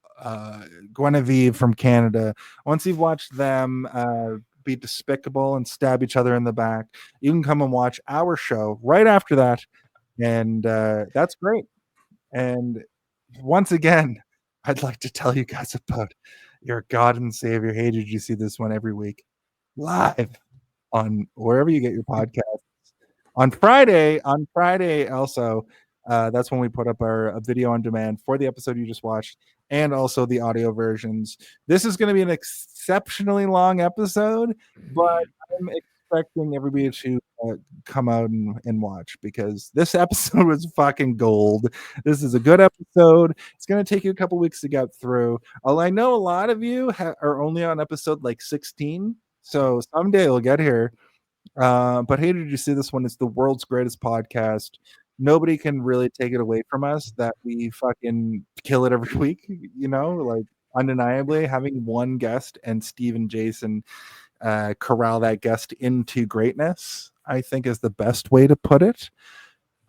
Guinevere from Canada, once you've watched them be despicable and stab each other in the back, you can come and watch our show right after that. And that's great. And once again, I'd like to tell you guys about your God and Savior. Hey, did you see this one every week? Live on wherever you get your podcast. On Friday also, that's when we put up our video on demand for the episode you just watched and also the audio versions. This is going to be an exceptionally long episode, but I'm expecting everybody to come out and watch because this episode was fucking gold. This is a good episode. It's going to take you a couple weeks to get through. I know a lot of you are only on episode like 16, so someday you'll get here. But hey, did you see this one? It's the world's greatest podcast. Nobody can really take it away from us that we fucking kill it every week. You know, like undeniably having one guest and Steve and Jason corral that guest into greatness, I think is the best way to put it.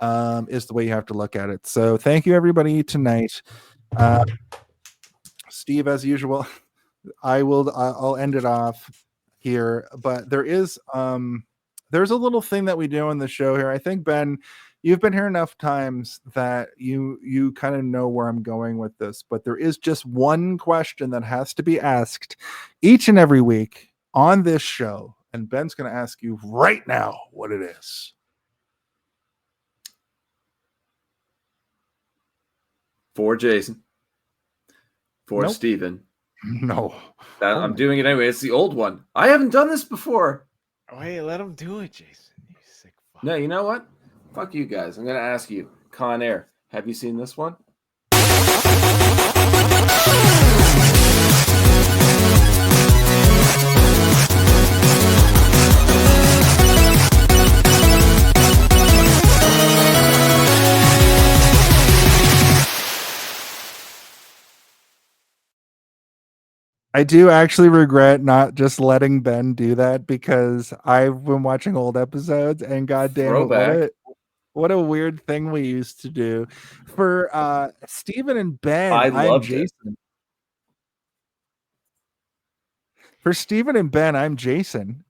Is the way you have to look at it. So thank you everybody tonight. Steve, as usual, I'll end it off here, but there's a little thing that we do on the show here. I think, Ben, you've been here enough times that you kind of know where I'm going with this, but there is just one question that has to be asked each and every week on this show, and Ben's going to ask you right now what it is. For Jason. For Nope. Steven. No. I'm doing it anyway. It's the old one. I haven't done this before. Wait, let him do it, Jason. You sick fuck. No, you know what? Fuck you guys. I'm going to ask you. Con Air. Have you seen this one? I do actually regret not just letting Ben do that, because I've been watching old episodes and goddamn what a weird thing we used to do. For Steven and Ben, I'm Jason. For Steven and Ben, I'm Jason.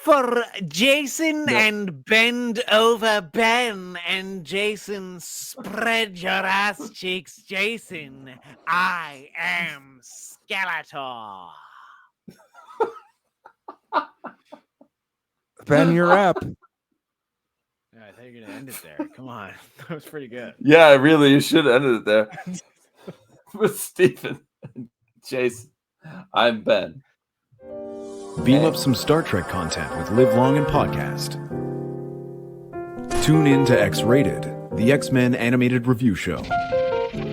For Jason and bend over Ben and Jason spread your ass cheeks, Jason, I am Skeletor. Ben, you're up. Yeah, I thought you were gonna end it there. Come on, that was pretty good. Yeah, really, you should have ended it there. With Stephen and Jason, I'm Ben. Beam up some Star Trek content with Live Long and Podcast. Tune in to X-Rated, the X-Men animated review show.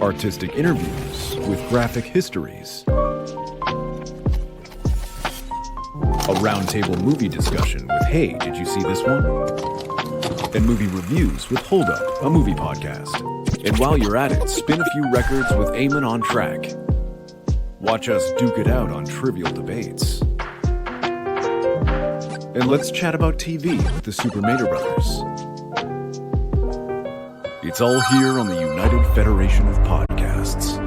Artistic interviews with graphic histories. A roundtable movie discussion with Hey, did you see this one? And movie reviews with Hold Up, a movie podcast. And while you're at it, spin a few records with Eamon on Track. Watch us duke it out on trivial debates. And let's chat about TV with the Super Mater Brothers. It's all here on the United Federation of Podcasts.